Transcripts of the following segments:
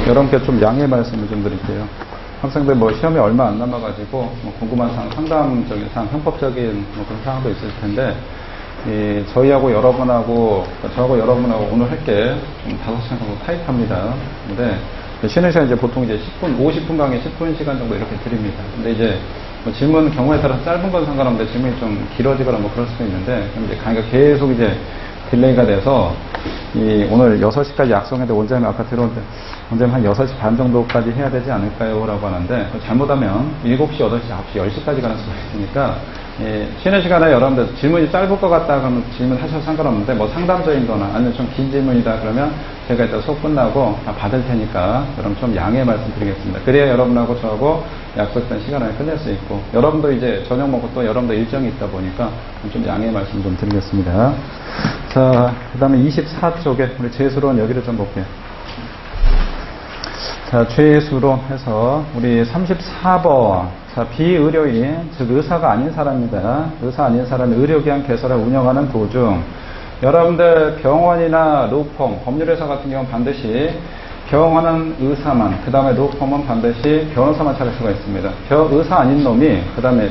여러분께 좀 양해 말씀을 좀 드릴게요. 학생들 뭐 시험이 얼마 안 남아가지고 뭐 궁금한 사항, 상담적인 사항, 형법적인 뭐 그런 사항도 있을 텐데, 저희하고 여러분하고, 저하고 여러분하고 오늘 할 게 좀 5시간 정도 타이트합니다. 근데 쉬는 시간 이제 보통 이제 10분, 50분 강의 10분 시간 정도 이렇게 드립니다. 근데 이제 뭐 질문 경우에 따라서 짧은 건 상관없는데 질문이 좀 길어지거나 뭐 그럴 수도 있는데, 그럼 이제 강의가 계속 이제 딜레이가 돼서 오늘 6시까지 약속했는데 원장님 아까 들어올 때 원장님 한 6시 반 정도까지 해야 되지 않을까요? 라고 하는데, 잘못하면 7시, 8시, 9시, 10시까지 가는 수가 있으니까 쉬는 시간에 여러분들 질문이 짧을 것 같다 그러면 질문하셔도 상관없는데, 뭐 상담적인 거나 아니면 좀 긴 질문이다 그러면 제가 이따 수업 끝나고 다 받을 테니까 여러분 좀 양해 말씀드리겠습니다. 그래야 여러분하고 저하고 약속된 시간 안에 끝낼 수 있고, 여러분도 이제 저녁 먹고 또 여러분도 일정이 있다 보니까 좀 양해 말씀 좀 드리겠습니다. 자, 그 다음에 24쪽에 우리 재수론 여기를 좀 볼게요. 자, 죄수로 해서 우리 34번. 자, 비의료인, 즉 의사가 아닌 사람입니다. 의사 아닌 사람이 의료기관 개설을 운영하는 도중, 여러분들 병원이나 로펌, 법률회사 같은 경우는 반드시 병원은 의사만, 그 다음에 로펌은 반드시 변호사만 찾을 수가 있습니다. 의사 아닌 놈이, 그 다음에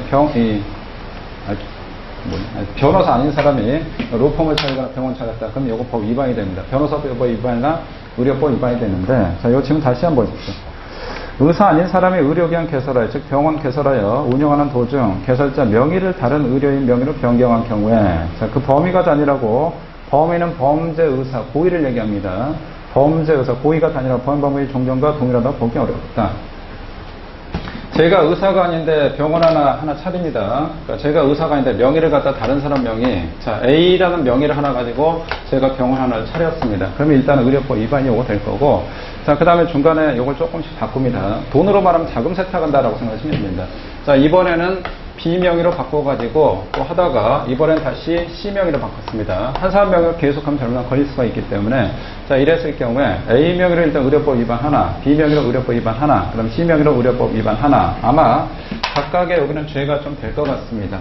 변호사 아닌 사람이 로펌을 찾거나 병원 찾았다. 그럼 이거 법 위반이 됩니다. 변호사법 위반이나 의료법 위반이 되는데, 자, 이거 지금 다시 한번 보십시오. 의사 아닌 사람이 의료기관 개설하여, 즉 병원 개설하여 운영하는 도중 개설자 명의를 다른 의료인 명의로 변경한 경우에, 자, 그 범위가 단위라고, 범위는 범죄 의사, 고의를 얘기합니다. 범죄 의사, 고의가 단위라 범죄의 종전과 동일하다 보기 어렵다. 제가 의사가 아닌데 병원 하나 차립니다. 그러니까 제가 의사가 아닌데 명의를 갖다 다른 사람 명의, 자, A라는 명의를 하나 가지고 제가 병원 하나를 차렸습니다. 그러면 일단 의료법 위반이 오고 될 거고, 자, 그 다음에 중간에 이걸 조금씩 바꿉니다. 돈으로 말하면 자금 세탁한다라고 생각하시면 됩니다. 자, 이번에는 B 명의로 바꿔가지고 또 하다가 이번엔 다시 C 명의로 바꿨습니다. 한 사람 명의로 계속하면 잘못 걸릴 수가 있기 때문에, 자, 이랬을 경우에 A 명의로 일단 의료법 위반 하나, B 명의로 의료법 위반 하나, 그럼 C 명의로 의료법 위반 하나. 아마 각각의 여기는 죄가 좀 될 것 같습니다.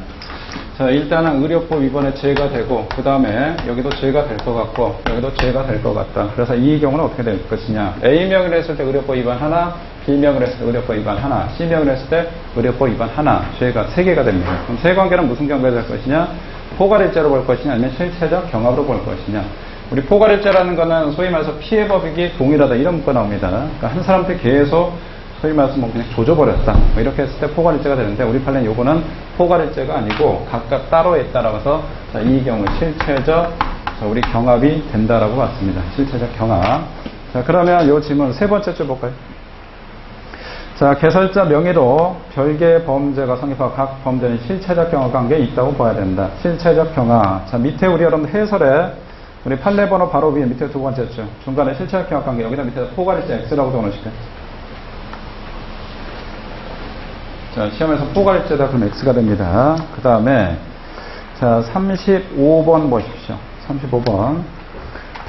자, 일단은 의료법 위반에 죄가 되고, 그 다음에 여기도 죄가 될 것 같고, 여기도 죄가 될 것 같다. 그래서 이 경우는 어떻게 될 것이냐. A 명의로 했을 때 의료법 위반 하나, B 명의로 했을 때 의료법 위반 하나, C 명의로 했을 때 의료법 위반 하나. 죄가 3개가 됩니다. 그럼 세 관계는 무슨 관계가 될 것이냐? 포괄일죄로 볼 것이냐, 아니면 실체적 경합으로 볼 것이냐. 우리 포괄일죄라는 거는 소위 말해서 피해법익이 동일하다, 이런 문구가 나옵니다. 그러니까 한 사람한테 계속 소위 말해서 뭐 그냥 조져버렸다, 뭐 이렇게 했을 때 포괄일죄가 되는데, 우리 판례는 요거는 포괄일죄가 아니고 각각 따로에 따라서, 자, 이 경우 실체적, 자, 우리 경합이 된다라고 봤습니다. 실체적 경합. 자, 그러면 요 질문 세 번째 줄 볼까요? 자, 개설자 명의로 별개의 범죄가 성립하고 각 범죄는 실체적 경합 관계에 있다고 봐야 된다. 실체적 경합. 자, 밑에 우리 여러분 해설에 우리 판례 번호 바로 위에 밑에 두 번째 줄 중간에 실체적 경합 관계, 여기다 밑에다 포괄일죄 X라고 적어놓으실까요? 자, 시험에서 포괄일죄다 그러면 X가 됩니다. 그 다음에, 자, 35번 보십시오. 35번.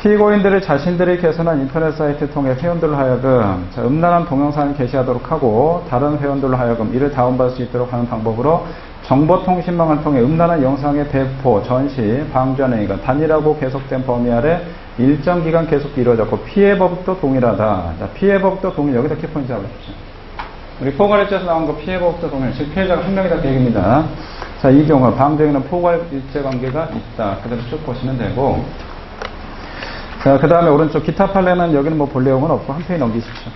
피고인들이 자신들이 개선한 인터넷 사이트를 통해 회원들로 하여금, 자, 음란한 동영상을 게시하도록 하고 다른 회원들로 하여금 이를 다운받을 수 있도록 하는 방법으로 정보통신망을 통해 음란한 영상의 배포, 전시, 방조하는 행위가 단일하고 계속된 범위 아래 일정 기간 계속 이루어졌고 피해법도 동일하다. 자, 피해법도 동일, 여기다 키포인트 잡으십시오. 우리 포괄일죄에서 나온 거 피해법도 동일, 즉 피해자가 한 명이다 그 얘기입니다. 자, 이 경우 방조행위는 포괄일죄 관계가 있다. 그대로 쭉 보시면 되고, 자, 그 다음에 오른쪽 기타 판례는 여기는 뭐 볼 내용은 없고 한 페이지 넘기십시오.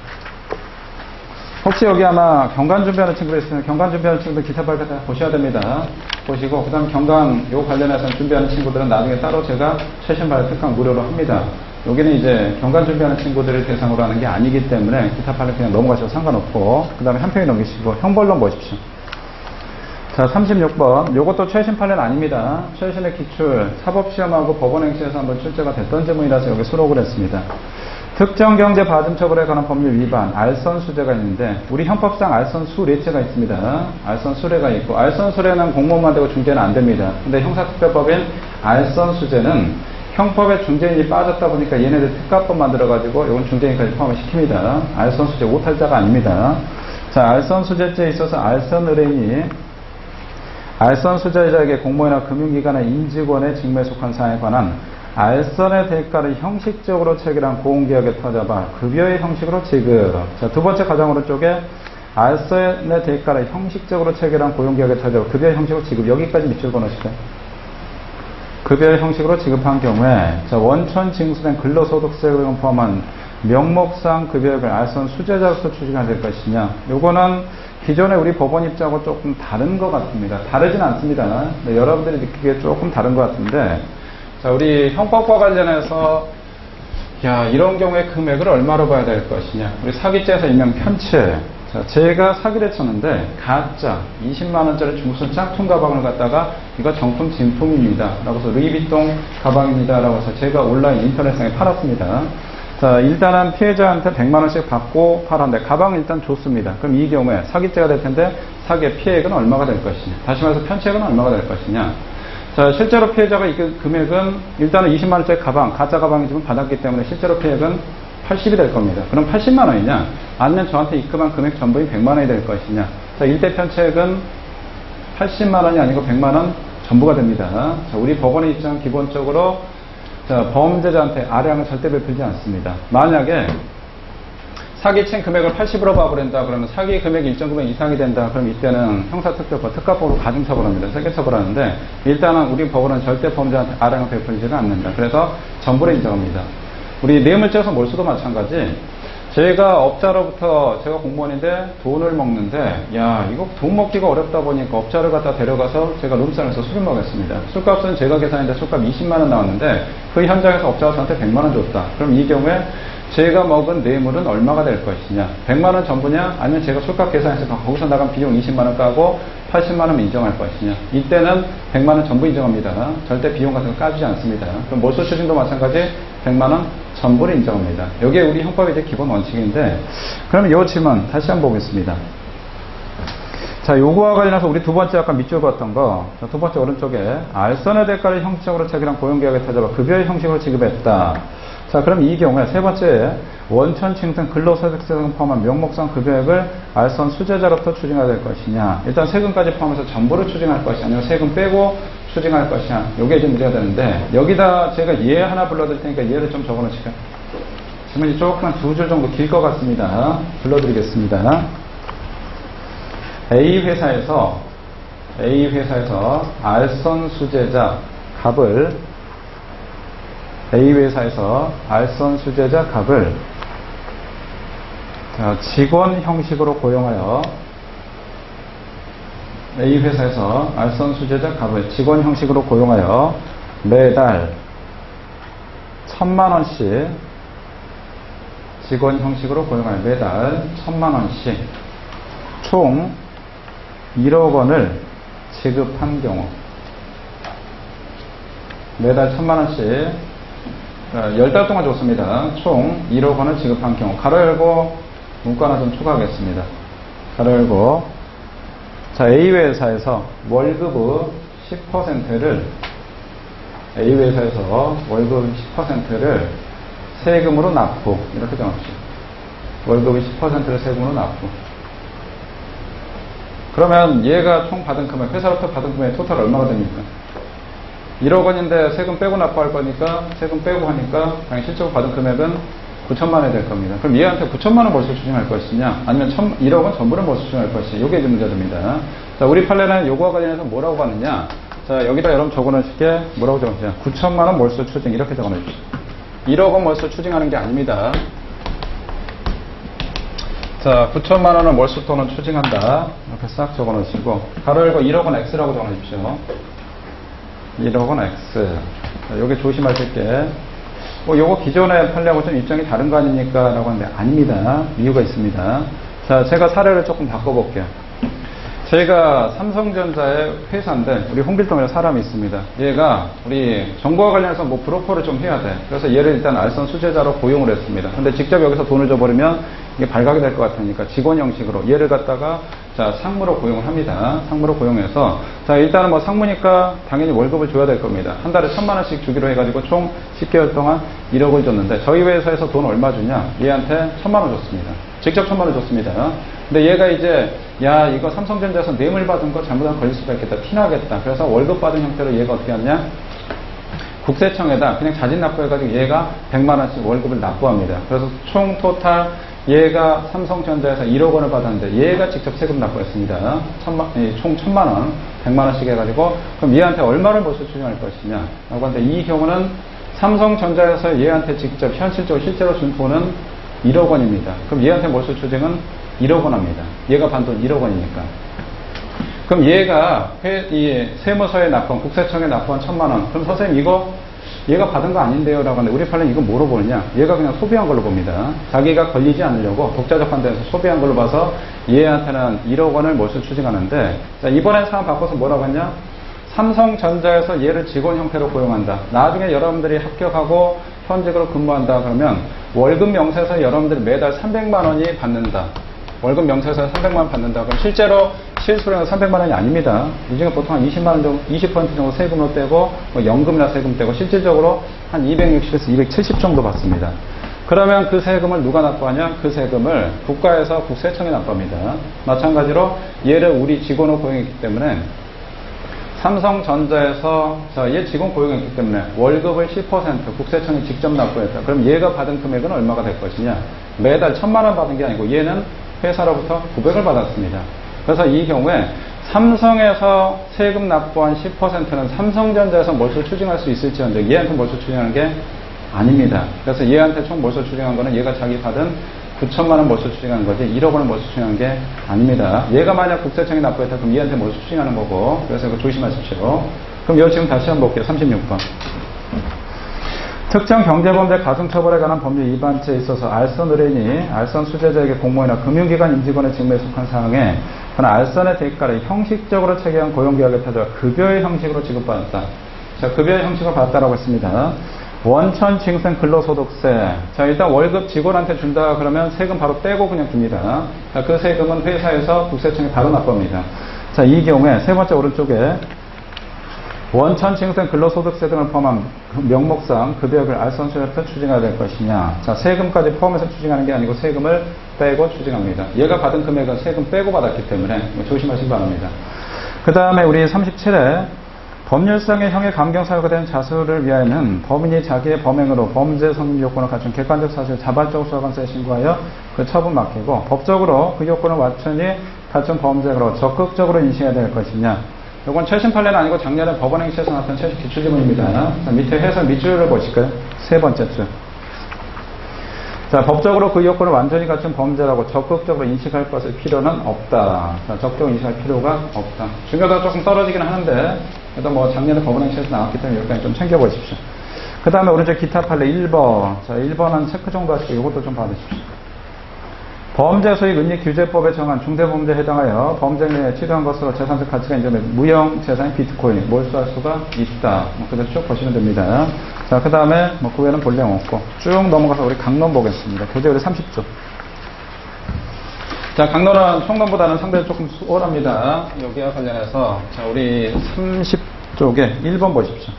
혹시 여기 아마 경관 준비하는 친구들 있으면 경관 준비하는 친구들 기타 판례 다 보셔야 됩니다. 보시고, 그 다음 경관 요 관련해서 준비하는 친구들은 나중에 따로 제가 최신 발표 특강 무료로 합니다. 여기는 이제 경관 준비하는 친구들을 대상으로 하는 게 아니기 때문에 기타 판례 그냥 넘어가셔도 상관없고, 그 다음에 한 페이지 넘기시고 형벌론 보십시오. 자, 36번. 요것도 최신 판례는 아닙니다. 최신의 기출, 사법시험하고 법원행시에서 한번 출제가 됐던 질문이라서 여기 수록을 했습니다. 특정경제 받음처벌에 관한 법률 위반, 알선수재가 있는데, 우리 형법상 알선수례죄가 있습니다. 알선수례가 있고, 알선수례는 공무원만 되고 중재는 안 됩니다. 근데 형사특별법인 알선수재는 형법에 중재인이 빠졌다 보니까 얘네들 특가법 만들어가지고 이건 중재인까지 포함을 시킵니다. 알선수재 오탈자가 아닙니다. 자, 알선수재죄에 있어서 알선의뢰인이 알선수재자에게 공무원이나 금융기관의 임직원의 직무에 속한 사항에 관한 알선의 대가를 형식적으로 체결한 고용계약에 타잡아 급여의 형식으로 지급. 자, 두 번째 가장 오른쪽에 알선의 대가를 형식적으로 체결한 고용계약에 타잡아 급여의 형식으로 지급. 여기까지 밑줄 그어놓으시죠. 급여의 형식으로 지급한 경우에 자, 원천 징수된 근로소득세를 포함한 명목상 급여액을 알선 수재자로서 추징해야 될 것이냐. 요거는 기존에 우리 법원 입장하고 조금 다른 것 같습니다. 다르진 않습니다. 네, 여러분들이 느끼기에 조금 다른 것 같은데, 자, 우리 형법과 관련해서 야, 이런 경우에 금액을 얼마로 봐야 될 것이냐. 우리 사기죄에서 일명 편취. 자, 제가 사기를 쳤는데 가짜 20만원짜리 중국산 짝퉁 가방을 갖다가 이거 정품 진품입니다 라고 해서 루이비통 가방입니다 라고 해서 제가 온라인 인터넷상에 팔았습니다. 자, 일단은 피해자한테 100만원씩 받고 팔았는데 가방 일단 줬습니다. 그럼 이 경우에 사기죄가 될 텐데 사기의 피해액은 얼마가 될 것이냐. 다시 말해서 편취액은 얼마가 될 것이냐. 자, 실제로 피해자가 이 금액은 일단은 20만원짜리 가방, 가짜 가방이지만 받았기 때문에 실제로 피해액은 80이 될 겁니다. 그럼 80만원이냐? 아니면 저한테 입금한 금액 전부인 100만원이 될 것이냐? 자, 일대 편취액은 80만원이 아니고 100만원 전부가 됩니다. 자, 우리 법원의 입장은 기본적으로 자, 범죄자한테 아량을 절대 베풀지 않습니다. 만약에 사기친 금액을 80으로 봐버린다 그러면 사기 금액이 일정 금액 이상이 된다 그럼 이때는 형사특별법 특가법으로 가중처벌합니다. 세계처벌하는데 일단은 우리 법원은 절대 범죄자한테 아량을 베풀지는 않는다. 그래서 전부를 인정합니다. 우리 뇌물죄에서 몰수도 마찬가지. 제가 업자로부터 제가 공무원인데 돈을 먹는데 야 이거 돈 먹기가 어렵다 보니까 업자를 갖다 데려가서 제가 룸상에서 술을 먹였습니다. 술값은 제가 계산했는데 술값 20만원 나왔는데 그 현장에서 업자가 저한테 100만원 줬다. 그럼 이 경우에 제가 먹은 뇌물은 얼마가 될 것이냐. 100만원 전부냐 아니면 제가 술값 계산해서 거기서 나간 비용 20만원 까고 80만원 인정할 것이냐. 이때는 100만원 전부 인정합니다. 절대 비용 같은 거 까주지 않습니다. 그럼 몰수 추징도 마찬가지 100만원 전부를 인정합니다. 이게 우리 형법의 이제 기본 원칙인데 그러면 이 질문 다시 한번 보겠습니다. 자, 요거와 관련해서 우리 두 번째 아까 밑줄 봤던 거, 자, 두 번째 오른쪽에 알선의 대가를 형식적으로 체결한 고용계약에 타잡아 급여의 형식으로 지급했다. 자, 그럼 이 경우에 세 번째 원천 칭등 근로소득세 등 포함한 명목상 급여액을 알선 수재자로부터 추징해야 될 것이냐. 일단 세금까지 포함해서 전부를 추징할 것이냐 아니면 세금 빼고 추징할 것이냐. 요게 이제 문제가 되는데 여기다 제가 예 하나 불러드릴 테니까 예를 좀 적어놓으실까요? 질문이 조금만 두 줄 정도 길 것 같습니다. 불러드리겠습니다. A 회사에서 알선 수재자 갑을 A 회사에서 알선 수재자 갑을 직원 형식으로 고용하여 A 회사에서 알선 수재자 갑을 직원 형식으로 고용하여 매달 1000만원씩 직원 형식으로 고용하여 매달 1000만원씩 총 1억 원을 지급한 경우 매달 1000만원씩 10달 동안 줬습니다. 총 1억 원을 지급한 경우 가로 열고 문구 하나 좀 추가하겠습니다. 가로 열고 자, A회사에서 월급 10%를 A회사에서 월급 10%를 세금으로 납부 이렇게 정합시다. 월급 10%를 세금으로 납부. 그러면 얘가 총 받은 금액, 회사로부터 받은 금액 토탈 얼마가 됩니까? 1억 원인데 세금 빼고 납부할 거니까 세금 빼고 하니까 당연히 실제로 받은 금액은 9천만 원이 될 겁니다. 그럼 얘한테 9천만 원 벌써 추징할 것이냐 아니면 1억 원 전부를 벌써 추징할 것이냐. 이게 문제됩니다. 자, 우리 판례는 요거와 관련해서 뭐라고 봤느냐. 자, 여기다 여러분 적어놓으실게 뭐라고 적어놓으시냐. 9천만 원 몰수 추징 이렇게 적어놓으십시오. 1억 원 몰수 추징하는 게 아닙니다. 자, 9천만 원을 몰수 또는 추징한다. 이렇게 싹 적어놓으시고 가로 열고 1억 원 X라고 적어놓으십시오. 1억 원 X. 자, 요게 조심하실 게 요거 기존의 판례하고 좀 입장이 다른 거 아닙니까? 라고 하는데 아닙니다. 이유가 있습니다. 자, 제가 사례를 조금 바꿔볼게요. 제가 삼성전자의 회사인데 우리 홍길동이라는 사람이 있습니다. 얘가 우리 정보와 관련해서 뭐 브로커를 좀 해야 돼. 그래서 얘를 일단 알선 수재자로 고용을 했습니다. 근데 직접 여기서 돈을 줘버리면 이게 발각이 될 것 같으니까 직원 형식으로 얘를 갖다가 자, 상무로 고용을 합니다. 상무로 고용해서 자, 일단은 뭐 상무니까 당연히 월급을 줘야 될 겁니다. 한 달에 1000만 원씩 주기로 해가지고 총 10개월 동안 1억을 줬는데 저희 회사에서 돈 얼마 주냐? 얘한테 1000만 원 줬습니다. 직접 1000만 원 줬습니다. 근데 얘가 이제 야, 이거 삼성전자에서 뇌물 받은 거 잘못하면 걸릴 수가 있겠다. 티나겠다. 그래서 월급 받은 형태로 얘가 어떻게 하냐? 국세청에다 그냥 자진 납부해가지고 얘가 100만 원씩 월급을 납부합니다. 그래서 총 토탈 얘가 삼성전자에서 1억 원을 받았는데 얘가 직접 세금 납부했습니다. 총 1000만 원, 100만 원씩 해가지고 그럼 얘한테 얼마를 몰수 추징할 것이냐. 그런데 이 경우는 삼성전자에서 얘한테 직접 현실적으로 실제로 준 돈은 1억 원입니다. 그럼 얘한테 몰수 추징은 1억 원 합니다. 얘가 반 돈 1억 원이니까. 그럼 얘가 이 세무서에 납부한, 국세청에 납부한 1000만 원. 그럼 선생님 이거 얘가 받은 거 아닌데요? 라고 하는데 우리 판례는 이거 뭐로 보느냐? 얘가 그냥 소비한 걸로 봅니다. 자기가 걸리지 않으려고 독자적 판단에서 소비한 걸로 봐서 얘한테는 1억 원을 몰수 추징하는데, 자, 이번엔 상황 바꿔서 뭐라고 했냐? 삼성전자에서 얘를 직원 형태로 고용한다. 나중에 여러분들이 합격하고 현직으로 근무한다. 그러면 월급 명세서 여러분들이 매달 300만 원이 받는다. 월급 명세서 300만 원 받는다. 그럼 실제로 실수령은 300만 원이 아닙니다. 이 중에 보통 한 20만 원 정도, 20% 정도 세금으로 떼고, 뭐 연금이나 세금 떼고, 실질적으로 한 260에서 270 정도 받습니다. 그러면 그 세금을 누가 납부하냐? 그 세금을 국가에서 국세청에 납부합니다. 마찬가지로 얘를 우리 직원으로 고용했기 때문에 삼성전자에서 얘 직원 고용했기 때문에 월급을 10% 국세청이 직접 납부했다. 그럼 얘가 받은 금액은 얼마가 될 것이냐? 매달 1000만 원 받은 게 아니고 얘는 회사로부터 900을 받았습니다. 그래서 이 경우에 삼성에서 세금 납부한 10%는 삼성전자에서 몰수 추징할 수 있을지언정 얘한테 몰수 추징하는 게 아닙니다. 그래서 얘한테 총 몰수 추징한 거는 얘가 자기 받은 9천만 원 몰수 추징한 거지 1억 원을 몰수 추징한 게 아닙니다. 얘가 만약 국세청에 납부했다 그럼 얘한테 몰수 추징하는 거고, 그래서 이거 조심하십시오. 그럼 이거 지금 다시 한번 볼게요. 36번. 특정 경제범죄 가중처벌에 관한 법률 위반죄에 있어서 알선 의뢰인이 알선 수재자에게 공무원이나 금융기관 임직원의 직무에 속한 사항에 그는 알선의 대가를 형식적으로 체계한 고용계약에 따라 급여의 형식으로 지급받았다. 자, 급여의 형식을 받았다라고 했습니다. 원천 징생 근로소득세. 자, 일단 월급 직원한테 준다 그러면 세금 바로 떼고 그냥 줍니다. 자, 그 세금은 회사에서 국세청에 바로 납부합니다. 자, 이 경우에 세 번째 오른쪽에 원천 징생 근로소득세 등을 포함한 명목상 급여를 알선수에서 추징해야 될 것이냐. 자, 세금까지 포함해서 추징하는 게 아니고 세금을 빼고 추징합니다. 얘가 받은 금액은 세금 빼고 받았기 때문에 조심하시기 바랍니다. 그 다음에 우리 37회 법률상의 형의 감경 사유가 된 자수를 위하여는 범인이 자기의 범행으로 범죄 성립 요건을 갖춘 객관적 사실을 자발적으로 수사관서에 신고하여 그 처분 맡기고, 법적으로 그 요건을 완전히 갖춘 범죄로 적극적으로 인식해야 될 것이냐. 이건 최신 판례는 아니고 작년에 법원 행시에서 나왔던 최신 기출지문입니다. 자, 밑에 해설 밑줄을 보실까요? 세 번째 줄. 자, 법적으로 그 요건을 완전히 갖춘 범죄라고 적극적으로 인식할 것을 필요는 없다. 자, 적극적으로 인식할 필요가 없다. 중요도가 조금 떨어지긴 하는데, 그래도 뭐 작년에 법원 행시에서 나왔기 때문에 여기까지 좀 챙겨보십시오. 그 다음에 오른쪽 기타 판례 1번. 자, 1번 한 체크 정도 하시고 이것도 좀 받으십시오. 범죄 수익 은닉 규제법에 정한 중대범죄에 해당하여 범죄에 취득한 것으로 재산적 가치가 인정된 무형 재산인 비트코인이 몰수할 수가 있다. 그대로 쭉 보시면 됩니다. 자, 그 다음에 그 외에는 볼 내용 없고 쭉 넘어가서 우리 강론 보겠습니다. 교재율이 30조. 자, 강론은 총론보다는 상당히 조금 수월합니다. 여기와 관련해서 자, 우리 30쪽에 1번 보십시오.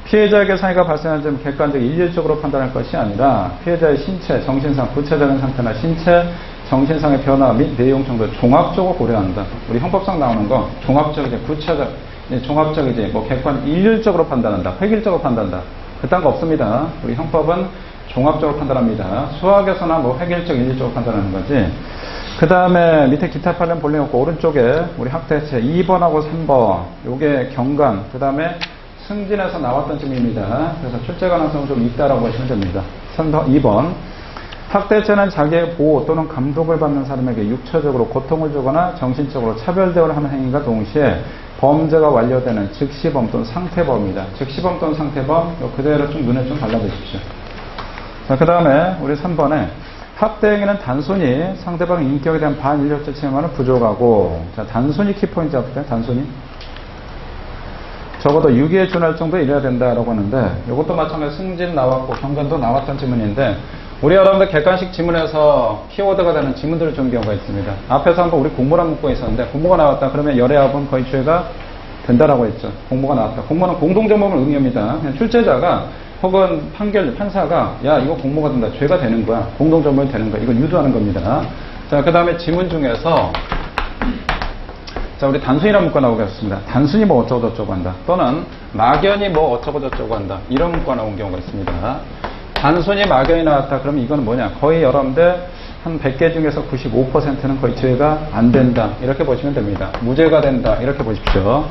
피해자에게 상해가 발생한 점 객관적 일률적으로 판단할 것이 아니라 피해자의 신체, 정신상, 구체적인 상태나 신체, 정신상의 변화 및 내용 정도를 종합적으로 고려한다. 우리 형법상 나오는 거 종합적이지, 구체적, 종합적이지, 뭐 객관 일률적으로 판단한다, 획일적으로 판단한다. 그딴 거 없습니다. 우리 형법은 종합적으로 판단합니다. 수학에서나 뭐 획일적, 일률적으로 판단하는 거지. 그 다음에 밑에 기타 판례는 볼 내용 없고 오른쪽에 우리 학대체 2번하고 3번, 요게 경감, 그 다음에 승진에서 나왔던 증입니다. 그래서 출제 가능성은 좀 있다라고 보시면 됩니다. 2번. 학대죄는 자기의 보호 또는 감독을 받는 사람에게 육체적으로 고통을 주거나 정신적으로 차별대우를 하는 행위가 동시에 범죄가 완료되는 즉시범 또는 상태범입니다. 즉시범 또는 상태범, 그대로 좀 눈에 좀 달라드십시오. 자, 그 다음에 우리 3번에 학대 행위는 단순히 상대방의 인격에 대한 반인륜적 침해만은 부족하고, 자, 단순히 키포인트 앞에 단순히 적어도 유기에 준할 정도 이래야 된다라고 하는데, 이것도 마찬가지로 승진 나왔고 경관도 나왔던 지문인데, 우리 여러분들 객관식 지문에서 키워드가 되는 지문들을 준 경우가 있습니다. 앞에서 한번 우리 공모란 문구가 있었는데, 공모가 나왔다 그러면 열애합은 거의 죄가 된다라고 했죠. 공모가 나왔다. 공모는 공동정범을 의미합니다. 그냥 출제자가 혹은 판사가 야, 이거 공모가 된다, 죄가 되는 거야, 공동정범이 되는 거야, 이걸 유도하는 겁니다. 자, 그 다음에 지문 중에서 자, 우리 단순이라는 문구가 나오겠습니다. 단순히 뭐 어쩌고저쩌고 한다. 또는 막연히 뭐 어쩌고저쩌고 한다. 이런 문구가 나온 경우가 있습니다. 단순히 막연히 나왔다. 그러면 이건 뭐냐. 거의 여러분들 한 100개 중에서 95%는 거의 죄가 안 된다. 이렇게 보시면 됩니다. 무죄가 된다. 이렇게 보십시오.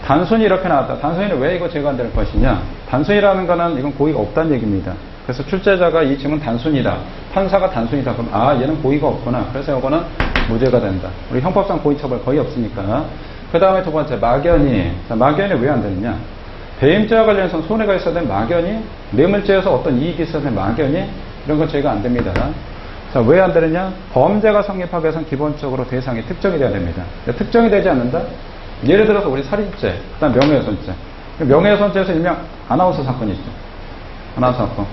단순히 이렇게 나왔다. 단순히는 왜 이거 죄가 안 될 것이냐. 단순이라는 거는 이건 고의가 없다는 얘기입니다. 그래서 출제자가 이 증은 단순이다. 판사가 단순이다. 그럼 얘는 고의가 없구나. 그래서 이거는 무죄가 된다. 우리 형법상 고의처벌 거의 없으니까. 그 다음에 두 번째 막연히. 자, 막연히 왜 안 되느냐. 배임죄와 관련해서는 손해가 있어야 되는 막연히. 뇌물죄에서 어떤 이익이 있어야 되는 막연히. 이런 건 죄가 안 됩니다. 자, 왜 안 되느냐. 범죄가 성립하기 위해서는 기본적으로 대상이 특정이 돼야 됩니다. 특정이 되지 않는다. 예를 들어서 우리 살인죄, 그 다음 명예훼손죄. 명예훼손죄에서 일명 아나운서 사건이 있죠. 아나운서 사건.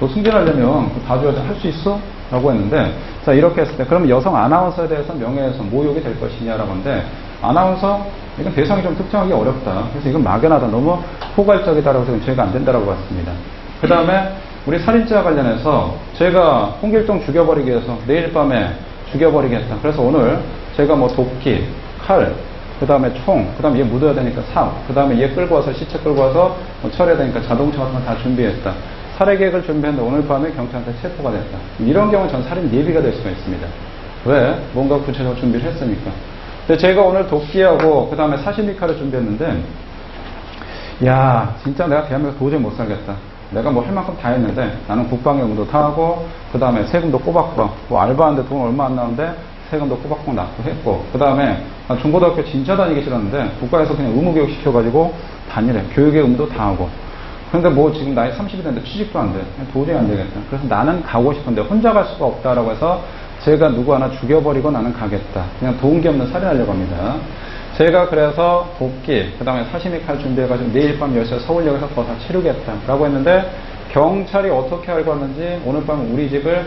너 승진하려면 봐줘야지 할 수 있어? 라고 했는데, 자, 이렇게 했을 때, 그러면 여성 아나운서에 대해서 명예훼손, 모욕이 될 것이냐라고 하는데, 아나운서, 이건 대상이 좀 특정하기 어렵다. 그래서 이건 막연하다. 너무 포괄적이다라고 해서 죄가 안 된다라고 봤습니다. 그 다음에, 우리 살인죄와 관련해서, 제가 홍길동 죽여버리기 위해서 내일 밤에 죽여버리겠다. 그래서 오늘 제가 뭐 도끼, 칼, 그 다음에 총, 그 다음에 얘 묻어야 되니까 삽, 그 다음에 얘 끌고 와서, 시체 끌고 와서 뭐 처리해야 되니까 자동차 같은 거 다 준비했다. 살해 계획을 준비했는데 오늘 밤에 경찰한테 체포가 됐다. 이런 경우는 전 살인 예비가 될 수가 있습니다. 왜? 뭔가 구체적으로 준비를 했으니까. 근데 제가 오늘 도끼하고 그 다음에 사시미 칼을 준비했는데, 야, 진짜 내가 대한민국 도저히 못 살겠다. 내가 뭐 할 만큼 다 했는데 나는 국방연금도 다 하고 그 다음에 세금도 꼬박꼬박 뭐 알바하는데 돈 얼마 안 나오는데 세금도 꼬박꼬박 납고 했고 그 다음에 중고등학교 진짜 다니기 싫었는데 국가에서 그냥 의무교육 시켜가지고 다니래. 교육의 의무도 다 하고. 그런데 뭐 지금 나이 30이 됐는데 취직도 안 돼. 도저히 안 되겠다. 그래서 나는 가고 싶은데 혼자 갈 수가 없다라고 해서 제가 누구 하나 죽여버리고 나는 가겠다. 그냥 도움기 없는 살인하려고 합니다. 제가 그래서 도끼, 그 다음에 사시미 칼 준비해가지고 내일 밤 10시에 서울역에서 더 다 치르겠다라고 했는데 경찰이 어떻게 알고 왔는지 오늘 밤 우리 집을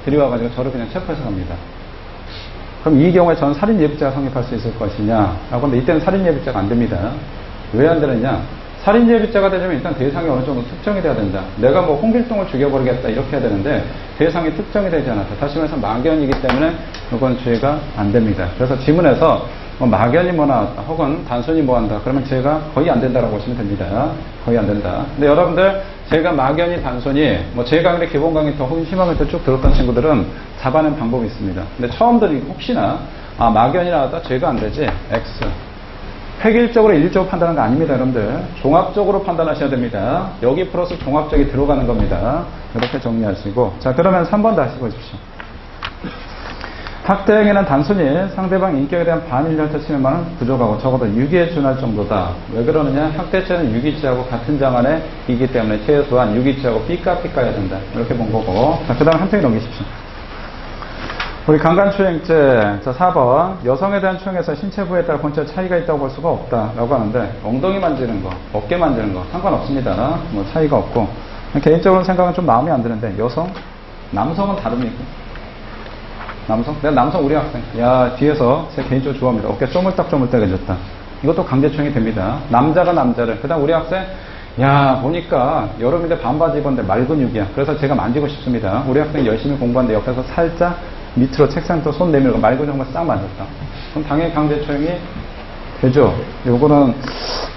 들여와가지고 저를 그냥 체포해서 갑니다. 그럼 이 경우에 전 살인 예비죄가 성립할 수 있을 것이냐? 라고 하는데 이때는 살인 예비죄가 안 됩니다. 왜 안 되느냐? 살인 예비죄가 되려면 일단 대상이 어느 정도 특정이 돼야 된다. 내가 뭐 홍길동을 죽여버리겠다 이렇게 해야 되는데 대상이 특정이 되지 않았다. 다시 말해서 막연이기 때문에 이건 죄가 안 됩니다. 그래서 지문에서 뭐 막연히 뭐 나왔다 혹은 단순히 뭐 한다 그러면 죄가 거의 안 된다라고 보시면 됩니다. 거의 안 된다. 근데 여러분들 제가 막연히 단순히 뭐 제 강의 기본 강의 때 혹은 희망을 때 쭉 들었던 친구들은 잡아낸 방법이 있습니다. 근데 처음 들으니 혹시나 막연히 나왔다 죄가 안 되지 X 획일적으로 일적으로 판단하는 거 아닙니다. 여러분들 종합적으로 판단하셔야 됩니다. 여기 플러스 종합적이 들어가는 겁니다. 이렇게 정리하시고 자 그러면 3번 다시 보십시오. 학대 행위는 단순히 상대방 인격에 대한 반인륜적 침해만은 부족하고 적어도 유기에 준할 정도다. 왜 그러느냐? 학대죄는 유기죄하고 같은 장안에이기 때문에 최소한 유기죄하고 삐까삐까해야 된다. 이렇게 본 거고. 자, 그 다음 한 페이지 넘기십시오. 우리 강간추행죄. 자, 4번. 여성에 대한 추행에서 신체 부위에 따라 본chất 차이가 있다고 볼 수가 없다라고 하는데 엉덩이 만지는 거, 어깨 만지는 거 상관없습니다. 뭐 차이가 없고. 개인적으로 생각은 좀 마음에 안 드는데 여성? 남성은 다릅니까? 남성? 내가 남성 우리 학생. 야, 뒤에서 제 개인적으로 좋아합니다. 어깨 쪼물딱쪼물딱 해줬다. 이것도 강제추행이 됩니다. 남자가 남자를. 그 다음 우리 학생. 야, 보니까 여름인데 반바지 입었는데 말근육이야. 그래서 제가 만지고 싶습니다. 우리 학생 열심히 공부하는데 옆에서 살짝 밑으로 책상부터 손 내밀고 말근육만 싹 만졌다. 그럼 당연히 강제추행이 되죠. 요거는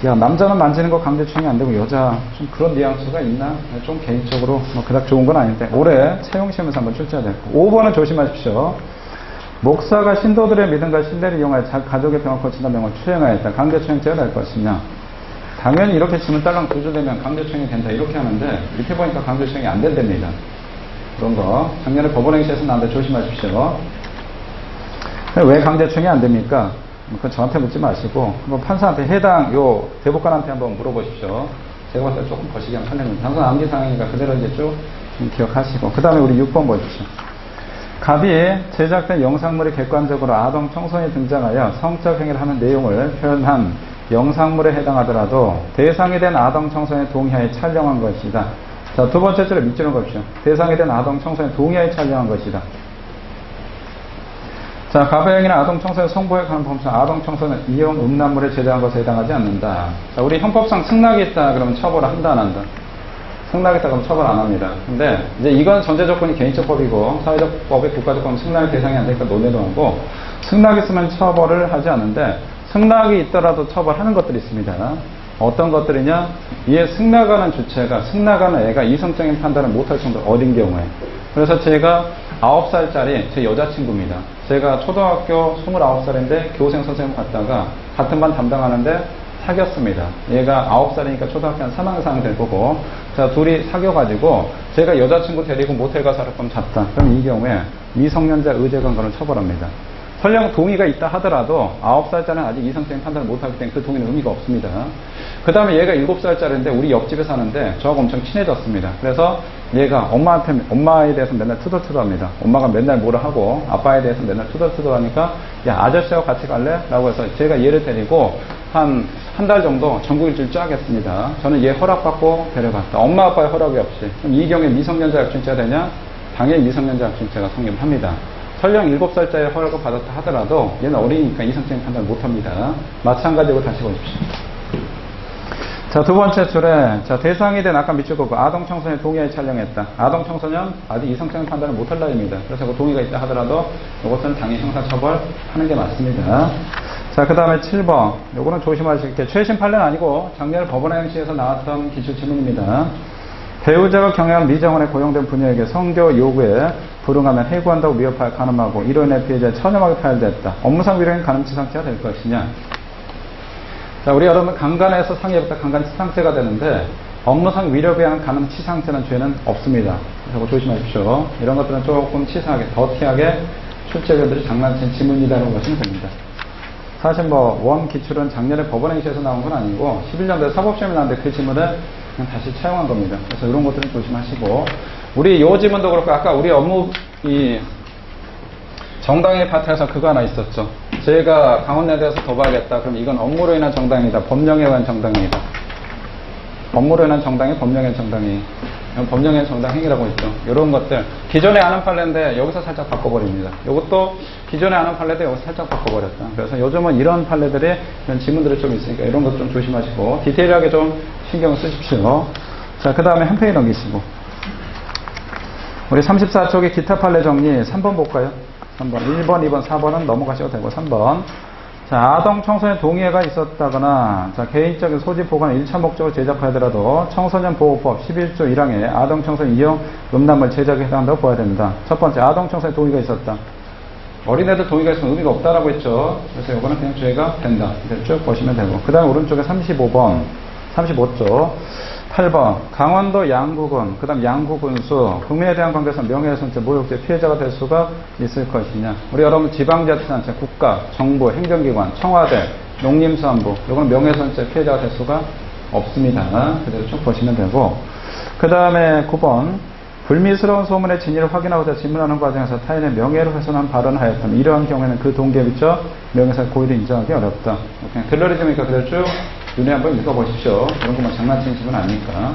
야 남자는 만지는 거 강제추행이 안 되고 여자 좀 그런 뉘앙스가 있나? 좀 개인적으로 뭐 그닥 좋은 건 아닌데 올해 채용시험에서 한번 출제해야 될 거. 5번은 조심하십시오. 목사가 신도들의 믿음과 신뢰를 이용하여 가족의 병을 고친다 명을 추행하였다. 강제추행죄가 될 것이냐? 당연히 이렇게 지문 딸랑 구조되면 강제추행이 된다 이렇게 하는데 밑에 보니까 강제추행이 안 된답니다. 그런 거 작년에 법원행시에서 나왔는데 조심하십시오. 왜 강제추행이 안 됩니까? 그건 저한테 묻지 마시고 한번 판사한테 해당 요 대법관한테 한번 물어보십시오. 제가 봤을 때 조금 거시기한 판례입니다. 단순 암기사항이니까 그대로 이제 쭉 기억하시고 그 다음에 우리 6번 보십시오. 갑이 제작된 영상물이 객관적으로 아동 청소년이 등장하여 성적 행위를 하는 내용을 표현한 영상물에 해당하더라도 대상이 된 아동 청소년이 동의하에 촬영한 것이다. 자, 두 번째 줄에 밑줄을 그읍시오. 대상이 된 아동 청소년이 동의하에 촬영한 것이다. 자, 가부행위나 아동 청소년 성보에 관한 범죄, 아동 청소년 이용 음란물에 제재한 것에 해당하지 않는다. 자, 우리 형법상 승낙이 있다 그러면 처벌을 한다 안 한다? 승낙했다 그러면 처벌 안 합니다. 근데 이제 이건 전제 조건이 개인적 법이고 사회적 법의 국가적 법은 승낙의 대상이 안 되니까 논의도 하고 승낙했으면 처벌을 하지 않는데 승낙이 있더라도 처벌하는 것들이 있습니다. 어떤 것들이냐? 이에 승낙하는 주체가 승낙하는 애가 이성적인 판단을 못할 정도로 어린 경우에 그래서 제가 9살짜리 제 여자친구입니다. 제가 초등학교 29살인데 교생 선생님 갔다가 같은 반 담당하는데 사귀었습니다. 얘가 9살이니까 초등학교 한 3학년 이상 될 거고 자 둘이 사귀어가지고 제가 여자친구 데리고 모텔 가서 하룻밤 잤다. 그럼 이 경우에 미성년자 의제강간을 처벌합니다. 설령 동의가 있다 하더라도 9살짜리는 아직 이성적인 판단을 못하기 때문에 그 동의는 의미가 없습니다. 그 다음에 얘가 7살짜리인데 우리 옆집에 사는데 저하고 엄청 친해졌습니다. 그래서 얘가 엄마에 대해서 맨날 투덜투덜합니다. 엄마가 맨날 뭐라 하고 아빠에 대해서 맨날 투덜투덜하니까 야 아저씨하고 같이 갈래? 라고 해서 제가 얘를 데리고 한 달 정도 전국 일주일 쫙 했습니다. 저는 얘 허락받고 데려갔다. 엄마 아빠의 허락이 없이. 그럼 이 경우에 미성년자 약준죄가 되냐? 당연히 미성년자 약준죄가 성립을 합니다. 설령 7살짜리 허락을 받았다 하더라도 얘는 어리니까 이성적인 판단을 못합니다. 마찬가지로 다시 보십시오. 자, 두 번째 줄에 자 대상이 된 아까 밑줄 긋고 아동 청소년 동의하에 촬영했다. 아동 청소년 아직 이성적인 판단을 못할 나이입니다. 그래서 그 동의가 있다 하더라도 이것은 당연히 형사처벌하는 게 맞습니다. 자, 그 다음에 7번 요거는 조심하실 게 최신 판례는 아니고 작년 법원행시에서 나왔던 기출지문입니다. 배우자가 경영한 미정원에 고용된 부녀에게 성교 요구에 불응하면 해고한다고 위협하여 간음하고 이로 인해 피해자에 천연하게 파열됐다. 업무상 위력인 간음치상죄가 될 것이냐. 자, 우리 여러분 강간에서 상해부터 강간치상죄가 되는데 업무상 위력에 의한 간음치상죄는 죄는 없습니다. 그래서 조심하십시오. 이런 것들은 조금 치사하게 더티하게 출제위원들이 장난친 지문이라는 것이면 됩니다. 사실 원 기출은 작년에 법원행시에서 나온 건 아니고 11년도에 사법시험이 나왔는데 그 지문을 그냥 다시 차용한 겁니다. 그래서 이런 것들은 조심하시고 우리 요 지문도 그렇고 아까 우리 업무 정당의 파트에서 그거 하나 있었죠. 제가 강원여대에서 도박했다. 그럼 이건 업무로 인한 정당이다. 법령에 의한 정당이다. 업무로 인한 정당이 법령에 의한 정당이 법령에 의한 정당행위라고 있죠. 이런 것들 기존에 아는 판례인데 여기서 살짝 바꿔버립니다. 이것도 기존에 아는 판례인데 여기서 살짝 바꿔버렸다. 그래서 요즘은 이런 판례들이 이런 지문들이 좀 있으니까 이런 것 좀 조심하시고 디테일하게 좀 신경을 쓰십시오. 자, 그 다음에 한 페이지 넘기시고 우리 34쪽의 기타 판례 정리 3번 볼까요? 3번 1번 2번 4번은 넘어가셔도 되고 3번 자, 아동 청소년 동의가 있었다거나 자, 개인적인 소지 보관을 1차 목적으로 제작하더라도 청소년 보호법 11조 1항에 아동 청소년 이용 음란물 제작에 해당한다고 보아야 됩니다. 첫 번째 아동 청소년 동의가 있었다. 어린애들 동의가 있으면 의미가 없다라고 했죠. 그래서 이거는 그냥 죄가 된다. 쭉 보시면 되고 그 다음에 오른쪽에 35번 35조 8번 강원도 양구군 그 다음 양구군수 국민에 대한 관계에서 명예훼손죄 모욕죄 피해자가 될 수가 있을 것이냐. 우리 여러분 지방자치단체 국가 정부 행정기관 청와대 농림수산부 이건 명예훼손죄 피해자가 될 수가 없습니다. 그대로 쭉 보시면 되고 그 다음에 9번 불미스러운 소문의 진위를 확인하고자 질문하는 과정에서 타인의 명예를 훼손한 발언을 하였다면 이러한 경우에는 그 동기에 비춰 명예훼손 고의를 인정하기 어렵다. 그냥 들러리즘이니까 그대로 쭉 눈에 한번 읽어보십시오. 그런 것만 장난치는 집은 아니니까.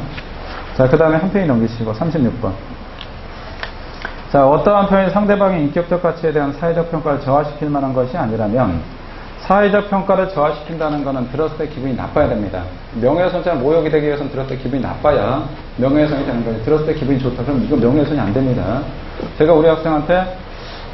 자, 그 다음에 한 페이지 넘기시고 36번. 자, 어떠한 표현이 상대방의 인격적 가치에 대한 사회적 평가를 저하시킬 만한 것이 아니라면 사회적 평가를 저하시킨다는 것은 들었을 때 기분이 나빠야 됩니다. 명예훼손죄가 모욕이 되기 위해서는 들었을 때 기분이 나빠야 명예훼손이 되는 거예요. 들었을 때 기분이 좋다. 그럼 이거 명예훼손이 안 됩니다. 제가 우리 학생한테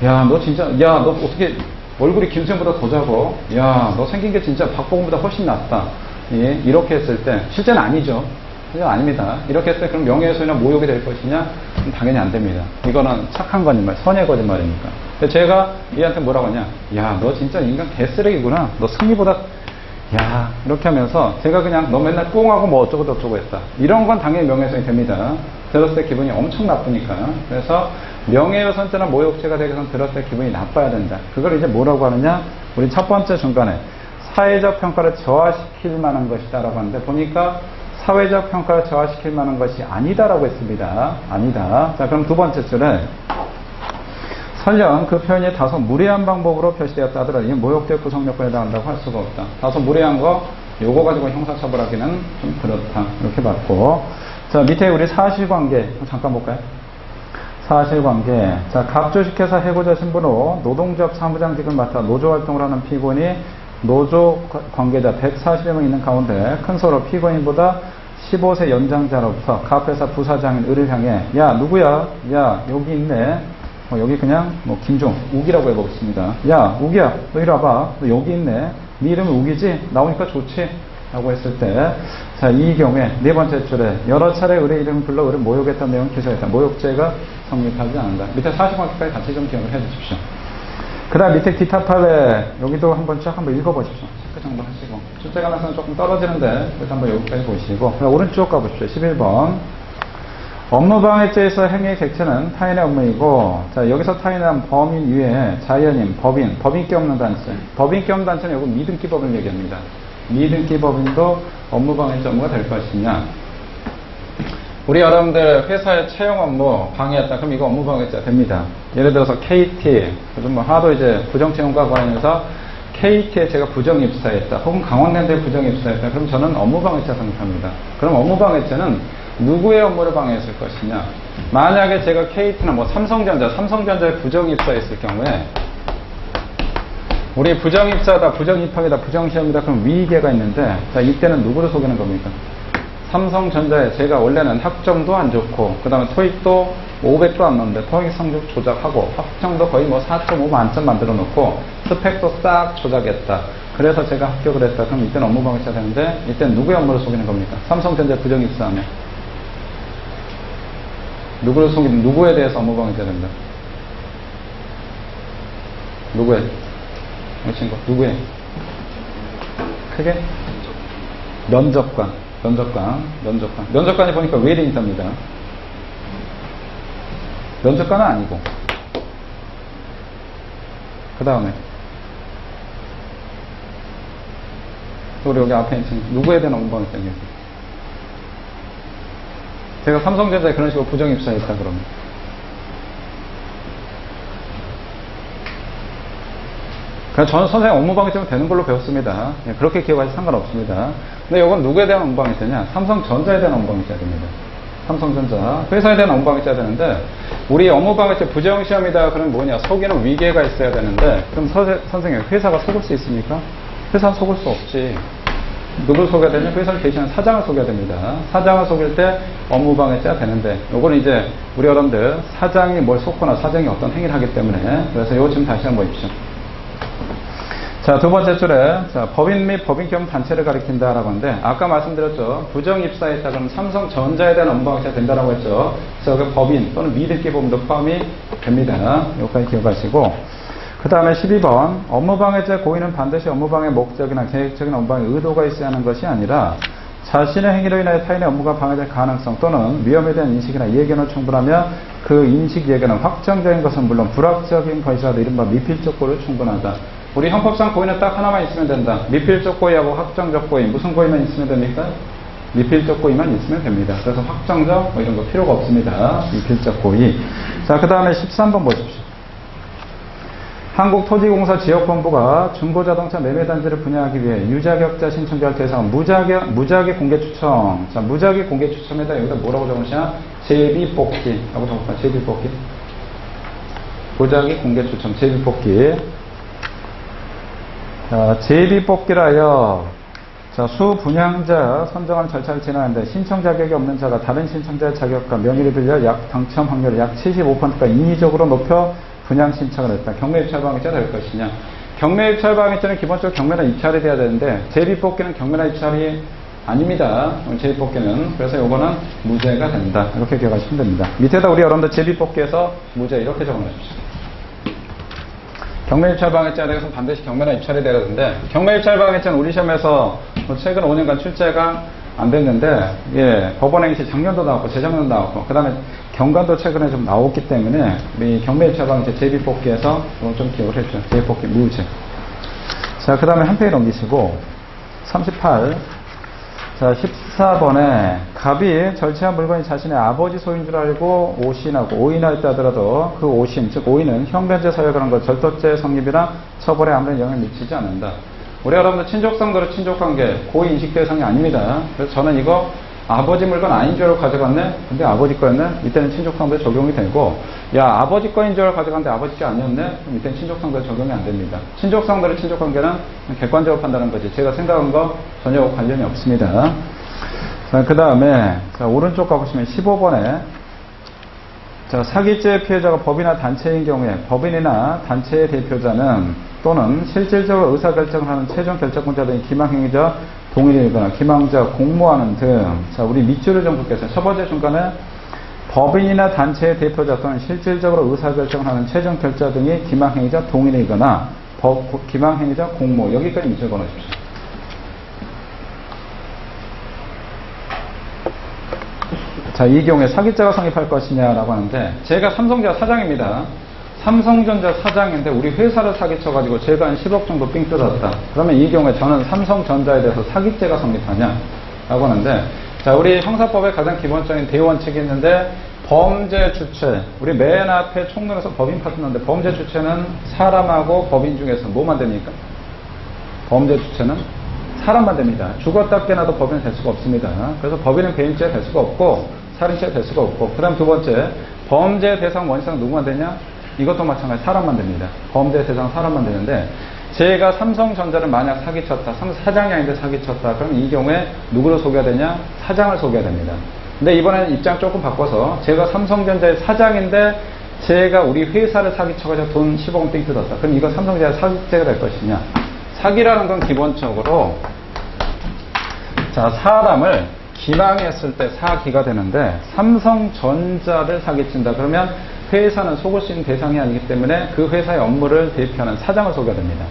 야, 너 진짜 야, 너 어떻게 얼굴이 김수현보다 더 작어? 야, 너 생긴 게 진짜 박보검보다 훨씬 낫다. 예, 이렇게 했을 때 실제는 아니죠. 실제는 아닙니다. 이렇게 했을 때 그럼 명예훼손이나 모욕이 될 것이냐? 당연히 안 됩니다. 이거는 착한 거짓말, 선의 거짓말이니까. 근데 제가 얘한테 뭐라고 하냐? 야, 너 진짜 인간 개쓰레기구나. 너 승리보다 야, 이렇게 하면서 제가 그냥 너 맨날 꽁하고 뭐 어쩌고 저쩌고 했다. 이런 건 당연히 명예훼손이 됩니다. 들었을 때 기분이 엄청 나쁘니까. 그래서 명예훼손죄나 모욕죄가 되기 위해서는 들었을 때 기분이 나빠야 된다. 그걸 이제 뭐라고 하느냐? 우리 첫 번째 중간에 사회적 평가를 저하시킬 만한 것이다 라고 하는데 보니까 사회적 평가를 저하시킬 만한 것이 아니다라고 했습니다. 아니다. 자, 그럼 두 번째 줄에 설령 그 표현이 다소 무례한 방법으로 표시되었다 하더라도 이 모욕죄 구성요건에 해당한다고 할 수가 없다. 다소 무례한 거 요거 가지고 형사처벌하기는 좀 그렇다. 이렇게 봤고 자, 밑에 우리 사실관계 잠깐 볼까요? 사실관계. 자, 갑주식회사 해고자 신분으로 노동조합 사무장직을 맡아 노조활동을 하는 피고인이 노조 관계자 140여 명 있는 가운데 큰 소로 피고인보다 15세 연장자로부터 가업회사 부사장인 을을 향해 야 누구야? 야 여기 있네. 여기 그냥 뭐 김종 우기라고 해보겠습니다. 야 우기야 너 이리 와봐. 너 여기 있네. 네 이름은 우기지? 나오니까 좋지? 라고 했을 때, 자, 이 경우에 네 번째 줄에 여러 차례 을의 이름을 불러 을을 모욕했던 내용을 기술했다. 모욕죄가 성립하지 않는다. 밑에 40번까지 같이 좀 기억을 해 주십시오. 그 다음 밑에 기타 판례 여기도 한번 쭉 한번 읽어보십시오. 체크 정도 하시고. 출제 가능성은 조금 떨어지는데 그래서 한번 여기까지 보시고 오른쪽 가보십시오. 11번 업무방해죄에서 행위의 객체는 타인의 업무이고, 자 여기서 타인은 범인 위에 자연인, 법인기 없는 단체. 법인기 없는 단체는 여기 미등기 법을 얘기합니다. 미등기 법인도 업무방해죄 업무가 될 것이냐. 우리 여러분들 회사의 채용 업무 방해했다. 그럼 이거 업무방해죄 됩니다. 예를 들어서 KT, 요즘 뭐 하도 이제 부정채용과 관련해서 KT에 제가 부정입사했다. 혹은 강원랜드에 부정입사했다. 그럼 저는 업무방해죄 성립합니다. 그럼 업무방해죄는 누구의 업무를 방해했을 것이냐. 만약에 제가 KT나 뭐 삼성전자에 부정입사했을 경우에 우리 부정입사다, 부정입학이다, 부정시험이다. 그럼 위계가 있는데, 자 이때는 누구를 속이는 겁니까? 삼성전자에 제가 원래는 학점도 안 좋고 그 다음에 토익도 500도 안 넣는데 토익 성적 조작하고 학점도 거의 뭐 4.5 만점 만들어 놓고 스펙도 싹 조작했다. 그래서 제가 합격을 했다. 그럼 이때는 업무방해죄가 되는데 이때는 누구의 업무를 속이는 겁니까? 삼성전자에 부정입사하면 누구를 속이는, 누구에 대해서 업무방해죄가 된다. 누구에? 이 친구 누구에? 크게? 면접관이 보니까 웨이팅 인사입니다. 면접관은 아니고 그 다음에 우리 여기 앞에 있는 친구 누구에 대한 업무방해죄가 있습니다. 제가 삼성전자에 그런 식으로 부정입사했다 그러면 그냥 저는 선생님 업무방해죄면 되는 걸로 배웠습니다. 그렇게 기억하셔도 상관없습니다. 근데 이건 누구에 대한 업무방해죄냐? 삼성전자에 대한 업무방해죄가 됩니다. 삼성전자 회사에 대한 업무방해죄가 되는데 우리 업무방해죄 부정시험이다 그러면 뭐냐? 속이는 위계가 있어야 되는데 그럼 선생님 회사가 속을 수 있습니까? 회사는 속을 수 없지. 누굴 속여야 되냐? 회사를 대신하는 사장을 속여야 됩니다. 사장을 속일 때 업무방해죄가 되는데 요거는 이제 우리 여러분들 사장이 뭘 속거나 사장이 어떤 행위를 하기 때문에 그래서 요거 지금 다시 한번 보십시오. 자, 두 번째 줄에, 자, 법인 및 법인경 단체를 가리킨다라고 하는데, 아까 말씀드렸죠. 부정입사했다 그러면 삼성전자에 대한 업무방해죄가 된다라고 했죠. 그래서 그 법인 또는 미등기 법인도 포함이 됩니다. 여기까지 기억하시고. 그 다음에 12번, 업무방해죄 고의는 반드시 업무방해 목적이나 계획적인 업무방해 의도가 있어야 하는 것이 아니라, 자신의 행위로 인하여 타인의 업무가 방해될 가능성 또는 위험에 대한 인식이나 예견을 충분하며 그 인식 예견은 확정적인 것은 물론 불확정적인 것이라도 이른바 미필적 고의를 충분하다. 우리 형법상 고의는 딱 하나만 있으면 된다. 미필적 고의하고 확정적 고의. 무슨 고의만 있으면 됩니까? 미필적 고의만 있으면 됩니다. 그래서 확정적 뭐 이런 거 필요가 없습니다. 미필적 고의. 자, 그 다음에 13번 보십시오. 한국토지공사 지역본부가 중고자동차 매매단지를 분양하기 위해 유자격자 신청자를 대상한 무작위 공개 추첨. 자, 무작위 공개 추첨에다 여기다 뭐라고 적으시냐? 제비뽑기라고 적을까? 제비뽑기. 무작위 공개 추첨, 제비뽑기. 자, 제비뽑기라 하여 자, 수분양자 선정하는 절차를 진행하는데 신청 자격이 없는 자가 다른 신청자의 자격과 명의를 빌려 당첨 확률을 약 75%가 인위적으로 높여 분양 신청을 했다. 경매 입찰 방해죄가 될 것이냐. 경매 입찰 방해죄는 기본적으로 경매나 입찰이 돼야 되는데 제비뽑기는 경매나 입찰이 아닙니다. 제비뽑기는. 그래서 요거는 무죄가 된다. 이렇게 기억하시면 됩니다. 밑에다 우리 여러분들 제비뽑기에서 무죄 이렇게 적어놓으십시오. 경매 입찰 방해죄에 대해서 반드시 경매나 입찰이 돼야 되는데 경매 입찰 방해죄는 우리 시험에서 최근 5년간 출제가 안 됐는데 예, 법원행시 작년도 나왔고 재작년도 나왔고 그 다음에 경관도 최근에 좀 나왔기 때문에 이 경매 입찰 방해죄 제비뽑기에서 좀 기억을 해주세요. 제비뽑기 무죄. 자, 그 다음에 한 페이지 넘기시고 38. 자, 14번에 갑이 절취한 물건이 자신의 아버지 소유인 줄 알고 오신하고 오인하였다 하더라도 그 오신, 즉 오인은 형변죄 사유라는 것 절도죄 성립이나 처벌에 아무런 영향을 미치지 않는다. 우리 여러분들 친족상도로 친족관계 고의 인식 대상이 아닙니다. 그래서 저는 이거 아버지 물건 아닌 줄 알고 가져갔네? 근데 아버지 거였네? 이때는 친족상도에 적용이 되고 야 아버지 거인 줄 알고 가져갔는데 아버지 게 아니었네? 그럼 이때는 친족상도에 적용이 안 됩니다. 친족상도로 친족관계는 객관적으로 판단하는 거지 제가 생각한 거 전혀 관련이 없습니다. 자, 그 다음에, 자, 오른쪽 가보시면 15번에, 자, 사기죄 피해자가 법이나 단체인 경우에 법인이나 단체의 대표자는 또는 실질적으로 의사결정을 하는 최종 결정권자 등이 기망행위자 동일이거나 기망자 공모하는 등, 자, 우리 밑줄을 좀 긋겠어요. 첫 번째 중간에 법인이나 단체의 대표자 또는 실질적으로 의사결정을 하는 최종 결자 등이 기망행위자 동일이거나 기망행위자 공모, 여기까지 밑줄 걸어주십시오. 자, 이 경우에 사기죄가 성립할 것이냐라고 하는데, 제가 삼성전자 사장입니다. 삼성전자 사장인데 우리 회사를 사기쳐가지고 제가 한 10억 정도 삥 뜯었다. 그러면 이 경우에 저는 삼성전자에 대해서 사기죄가 성립하냐라고 하는데, 자, 우리 형사법의 가장 기본적인 대원칙이 있는데, 범죄 주체, 우리 맨 앞에 총론에서 법인 파트너인데, 범죄 주체는 사람하고 법인 중에서 뭐만 됩니까? 범죄 주체는 사람만 됩니다. 죽었다 깨나도 법인은 될 수가 없습니다. 그래서 법인은 배임죄 될 수가 없고 살인죄 될 수가 없고, 그 다음 두 번째, 범죄 대상 원시상 누구만 되냐? 이것도 마찬가지 사람만 됩니다. 범죄 대상 사람만 되는데, 제가 삼성전자를 만약 사기쳤다, 사장이 아닌데 사기쳤다, 그럼 이 경우에 누구를 속여야 되냐? 사장을 속여야 됩니다. 근데 이번에는 입장 조금 바꿔서, 제가 삼성전자의 사장인데 제가 우리 회사를 사기쳐가지고 돈 10억 삥 뜯었다. 그럼 이거 삼성전자 사기죄가 될 것이냐? 사기라는 건 기본적으로, 자, 사람을 기망했을 때 사기가 되는데, 삼성전자를 사기친다 그러면 회사는 속을 수 있는 대상이 아니기 때문에 그 회사의 업무를 대표하는 사장을 속여야 됩니다.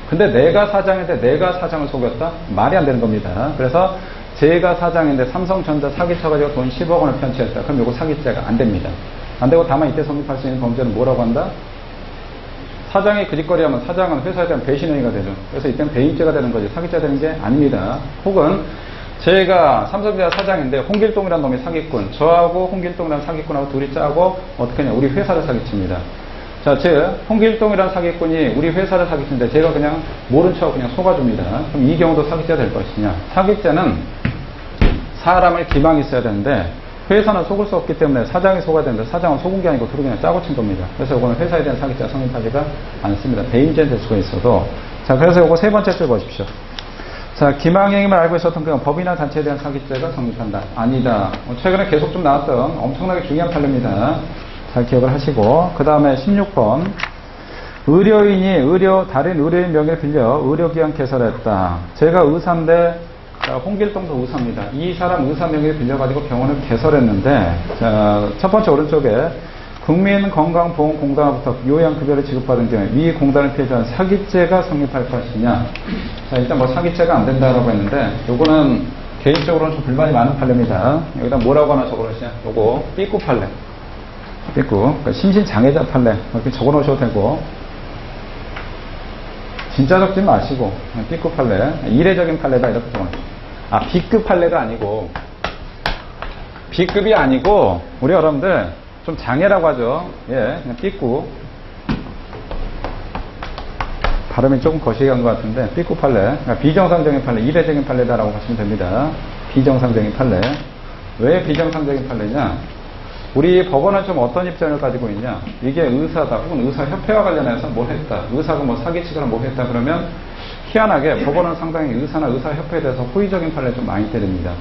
근데 내가 사장인데 내가 사장을 속였다? 말이 안 되는 겁니다. 그래서 제가 사장인데 삼성전자 사기쳐가지고 돈 10억 원을 편취했다. 그럼 이거 사기죄가 안 됩니다. 안 되고 다만 이때 성립할 수 있는 범죄는 뭐라고 한다? 사장이 그짓거리 하면 사장은 회사에 대한 배신행위가 되죠. 그래서 이때는 배임죄가 되는 거지 사기죄가 되는 게 아닙니다. 혹은 제가 삼성전자 사장인데 홍길동이라는 놈이 사기꾼, 저하고 홍길동이라는 사기꾼하고 둘이 짜고 어떻게 하냐, 우리 회사를 사기칩니다. 자, 즉 홍길동이라는 사기꾼이 우리 회사를 사기치는데 제가 그냥 모른 척 그냥 속아줍니다. 그럼 이 경우도 사기죄가 될 것이냐? 사기죄는 사람을 기망했어야 되는데 회사는 속을 수 없기 때문에 사장이 속아야 되는데 사장은 속은 게 아니고 둘이 그냥 짜고 친 겁니다. 그래서 이거는 회사에 대한 사기죄가 성립하지가 않습니다. 배임죄는 될 수가 있어도. 자, 그래서 이거 세 번째 줄 보십시오. 자, 기망행위만 알고 있었던 경우 법이나 단체에 대한 사기죄가 성립한다. 아니다. 최근에 계속 좀 나왔던 엄청나게 중요한 판례입니다. 잘 기억을 하시고, 그 다음에 16번. 의료인이 다른 의료인 명의를 빌려 의료기관 개설했다. 제가 의사인데, 자, 홍길동도 의사입니다. 이 사람 의사 명의를 빌려가지고 병원을 개설했는데, 자, 첫 번째 오른쪽에 국민건강보험공단으로부터 요양급여를 지급받은 경우에 위 공단을 피해자는 사기죄가 성립할 것이냐. 자, 일단 뭐 사기죄가 안 된다라고 했는데, 요거는 개인적으로는 좀 불만이 많은 판례입니다. 여기다 뭐라고 하나 적어놓으시냐. 요거 삐꾸 판례. 삐꾸. 그러니까 심신장애자 판례. 이렇게 적어놓으셔도 되고, 진짜 적지 마시고, 삐꾸 판례. 이례적인 판례다 이렇게 적어놓으세요. 아, B급 판례가 아니고, B급이 아니고, 우리 여러분들, 좀 장애라고 하죠. 예, 그냥 삐꾸. 발음이 조금 거시기 한 것 같은데, 삐꾸 판례. 그러니까 비정상적인 판례, 이례적인 판례다라고 하시면 됩니다. 비정상적인 판례. 왜 비정상적인 판례냐? 우리 법원은 좀 어떤 입장을 가지고 있냐? 이게 의사다, 혹은 의사협회와 관련해서 뭘 했다. 의사가 뭐 사기치거나 뭐 했다 그러면, 희한하게 법원은 상당히 의사나 의사협회에 대해서 호의적인 판례를 좀 많이 때립니다.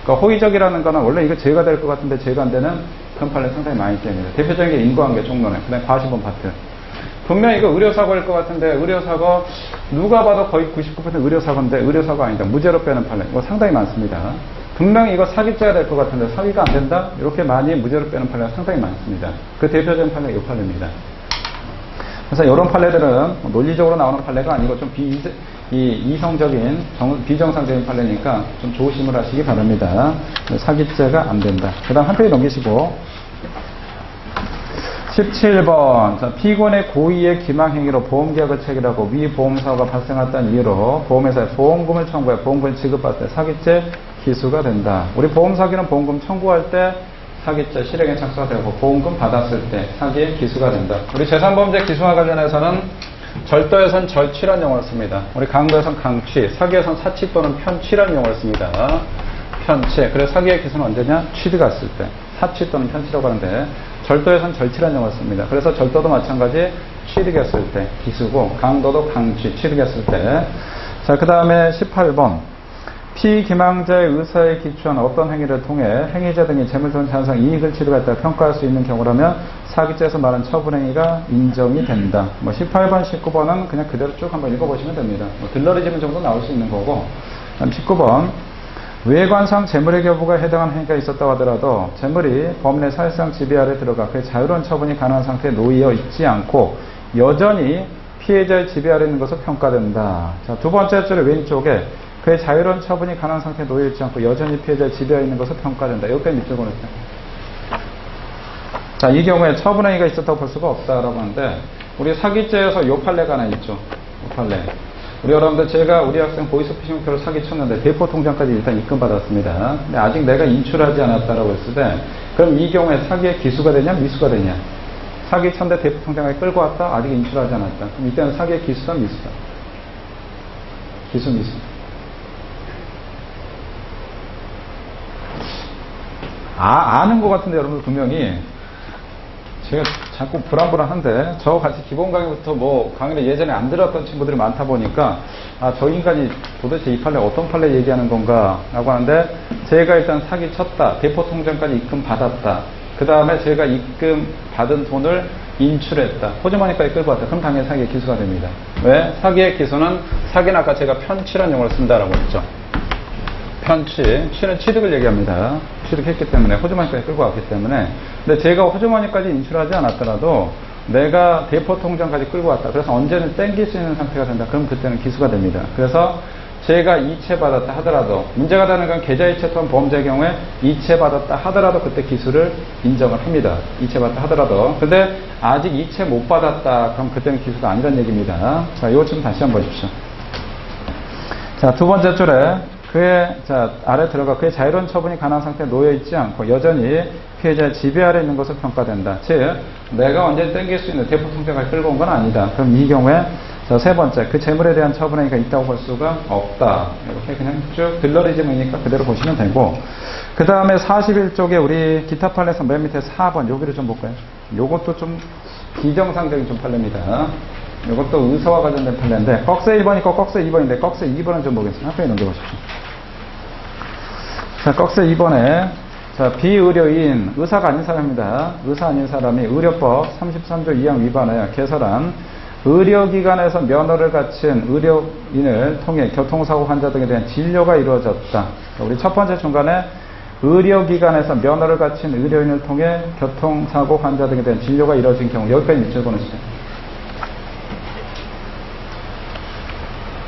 그러니까 호의적이라는 거는 원래 이거 죄가 될 것 같은데 죄가 안 되는 그런 판례 상당히 많이 때립니다. 대표적인 게 인과관계 총론에, 그 다음에 과시범 파트. 분명히 이거 의료사고일 것 같은데 의료사고 누가 봐도 거의 99% 의료사고인데 의료사고 아니다. 무죄로 빼는 판례. 이거 상당히 많습니다. 분명히 이거 사기죄가 될 것 같은데 사기가 안 된다? 이렇게 많이 무죄로 빼는 판례가 상당히 많습니다. 그 대표적인 판례가 이 판례입니다. 그래서 이런 판례들은 논리적으로 나오는 판례가 아니고 좀 이성적인, 비정상적인 판례니까 좀 조심을 하시기 바랍니다. 사기죄가 안 된다. 그 다음 한 페이지 넘기시고 17번. 자, 피고인의 고의의 기망행위로 보험계약을 체결하고 위 보험사고가 발생했다는 이유로 보험회사에 보험금을 청구해 보험금을 지급받을 때 사기죄 기수가 된다. 우리 보험사기는 보험금 청구할 때 사기죄 실행에 착수가 되고 보험금 받았을 때 사기의 기수가 된다. 우리 재산범죄 기수와 관련해서는 절도에선 절취란 용어를 씁니다. 우리 강도에선 강취, 사기에선 사치 또는 편취란 용어를 씁니다. 편취. 그래서 사기의 기수는 언제냐? 취득가 있을 때. 사치 또는 편취라고 하는데 절도에선 절취란 용어를 씁니다. 그래서 절도도 마찬가지 취득했을 때 기수고, 강도도 강취, 취득했을 때. 자, 그 다음에 18번. 피기망자의 의사에 기초한 어떤 행위를 통해 행위자 등이 재물 또는 자산상 이익을 취득했다 평가할 수 있는 경우라면 사기죄에서 말한 처분행위가 인정이 된다. 18번, 19번은 그냥 그대로 쭉 한번 읽어보시면 됩니다. 들러리즘 정도 나올 수 있는 거고. 다음 19번. 외관상 재물의 교부가 해당하는 행위가 있었다고 하더라도 재물이 범인의 사실상 지배 아래 들어가 그의 자유로운 처분이 가능한 상태에 놓여 있지 않고 여전히 피해자의 지배 아래 있는 것으로 평가된다. 자, 두 번째 줄의 왼쪽에 그의 자유로운 처분이 가능한 상태에 놓여 있지 않고 여전히 피해자의 지배 아래 있는 것으로 평가된다. 여기까지 밑줄 그어놨어요. 자, 이 경우에 처분행위가 있었다고 볼 수가 없다라고 하는데 우리 사기죄에서 요 판례가 하나 있죠. 요 판례. 우리 여러분들 제가 우리 학생 보이스피싱 목표로 사기쳤는데 대포 통장까지 일단 입금받았습니다. 근데 아직 내가 인출하지 않았다라고 했을 때 그럼 이 경우에 사기의 기수가 되냐 미수가 되냐? 사기 쳤는데 대포 통장까지 끌고 왔다 아직 인출하지 않았다. 그럼 이때는 사기의 기수다 미수다? 기수 미수. 아는 것 같은데 여러분들 분명히 제가 자꾸 불안불안한데 저 같이 기본 강의부터 뭐 강의를 예전에 안 들었던 친구들이 많다 보니까 저 인간이 도대체 이 판례 어떤 판례 얘기하는 건가 라고 하는데 제가 일단 사기 쳤다. 대포 통장까지 입금 받았다. 그 다음에 제가 입금 받은 돈을 인출했다. 호주머니까지 끌고 왔다. 그럼 당연히 사기의 기수가 됩니다. 왜? 사기의 기수는 사기는 아까 제가 편취라는 용어를 쓴다라고 했죠. 편취, 취는 취득을 얘기합니다. 취득했기 때문에 호주머니까지 끌고 왔기 때문에. 근데 제가 호주머니까지 인출하지 않았더라도 내가 대포 통장까지 끌고 왔다. 그래서 언제는 땡길 수 있는 상태가 된다. 그럼 그때는 기수가 됩니다. 그래서 제가 이체받았다 하더라도 문제가 되는 건 계좌이체 또는 보험자의 경우에 이체받았다 하더라도 그때 기수를 인정을 합니다. 이체받았다 하더라도. 근데 아직 이체 못 받았다. 그럼 그때는 기수가 아니란 얘기입니다. 자, 이거 좀 다시 한번 보십시오. 자, 두 번째 줄에 아래 들어가 그의 자유로운 처분이 가능한 상태에 놓여있지 않고 여전히 피해자의 지배 아래 있는 것으로 평가된다. 즉, 내가 언제 땡길 수 있는 대포 통장까지 끌고 온 건 아니다. 그럼 이 경우에 세 번째, 그 재물에 대한 처분행위가 있다고 볼 수가 없다. 이렇게 그냥 쭉 들러리즘이니까 그대로 보시면 되고. 그 다음에 41쪽에 우리 기타 판례에서 맨 밑에 4번, 여기를 좀 볼까요? 요것도 좀 비정상적인 좀 판례입니다. 이것도 의사와 관련된 판례인데 꺽쇠 1번 있고 꺽쇠 2번인데 꺽쇠 2번은 좀 보겠습니다. 앞에 넘겨보십시오. 자, 꺽쇠 2번에 자, 비의료인, 의사가 아닌 사람입니다. 의사 아닌 사람이 의료법 33조 2항 위반하여 개설한 의료기관에서 면허를 갖춘 의료인을 통해 교통사고 환자 등에 대한 진료가 이루어졌다. 우리 첫 번째 중간에 의료기관에서 면허를 갖춘 의료인을 통해 교통사고 환자 등에 대한 진료가 이루어진 경우 여기까지 밑줄 그어주세요.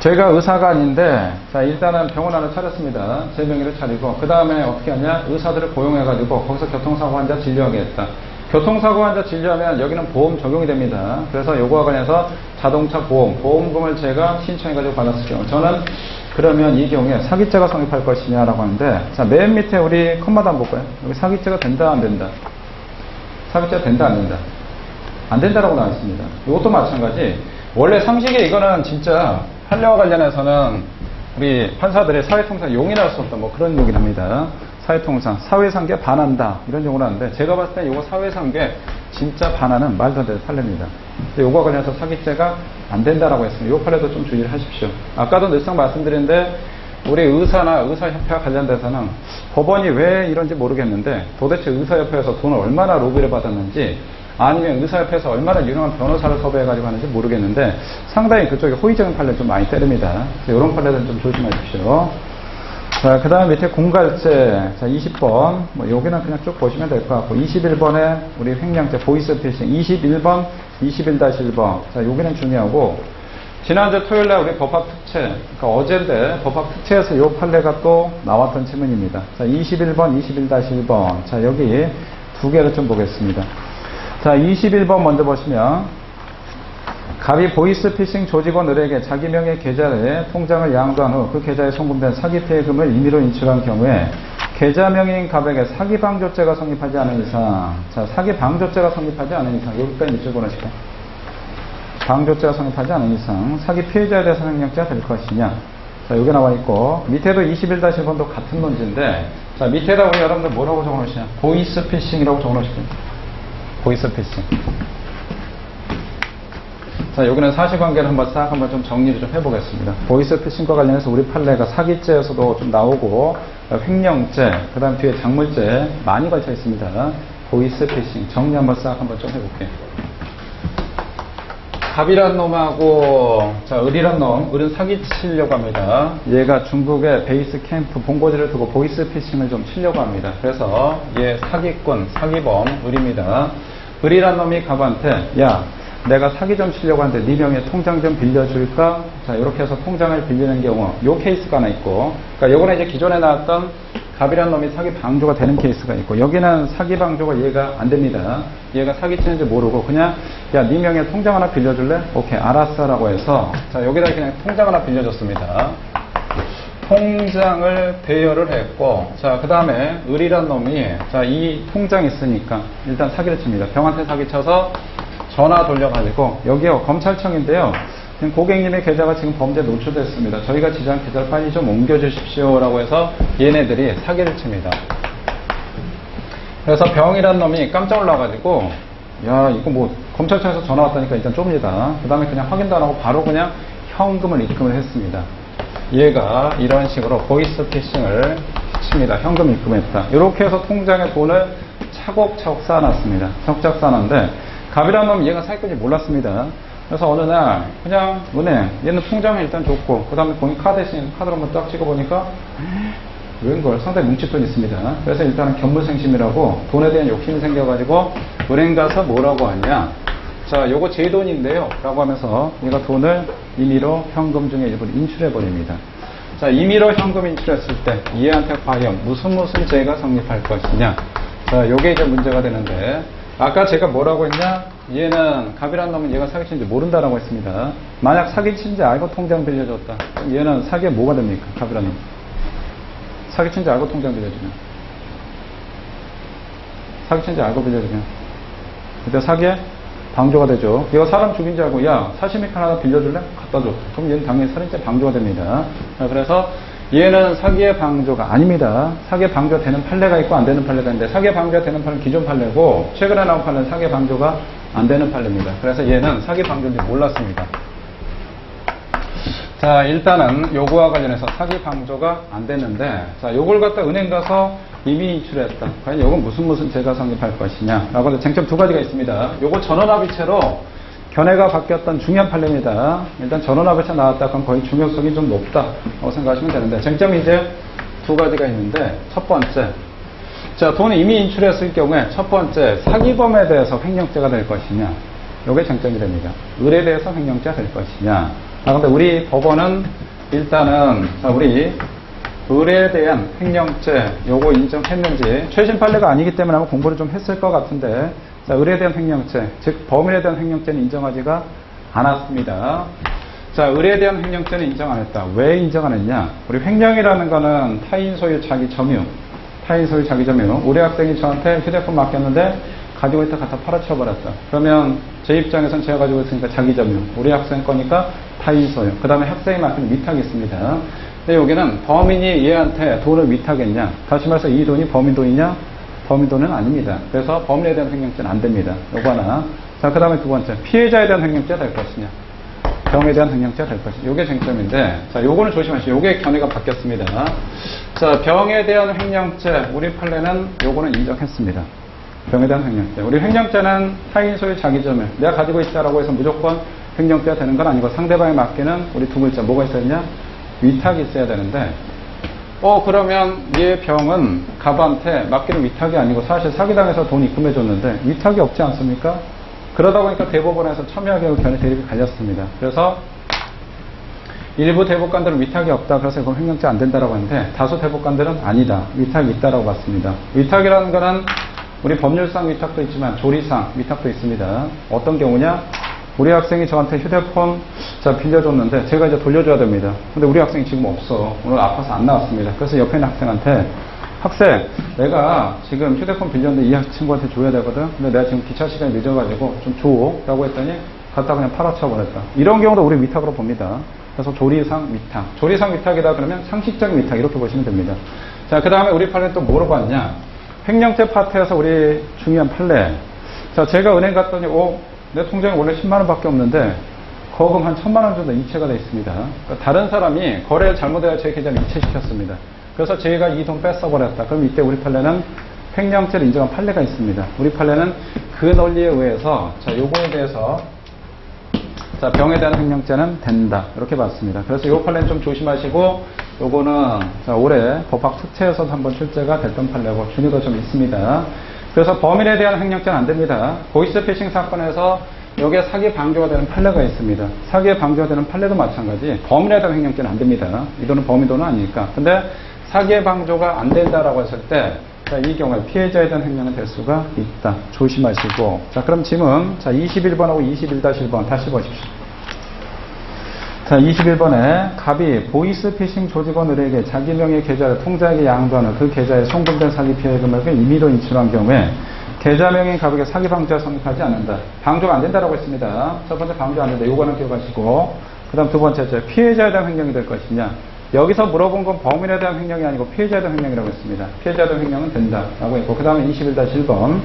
제가 의사가 아닌데 자 일단은 병원 하나 차렸습니다. 제 명의로 차리고 그 다음에 어떻게 하냐 의사들을 고용해가지고 거기서 교통사고 환자 진료하겠다. 교통사고 환자 진료하면 여기는 보험 적용이 됩니다. 그래서 요거와 관련해서 자동차 보험금을 제가 신청해가지고 받았을 경우 저는 그러면 이 경우에 사기죄가 성립할 것이냐라고 하는데 자 맨 밑에 우리 컴마도 한번 볼까요? 여기 사기죄가 된다 안 된다? 사기죄가 된다 안 된다? 안 된다라고 나와 있습니다. 이것도 마찬가지. 원래 상식에 이거는 진짜 판례와 관련해서는 우리 판사들의 사회통상 용인할 수 없던 뭐 그런 용인 합니다. 사회통상, 사회상계 반한다 이런 용어를 하는데 제가 봤을 때 이거 사회상계 진짜 반하는 말도 안 되는 판례입니다. 이거와 관련해서 사기죄가 안 된다라고 했습니다. 이 판례도 좀 주의를 하십시오. 아까도 늘상 말씀드렸는데 우리 의사나 의사협회와 관련돼서는 법원이 왜 이런지 모르겠는데 도대체 의사협회에서 돈을 얼마나 로비를 받았는지 아니면 의사협회에서 얼마나 유능한 변호사를 섭외해가지고 하는지 모르겠는데 상당히 그쪽에 호의적인 판례 좀 많이 때립니다. 이런 판례들은 좀 조심하십시오. 자, 그 다음 밑에 공갈죄. 자, 20번. 뭐, 여기는 그냥 쭉 보시면 될 것 같고, 21번에 우리 횡령죄, 보이스피싱. 21번, 21-1번. 자, 여기는 중요하고, 지난주 토요일날 우리 법학특채, 그러니까 어제인데 법학특채에서 이 판례가 또 나왔던 질문입니다. 자, 21번, 21-1번. 자, 여기 두 개를 좀 보겠습니다. 자, 21번 먼저 보시면 갑이 보이스피싱 조직원들에게 자기 명의 계좌에 통장을 양도한 후 그 계좌에 송금된 사기 피해금을 임의로 인출한 경우에 계좌명의인 갑에게 사기방조죄가 성립하지 않은 이상 자, 사기방조죄가 성립하지 않은 이상 여기까지 밑줄 그어주실까요? 방조죄가 성립하지 않은 이상 사기 피해자에 대해서 횡령죄가 될 것이냐 자, 여기 나와 있고 밑에도 21-1번도 같은 논지인데 자, 밑에다 우리 여러분들 뭐라고 적어놓으시냐 보이스피싱이라고 적어놓으실까요? 보이스피싱. 자, 여기는 사실관계를 한번 좀 정리를 좀 해보겠습니다. 보이스피싱과 관련해서 우리 판례가 사기죄에서도 좀 나오고, 횡령죄, 그 다음 뒤에 작물죄 많이 걸쳐 있습니다. 보이스피싱 정리 한번 좀 해볼게요. 갑이란 놈하고, 자, 을이란 놈, 을은 사기치려고 합니다. 얘가 중국의 베이스 캠프 본고지를 두고 보이스피싱을 좀 치려고 합니다. 그래서 얘 사기꾼, 사기범, 을입니다. 을이란 놈이 갑한테, 야, 내가 사기 좀 치려고 하는데 네 명의 통장 좀 빌려줄까? 자, 이렇게 해서 통장을 빌리는 경우 요 케이스가 하나 있고, 그러니까 요거는 이제 기존에 나왔던 갑이란 놈이 사기 방조가 되는 케이스가 있고, 여기는 사기 방조가 이해가 안 됩니다. 얘가 사기 치는지 모르고 그냥 야, 네 명의 통장 하나 빌려줄래? 오케이, 알았어 라고 해서, 자, 여기다 그냥 통장 하나 빌려줬습니다. 통장을 대여를 했고, 자, 그 다음에 을이란 놈이, 자, 이 통장 있으니까 일단 사기를 칩니다. 병한테 사기 쳐서 전화 돌려가지고, 여기요, 검찰청인데요. 지금 고객님의 계좌가 지금 범죄에 노출됐습니다. 저희가 지정 계좌 빨리 좀 옮겨주십시오 라고 해서 얘네들이 사기를 칩니다. 그래서 병이란 놈이 깜짝 놀라가지고, 야, 이거 뭐 검찰청에서 전화 왔다니까 일단 좁니다. 그 다음에 그냥 확인도 안 하고 바로 그냥 현금을 입금을 했습니다. 얘가 이런 식으로 보이스피싱을 칩니다. 현금 입금했다. 이렇게 해서 통장에 돈을 차곡차곡 쌓아놨습니다. 차곡차곡 쌓아놨는데, 갑이란 놈 얘가 사기꾼인지 몰랐습니다. 그래서 어느 날 그냥 은행, 얘는 통장에 일단 줬고, 그 다음에 본인 카드로 한번 딱 찍어보니까 웬걸 상당히 뭉칫돈이 있습니다. 그래서 일단은 견물생심이라고 돈에 대한 욕심이 생겨가지고 은행 가서 뭐라고 하냐, 자, 요거 제 돈인데요 라고 하면서 얘가 돈을 임의로 현금 중에 일부를 인출해버립니다. 자, 임의로 현금 인출했을 때 얘한테 과연 무슨 죄가 성립할 것이냐, 자, 요게 이제 문제가 되는데, 아까 제가 뭐라고 했냐, 얘는 갑이란 놈은 얘가 사기친지 모른다라고 했습니다. 만약 사기친지 알고 통장 빌려줬다, 그럼 얘는 사기에 뭐가 됩니까? 갑이란 놈 사기친지 알고 통장 빌려주면, 사기친지 알고 빌려주면 그때 사기에 방조가 되죠. 얘가 사람 죽인 줄 알고, 야, 사시미 칼 하나 빌려줄래? 갖다 줘. 그럼 얘는 당연히 살인죄 방조가 됩니다. 그래서 얘는 사기의 방조가 아닙니다. 사기의 방조가 되는 판례가 있고 안 되는 판례가 있는데, 사기의 방조가 되는 판례는 기존 판례고, 최근에 나온 판례는 사기의 방조가 안 되는 판례입니다. 그래서 얘는 사기 방조인지 몰랐습니다. 자, 일단은 요거와 관련해서 사기 방조가 안 됐는데, 자, 요걸 갖다 은행 가서 이미 인출했다. 과연 요건 무슨 죄가 성립할 것이냐 라고 해서 쟁점 두 가지가 있습니다. 요거 전원합의체로 견해가 바뀌었던 중요한 판례입니다. 일단 전원합의체 나왔다 그럼 거의 중요성이 좀 높다고 생각하시면 되는데, 쟁점이 이제 두 가지가 있는데, 첫 번째, 자, 돈을 이미 인출했을 경우에 첫 번째, 사기범에 대해서 횡령죄가 될 것이냐, 요게 쟁점이 됩니다. 을에 대해서 횡령죄가 될 것이냐. 근데 우리 법원은 일단은, 자, 우리 을에 대한 횡령죄 요거 인정했는지, 최신 판례가 아니기 때문에 아마 공부를 좀 했을 것 같은데, 자, 을에 대한 횡령죄, 즉 범인에 대한 횡령죄는 인정하지가 않았습니다. 자, 을에 대한 횡령죄는 인정 안 했다. 왜 인정 안 했냐? 우리 횡령이라는 거는 타인 소유 자기 점유, 타인 소유 자기 점유. 우리 학생이 저한테 휴대폰 맡겼는데 가지고 있다 갖다 팔아쳐버렸다. 그러면 제 입장에선 제가 가지고 있으니까 자기 점유, 우리 학생 거니까 타인 소유. 그 다음에 학생이 맡기는 위탁이 있습니다. 근데 여기는 범인이 얘한테 돈을 위탁했냐? 다시 말해서 이 돈이 범인 돈이냐? 범인 돈은 아닙니다. 그래서 범인에 대한 횡령죄는 안 됩니다. 요거 하나. 자, 그 다음에 두 번째, 피해자에 대한 횡령죄가 될 것이냐? 병에 대한 횡령죄가 될 것이냐? 요게 쟁점인데, 자, 요거는 조심하시죠. 요게 견해가 바뀌었습니다. 자, 병에 대한 횡령죄, 우리 판례는 요거는 인정했습니다. 병에 대한 횡령죄. 우리 횡령죄는 타인 소유 자기 점유, 내가 가지고 있다라고 해서 무조건 횡령죄가 되는 건 아니고, 상대방에 맡기는 우리 두 글자 뭐가 있어야 되냐? 위탁이 있어야 되는데, 그러면 얘 병은 갑한테 맡기는 위탁이 아니고 사실 사기당해서 돈 입금해줬는데 위탁이 없지 않습니까? 그러다 보니까 대법원에서 첨예하게 견해 대립이 갈렸습니다. 그래서 일부 대법관들은 위탁이 없다, 그래서 이건 횡령죄 안 된다라고 하는데, 다수 대법관들은 아니다, 위탁이 있다라고 봤습니다. 위탁이라는 거는 우리 법률상 위탁도 있지만 조리상 위탁도 있습니다. 어떤 경우냐? 우리 학생이 저한테 휴대폰 빌려줬는데 제가 이제 돌려줘야 됩니다. 근데 우리 학생이 지금 없어. 오늘 아파서 안 나왔습니다. 그래서 옆에 있는 학생한테, 학생, 내가 지금 휴대폰 빌렸는데 이 친구한테 줘야 되거든. 근데 내가 지금 기차 시간이 늦어가지고 좀 줘. 라고 했더니 갖다 그냥 팔아쳐버렸다. 이런 경우도 우리 위탁으로 봅니다. 그래서 조리상 위탁. 조리상 위탁이다 그러면 상식적인 위탁 이렇게 보시면 됩니다. 자, 그 다음에 우리 판례는 또 뭐로 봤냐? 횡령죄 파트에서 우리 중요한 판례. 자, 제가 은행 갔더니 내 통장에 원래 10만 원밖에 없는데 거금 한 1,000만 원 정도 이체가 되어 있습니다. 그러니까 다른 사람이 거래를 잘못해서 제 계좌를 이체시켰습니다. 그래서 저희가 이 돈 뺏어버렸다. 그럼 이때 우리 판례는 횡령죄를 인정한 판례가 있습니다. 우리 판례는 그 논리에 의해서 자, 요거에 대해서 자, 병에 대한 횡령죄는 된다. 이렇게 봤습니다. 그래서 요 판례는 좀 조심하시고 요거는 자, 올해 법학 특채에서도 한번 출제가 됐던 판례고 준위가 좀 있습니다. 그래서 범인에 대한 횡령죄는 안 됩니다. 보이스피싱 사건에서 여기에 사기 방조가 되는 판례가 있습니다. 사기에 방조가 되는 판례도 마찬가지 범인에 대한 횡령죄는 안 됩니다. 이 돈은 범인돈은 아니니까. 근데 사기의 방조가 안 된다라고 했을 때 자, 이 경우에 피해자에 대한 횡령은 될 수가 있다. 조심하시고. 자, 그럼 지문. 자, 21번하고 21-1번 다시 보십시오. 자, 21번에 갑이 보이스피싱 조직원 을에게 자기 명의 계좌를 통장에 양도하는 그 계좌에 송금된 사기 피해 금액을 임의로 인출한 경우에 계좌명인 갑에게 사기 방조가 성립하지 않는다. 방조가 안 된다라고 했습니다. 첫 번째 방조 안 된다. 요거는 기억하시고. 그 다음 두 번째, 피해자에 대한 횡령이 될 것이냐. 여기서 물어본 건 범인에 대한 횡령이 아니고 피해자에 대한 횡령이라고 했습니다. 피해자에 대한 횡령은 된다. 라고 했고. 그 다음에 21-1번.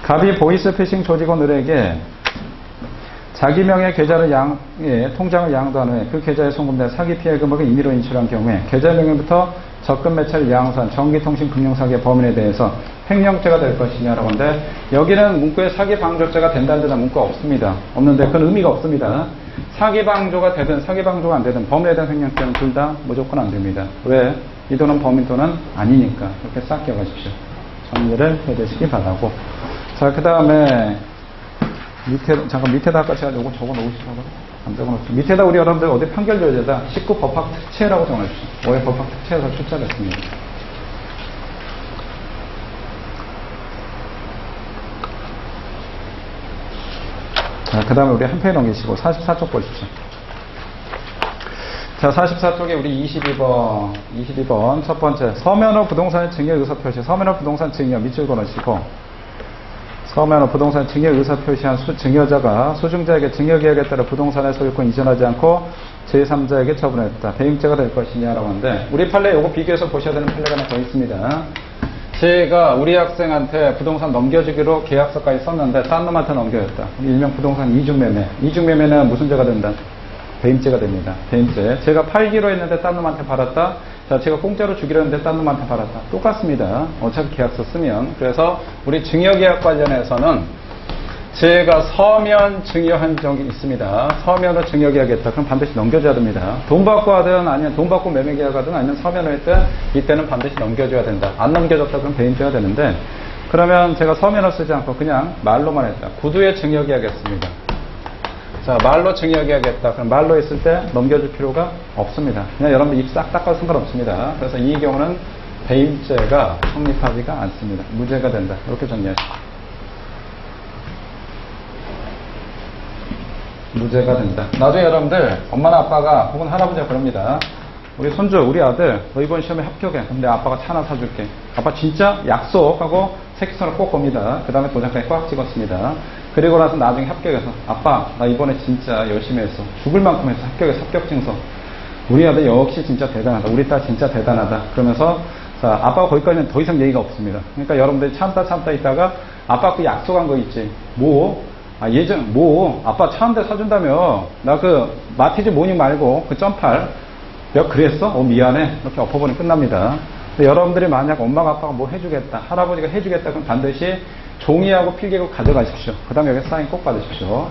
갑이 보이스피싱 조직원 을에게 자기 명의 계좌를 통장을 양도한 후에 그 계좌에 송금된 사기 피해 금액을 임의로 인출한 경우에 계좌 명의부터 적금 매체를 양수한 전기통신금융사기의 범인에 대해서 횡령죄가 될 것이냐라고 하는데 여기는 문구에 사기 방조죄가 된다는 데는 문구가 없습니다. 없는데 그건 의미가 없습니다. 사기 방조가 되든 사기 방조가 안 되든 범인에 대한 횡령죄는 둘 다 무조건 안 됩니다. 왜? 이 돈은 범인 돈은 아니니까. 이렇게 싹 기억하십시오. 정리를 해주시기 바라고. 자, 그 다음에 밑에다 아까 제가 요거 적어 놓으시라고 안 적어 놓죠. 밑에다 우리 여러분들 어디 판결 조제다 19 법학 특채라고 적어 놓으십시오. 5회 법학 특채에서 출제됐습니다. 자, 그 다음에 우리 한 페이지 넘기시고 44쪽 보십시오. 자, 44쪽에 우리 22번 첫 번째 서면허 부동산의 증여 의사 표시. 서면허 부동산 증여 밑줄 그어놓으시고 서면허 부동산 증여 의사 표시한 증여자가 수증자에게 증여계약에 따라 부동산의 소유권 이전하지 않고 제3자에게 처분했다. 배임죄가 될 것이냐라고 하는데 우리 판례 요거 비교해서 보셔야 되는 판례가 하나 더 있습니다. 제가 우리 학생한테 부동산 넘겨주기로 계약서까지 썼는데 딴 놈한테 넘겨줬다. 일명 부동산 이중매매. 이중매매는 무슨 죄가 된다? 배임죄가 됩니다. 배임죄. 제가 팔기로 했는데 딴 놈한테 팔았다. 자, 제가 공짜로 주기로 했는데 딴 놈한테 팔았다. 똑같습니다. 어차피 계약서 쓰면. 그래서 우리 증여계약 관련해서는 제가 서면 증여한 적이 있습니다. 서면으로 증여계약했다. 그럼 반드시 넘겨줘야 됩니다. 돈 받고 하든 아니면 돈 받고 매매계약하든 아니면 서면을 했든 이때는 반드시 넘겨줘야 된다. 안 넘겨줬다 그럼 배임죄가 되는데 그러면 제가 서면을 쓰지 않고 그냥 말로만 했다. 구두에 증여계약했습니다. 자, 말로 증여계약했다. 그럼 말로 했을 때 넘겨줄 필요가 없습니다. 그냥 여러분들 입 싹 닦아도 상관없습니다. 그래서 이 경우는 배임죄가 성립하지가 않습니다. 무죄가 된다. 이렇게 정리하시죠. 무죄가 된다. 나중에 여러분들 엄마나 아빠가 혹은 할아버지가 그럽니다. 우리 손주, 우리 아들 너 이번 시험에 합격해. 근데 아빠가 차 하나 사줄게. 아빠 진짜 약속하고 새끼손을 꼭 겁니다. 그 다음에 도장까지 꽉 찍었습니다. 그리고 나서 나중에 합격해서 아빠 나 이번에 진짜 열심히 했어. 죽을 만큼 해서 합격해서 합격증서. 우리 아들 역시 진짜 대단하다. 우리 딸 진짜 대단하다. 그러면서 자, 아빠가 거기까지는 더 이상 얘기가 없습니다. 그러니까 여러분들이 참다 있다가 아빠 그 약속한 거 있지. 아빠 차 한 대 사준다며. 나 그 마티즈 모닝 말고 그 점팔 내가 그랬어? 미안해. 이렇게 엎어버리면 끝납니다. 근데 여러분들이 만약 엄마가 아빠가 뭐 해주겠다, 할아버지가 해주겠다, 그럼 반드시 종이하고 필기구 가져가십시오. 그 다음에 여기 사인 꼭 받으십시오.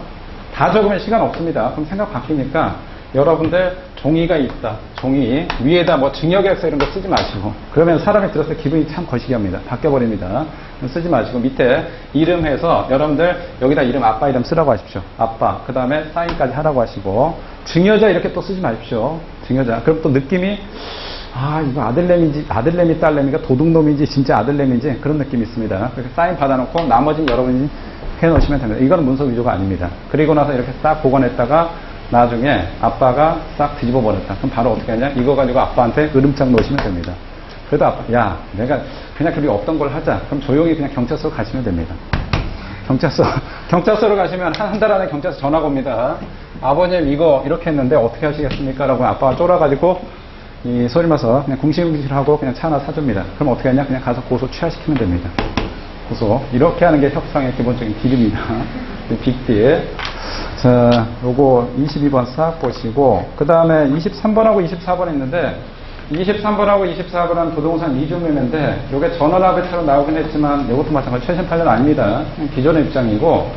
다 적으면 시간 없습니다. 그럼 생각 바뀌니까 여러분들 종이가 있다. 종이 위에다 뭐 증여계약서 이런 거 쓰지 마시고 그러면 사람이 들었을 때 기분이 참 거시기합니다. 바뀌어버립니다. 쓰지 마시고 밑에 이름 해서 여러분들 여기다 이름 아빠 이름 쓰라고 하십시오. 아빠 그 다음에 사인까지 하라고 하시고 증여자 이렇게 또 쓰지 마십시오. 증여자. 그럼 또 느낌이 이거 아들내미 딸내미가 도둑놈인지 진짜 아들내미인지 그런 느낌이 있습니다. 그렇게 사인 받아놓고 나머지는 여러분이 해놓으시면 됩니다. 이거는 문서 위조가 아닙니다. 그리고 나서 이렇게 싹 보관했다가 나중에 아빠가 싹 뒤집어 버렸다. 그럼 바로 어떻게 하냐? 이거 가지고 아빠한테 으름장 놓으시면 됩니다. 그래도 아빠, 야, 내가 그냥 그리 없던 걸 하자. 그럼 조용히 그냥 경찰서 가시면 됩니다. 경찰서로 가시면 한 달 안에 경찰서 전화가 옵니다. 아버님 이거 이렇게 했는데 어떻게 하시겠습니까? 라고 아빠가 쫄아가지고 이 소리면서 그냥 궁시렁궁시렁하고 그냥 차 하나 사줍니다. 그럼 어떻게 하냐? 그냥 가서 고소 취하시키면 됩니다. 고소. 이렇게 하는 게 협상의 기본적인 딜입니다. 빅딜. 자, 요거 22번 싹 보시고, 그 다음에 23번하고 24번 있는데, 23번하고 24번은 부동산 이중매매인데, 요게 전원합의처럼 나오긴 했지만, 요것도 마찬가지로 최신 판례는 아닙니다. 기존의 입장이고,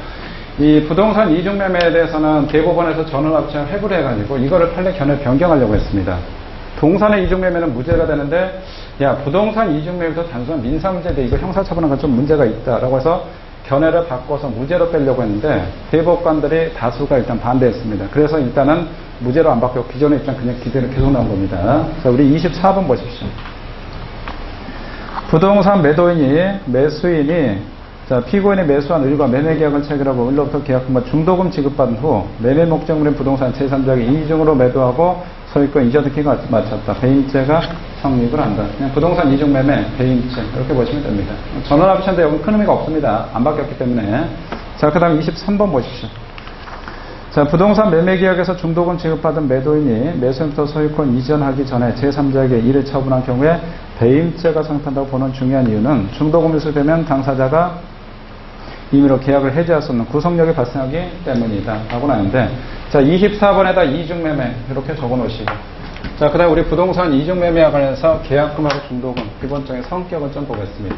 이 부동산 이중매매에 대해서는 대법원에서 전원합의처럼 회부를 해가지고, 이거를 판례 견해 변경하려고 했습니다. 동산의 이중매매는 무죄가 되는데, 야, 부동산 이중매매도 단순한 민사문제인데, 이거 형사처분한 건 좀 문제가 있다라고 해서, 견해를 바꿔서 무죄로 빼려고 했는데 대법관들이 다수가 일단 반대했습니다. 그래서 일단은 무죄로 안 바뀌고 기존의 입장 그냥 기대로 계속 나온 겁니다. 자, 우리 24번 보십시오. 부동산 매수인이 자, 피고인이 매수한 을과 매매계약을 체결하고 을로부터 계약금과 중도금 지급받은 후 매매 목적물인 부동산 제3자에게 이중으로 매도하고 소유권 이전 등기가 마쳤다. 배임죄가 성립을 한다. 그냥 부동산 이중 매매, 배임죄 이렇게 보시면 됩니다. 전원합의체인데 여기 큰 의미가 없습니다. 안 바뀌었기 때문에. 자, 그 다음 23번 보십시오. 자, 부동산 매매계약에서 중도금 지급받은 매도인이 매수인부터 소유권 이전하기 전에 제3자에게 이를 처분한 경우에 배임죄가 성립한다고 보는 중요한 이유는 중도금 유수되면 당사자가 임의로 계약을 해지할 수 없는 구속력이 발생하기 때문이다 라고 나오는데, 자, 24번에다 이중매매 이렇게 적어 놓으시고, 자, 그 다음에 우리 부동산 이중매매와 관련해서 계약금하고 중도금 기본적인 성격을 좀 보겠습니다.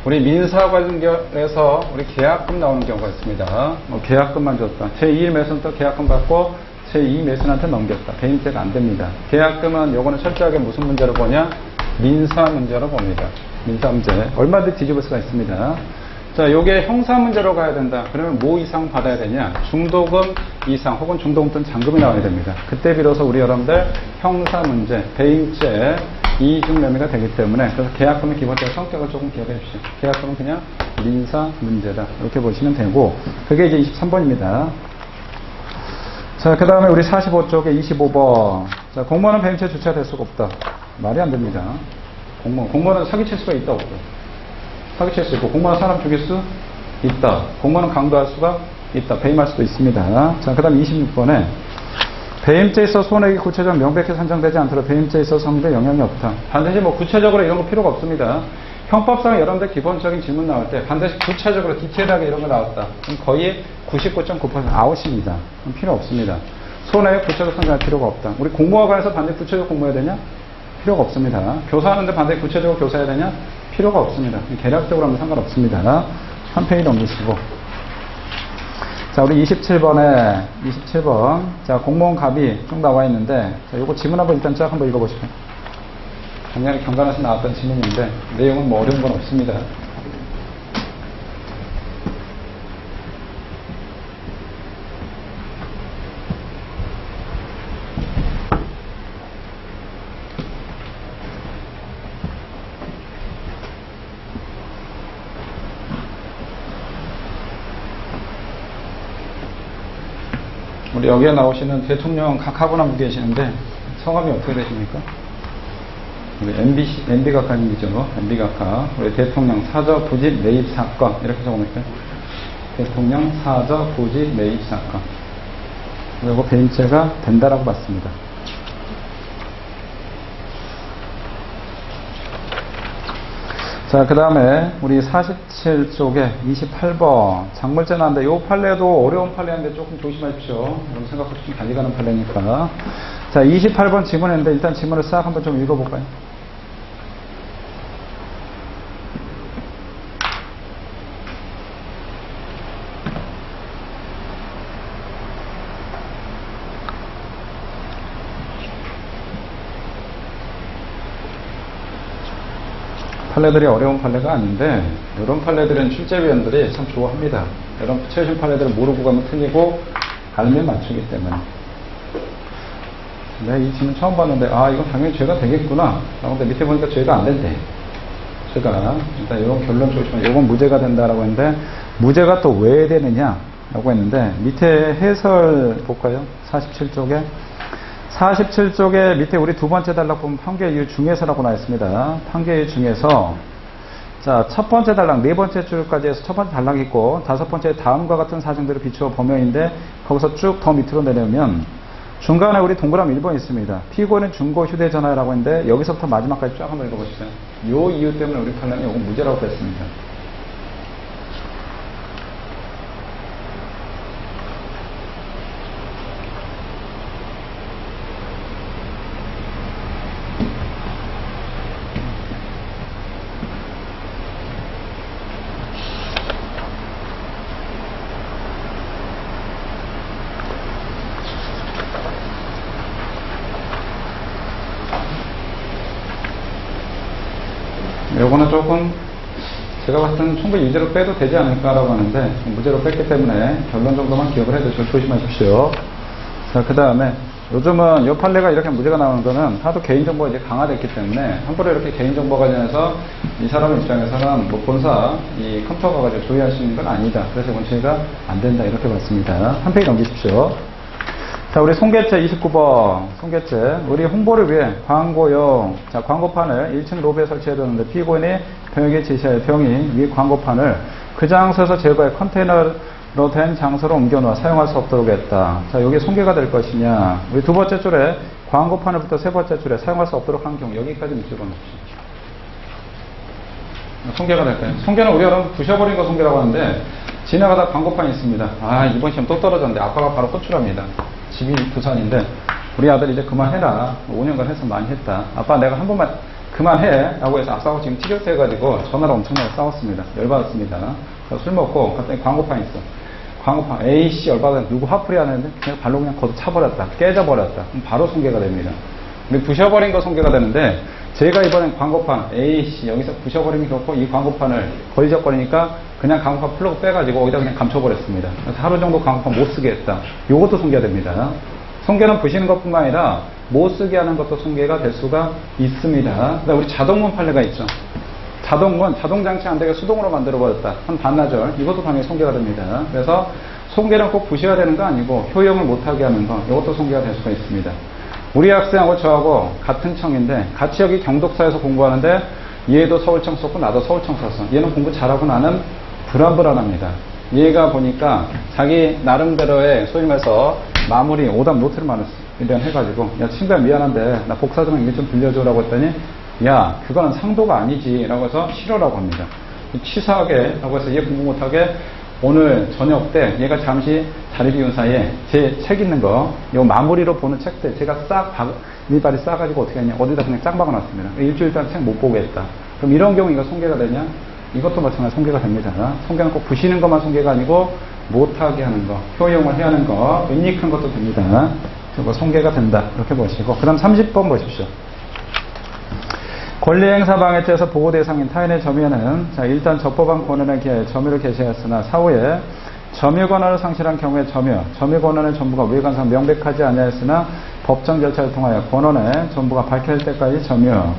우리 민사 관련해서 우리 계약금 나오는 경우가 있습니다. 계약금만 줬다. 제1 매수인부터 계약금 받고 제2 매수인한테 넘겼다. 배임죄가 안 됩니다. 계약금은 요거는 철저하게 무슨 문제로 보냐? 민사 문제로 봅니다. 민사 문제. 얼마든지 뒤집을 수가 있습니다. 자, 요게 형사 문제로 가야 된다. 그러면 뭐 이상 받아야 되냐? 중도금 이상 혹은 중도금 또는 잔금이 나와야 됩니다. 그때 비로소 우리 여러분들 형사 문제, 배임죄, 이중매매가 되기 때문에, 그래서 계약금의 기본적인 성격을 조금 기억해 주십시오. 계약금은 그냥 민사 문제다. 이렇게 보시면 되고, 그게 이제 23번입니다. 자, 그 다음에 우리 45쪽에 25번. 자, 공무원은 배임죄 주체가 될 수가 없다. 말이 안 됩니다. 공무원은 사기칠 수가 있다, 없다. 사기칠 수 있고, 공무원 사람 죽일 수 있다. 공무원은 강도할 수가 있다. 배임할 수도 있습니다. 자, 그 다음 26번에 배임죄에 있어 손해액이 구체적으로 명백히 산정되지 않도록 배임죄에 있어 성립에 영향이 없다. 반드시 뭐 구체적으로 이런 거 필요가 없습니다. 형법상 여러분들 기본적인 질문 나올 때 반드시 구체적으로 디테일하게 이런 거 나왔다. 그럼 거의 99.9% 아웃입니다. 그럼 필요 없습니다. 손해액 구체적 산정할 필요가 없다. 우리 공무와 관해서 반드시 구체적으로 공부해야 되냐? 필요가 없습니다. 교사하는데 반드시 구체적으로 교사해야 되냐? 필요가 없습니다. 개략적으로 하면 상관없습니다. 한 페이지 넘기시고. 자, 우리 27번. 자, 공무원 갑이 쭉 나와 있는데, 자, 요거 지문 한번 일단 쫙 한번 읽어보시죠. 작년에 경관에서 나왔던 지문인데, 내용은 뭐 어려운 건 없습니다. 우리 여기에 나오시는 대통령 각하분 분 계시는데 성함이 어떻게 되십니까? 우리 MB 각하님이죠. MB 각하. 우리 대통령 사저 부집 매입 사건 이렇게 적어놓을까요? 대통령 사저 부집 매입 사건. 그리고 배임죄가 된다라고 봤습니다. 자, 그 다음에 우리 47쪽에 28번 장물죄 나왔는데 이 판례도 어려운 판례인데 조금 조심하십시오. 여러분 생각보다 좀 달리 가는 판례니까. 자, 28번 지문인데 일단 지문을 싹 한번 좀 읽어볼까요? 판례들이 어려운 판례가 아닌데 이런 판례들은 출제위원들이 참 좋아합니다. 이런 최신 판례들을 모르고 가면 틀리고 알면 맞추기 때문에. 내가 이 질문 처음 봤는데 이건 당연히 죄가 되겠구나. 근데 밑에 보니까 죄가 안 된대. 죄가. 일단 이런 결론 조심하세요. 이건 무죄가 된다라고 했는데 무죄가 또 왜 되느냐 라고 했는데 밑에 해설 볼까요? 47쪽에 밑에 우리 두 번째 단락 보면 판결 이유 중에서라고 나와 있습니다. 판결 이유 중에서 자, 첫 번째 단락, 네 번째 줄까지 해서 첫 번째 단락이 있고 다섯 번째 다음과 같은 사정들을 비추어 범행인데 거기서 쭉 더 밑으로 내려오면 중간에 우리 동그라미 1번 있습니다. 피고는 중고 휴대전화라고 했는데 여기서부터 마지막까지 쫙 한번 읽어보시죠. 요 이유 때문에 우리 판례는 이건 무죄라고 했습니다. 요거는 조금 제가 봤을 때는 충분히 유죄로 빼도 되지 않을까라고 하는데 무죄로 뺐기 때문에 결론 정도만 기억을 해두시고 조심하십시오. 자, 그 다음에 요즘은 요 판례가 이렇게 무죄가 나오는 거는 하도 개인정보가 이제 강화됐기 때문에 함부로 이렇게 개인정보 관련해서 이 사람 입장에서는 뭐 본사 이 컴퓨터 가지고 조회할 수 있는 건 아니다. 그래서 원칙이 안 된다. 이렇게 봤습니다. 한 페이지 넘기십시오. 자, 우리 송계죄 29번. 송계죄. 우리 홍보를 위해 광고용, 자, 광고판을 1층 로비에 설치해야 되는데 피고인이 병에게 제시할 병이 위 광고판을 그 장소에서 제거해 컨테이너로 된 장소로 옮겨놓아 사용할 수 없도록 했다. 자, 여기 송계가 될 것이냐. 우리 두 번째 줄에 광고판을부터 세 번째 줄에 사용할 수 없도록 한 경우 여기까지 집어넣읍시다. 송계가 될까요? 송계는 우리가 부셔버린 거 송계라고 하는데 지나가다 광고판이 있습니다. 아, 이번 시험 또 떨어졌는데 아빠가 바로 호출합니다. 집이 부산인데 우리 아들 이제 그만해라. 5년간 해서 많이 했다. 아빠 내가 한 번만 그만해 라고 해서 아빠하고 지금 티격태 해가지고 전화로 엄청나게 싸웠습니다. 열받았습니다. 술 먹고 갑자기 광고판 있어. 광고판 A씨 열받아 누구 화풀이 하는데 그냥 발로 그냥 걷어 차버렸다. 깨져버렸다. 그럼 바로 손괴가 됩니다. 근데 부셔버린 거 손괴가 되는데 제가 이번엔 광고판 A씨 여기서 부셔버림이 그렇고 이 광고판을 걸리적거리니까 그냥 광고판 플러그 빼가지고 거기다 그냥 감춰버렸습니다. 그래서 하루 정도 광고판 못 쓰게 했다. 요것도 손괴가 됩니다. 손괴는 부시는 것뿐만 아니라 못 쓰게 하는 것도 손괴가 될 수가 있습니다. 그다음 우리 자동문 판례가 있죠. 자동문, 자동장치 안 되게 수동으로 만들어버렸다. 한 반나절. 이것도 당연히 손괴가 됩니다. 그래서 손괴는 꼭 부셔야 되는 거 아니고 효용을 못하게 하는 거. 이것도 손괴가 될 수가 있습니다. 우리 학생하고 저하고 같은 청인데 같이 여기 경독사에서 공부하는데 얘도 서울청 썼고 나도 서울청 썼어. 얘는 공부 잘하고 나는 불안불안합니다. 얘가 보니까 자기 나름대로의 소위 말해서 마무리 오답 노트를 해가지고 야 친구야 미안한데 나 복사 좀 이게 좀 빌려줘라고 했더니 야 그거는 상도가 아니지 라고 해서 싫어라고 합니다. 치사하게 라고 해서 얘 공부 못하게 오늘 저녁 때 얘가 잠시 자리 비운 사이에 제 책 있는 거 요 마무리로 보는 책들 제가 싹 밀바리 싸가지고 어떻게 했냐 어디다 그냥 짱 박아놨습니다. 일주일 동안 책 못 보게 했다. 그럼 이런 경우 이거 손괴가 되냐? 이것도 마찬가지로 손괴가 됩니다. 손괴는 꼭 부시는 것만 손괴가 아니고 못하게 하는 거, 효용을 해야 하는 거, 은닉한 것도 됩니다. 그리고 손괴가 된다. 이렇게 보시고 그 다음 30번 보십시오. 권리행사 방해죄에서 보호 대상인 타인의 점유는 자 일단 적법한 권한에 기하여 점유를 개시하였으나 사후에 점유 권한을 상실한 경우에 점유 권한의 전부가 외관상 명백하지 아니하였으나 법정 절차를 통하여 권한의 전부가 밝혀질 때까지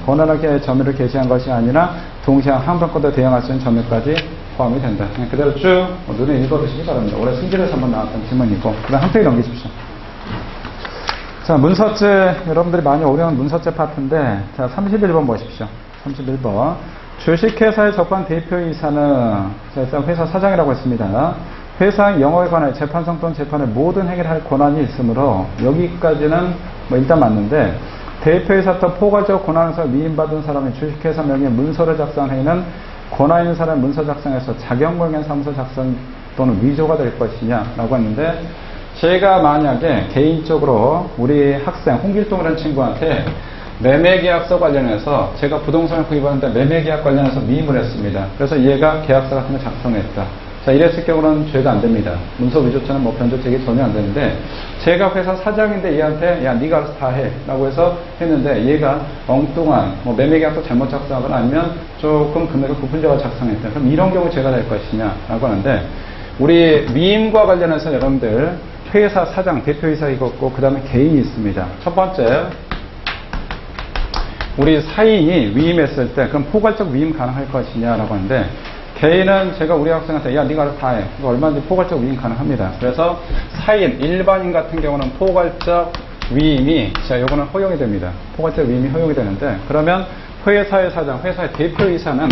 권한에 기하여 점유를 개시한 것이 아니라 동시에 항변권도 대항할 수 있는 점유까지 포함이 된다. 그냥 그대로 쭉 눈에 읽어두시기 바랍니다. 올해 승질에서 한번 나왔던 질문이고 그 다음 한 페이지 넘기십시오. 자, 문서죄, 여러분들이 많이 어려운 문서죄 파트인데, 자, 31번 보십시오. 31번. 주식회사의 적반 대표이사는, 일단 회사 사장이라고 했습니다. 회사의 영업에 관해 재판성 또는 재판을 모든 행위를 할 권한이 있으므로, 여기까지는 뭐 일단 맞는데, 대표이사 또 포괄적 권한에서 위임받은 사람이 주식회사 명의의 문서를 작성한 행위는 권한 있는 사람의 문서 작성에서 자격물ген 사무소 작성 또는 위조가 될 것이냐라고 했는데, 제가 만약에 개인적으로 우리 학생 홍길동이라는 친구한테 매매계약서 관련해서 제가 부동산을 구입하는데 매매계약 관련해서 위임을 했습니다. 그래서 얘가 계약서 같은 걸 작성했다. 자, 이랬을 경우는 죄가 안 됩니다. 문서 위조죄는 뭐 변조죄가 전혀 안 되는데 제가 회사 사장인데 얘한테 야 네가 알아서 다 해 라고 해서 했는데 얘가 엉뚱한 뭐 매매계약서 잘못 작성하거나 아니면 조금 금액을 부풀려서 작성했다. 그럼 이런 경우 죄가 될 것이냐 라고 하는데 우리 위임과 관련해서 여러분들 회사 사장, 대표이사 있고 그 다음에 개인이 있습니다. 첫 번째 우리 사인이 위임했을 때 그럼 포괄적 위임 가능할 것이냐라고 하는데 개인은 제가 우리 학생한테 야 네가 알아서 다 해. 이거 얼마든지 포괄적 위임 가능합니다. 그래서 사인, 일반인 같은 경우는 포괄적 위임이 자 요거는 허용이 됩니다. 포괄적 위임이 허용이 되는데 그러면 회사의 사장, 회사의 대표이사는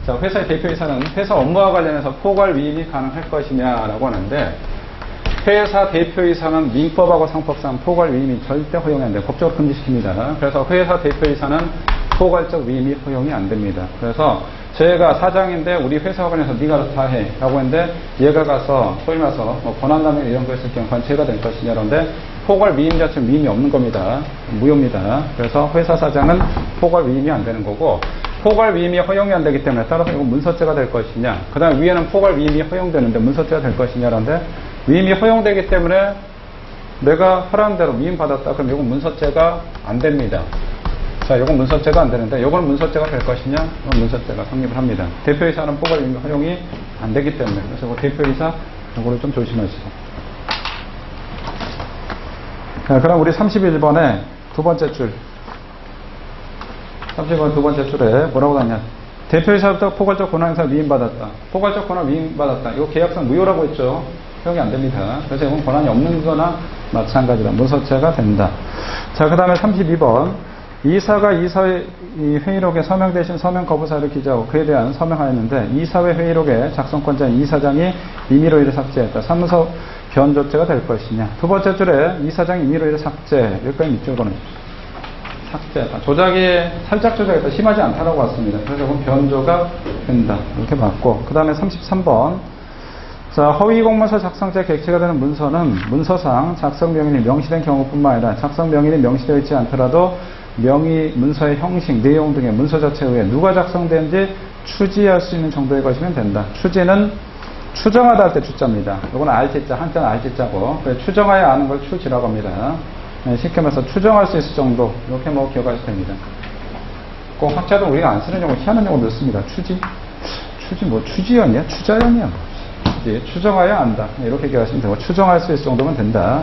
자, 회사의 대표이사는 회사 업무와 관련해서 포괄 위임이 가능할 것이냐라고 하는데 회사 대표이사는 민법하고 상법상 포괄 위임이 절대 허용이 안 돼요. 법적으로 금지시킵니다. 그래서 회사 대표이사는 포괄적 위임이 허용이 안 됩니다. 그래서 제가 사장인데 우리 회사와 관련해서 네가 알아서 다 해 라고 했는데 얘가 가서 소위 말해서 뭐 권한남용 이런 거 했을 경우 관죄가 될 것이냐 그런데 포괄 위임 자체는 위임이 없는 겁니다. 무효입니다. 그래서 회사 사장은 포괄 위임이 안 되는 거고 포괄 위임이 허용이 안 되기 때문에 따라서 이건 문서죄가 될 것이냐 그 다음에 위에는 포괄 위임이 허용되는데 문서죄가 될 것이냐 그런데 위임이 허용되기 때문에 내가 하라는 대로 위임 받았다 그럼 이건 문서죄가 안 됩니다. 자, 요건 문서죄가 안 되는데, 요건 문서죄가 될 것이냐? 이건 문서죄가 성립을 합니다. 대표이사는 포괄 허용이 안 되기 때문에. 그래서 뭐 대표이사, 요거를 좀 조심하시고. 자, 그럼 우리 31번에 두 번째 줄. 30번 두 번째 줄에 뭐라고 나왔냐? 대표이사부터 포괄적 권한행사 위임받았다. 포괄적 권한 위임받았다. 이거 계약상 무효라고 했죠. 허용이 안 됩니다. 그래서 이건 권한이 없는 거나 마찬가지다. 문서죄가 된다. 자, 그 다음에 32번. 이사가 이사회 회의록에 서명 대신 서명 거부사를 기재하고 그에 대한 서명하였는데 이사회 회의록에 작성권자인 이사장이 임의로 이를 삭제했다. 사무소 변조죄가 될 것이냐. 두 번째 줄에 이사장이 임의로 이를 삭제. 여기까지 밑줄 보내주십시오. 삭제했다. 조작이 살짝 조작했다. 심하지 않다라고 왔습니다. 그래서 그건 변조가 된다. 이렇게 봤고. 그 다음에 33번. 자, 허위 공문서 작성자 객체가 되는 문서는 문서상 작성 명인이 명시된 경우뿐만 아니라 작성 명인이 명시되어 있지 않더라도 명의, 문서의 형식, 내용 등의 문서 자체에 의해 누가 작성된지 추지할 수 있는 정도의 것이면 된다. 추지는 추정하다 할 때 추자입니다. 이건 알지자, 한자는 알지자고 추정하여 아는 걸 추지라고 합니다. 쉽게 말해서 추정할 수 있을 정도 이렇게 뭐 기억하시면 됩니다. 꼭 학자도 우리가 안 쓰는 용어, 희한한 용어 넣습니다. 추지 뭐 추지연이야? 추자연이야? 추정하여 안다. 이렇게 기억하시면 되고 추정할 수 있을 정도면 된다.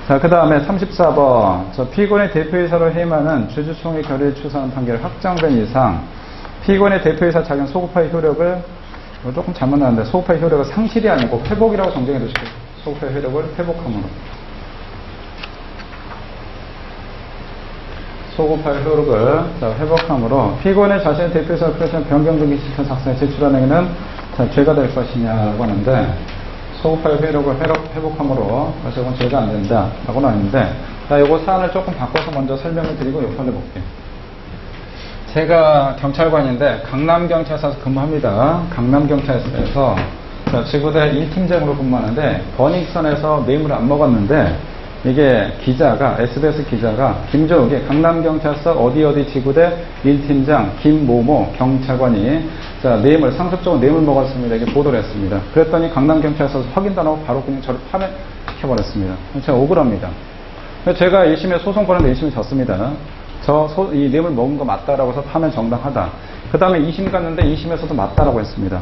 자, 그 다음에 34번. 피고인의 대표이사로 해임하는 주주총회 결의를 취소하는 판결이 확정된 이상 피고인의 대표이사 자격 소급화의 효력을 조금 잘못 나왔는데 소급화의 효력을 상실이 아니고 회복이라고 정정해 두시고 소급화의 효력을 회복함으로 소급화의 효력을 회복함으로 피고인의 자신의 대표이사를 표시한 변경 등기 신청 작성에 제출한 행위는 죄가 될 것이냐고 하는데 소급화의 효력을 회복함으로 그래서 이건 죄가 안 된다 라고 나왔는데 자, 요거 사안을 조금 바꿔서 먼저 설명을 드리고 요판을 볼게요. 제가 경찰관인데 강남경찰서에서 근무합니다. 강남경찰서에서 지구대 1팀장으로 근무하는데 버닝썬에서 뇌물을 안 먹었는데 이게 기자가 SBS 기자가 김조욱이 강남경찰서 어디 지구대 1팀장 김모모 경찰관이 뇌물 상습적으로 뇌물 먹었습니다. 이게 보도를 했습니다. 그랬더니 강남경찰서에서 확인도 안 하고 바로 그냥 저를 파면시켜버렸습니다. 제가 억울합니다. 제가 1심에 소송 거는데 1심에 졌습니다. 이 뇌물 먹은 거 맞다라고 해서 파면 정당하다. 그 다음에 2심 갔는데 2심에서도 맞다라고 했습니다.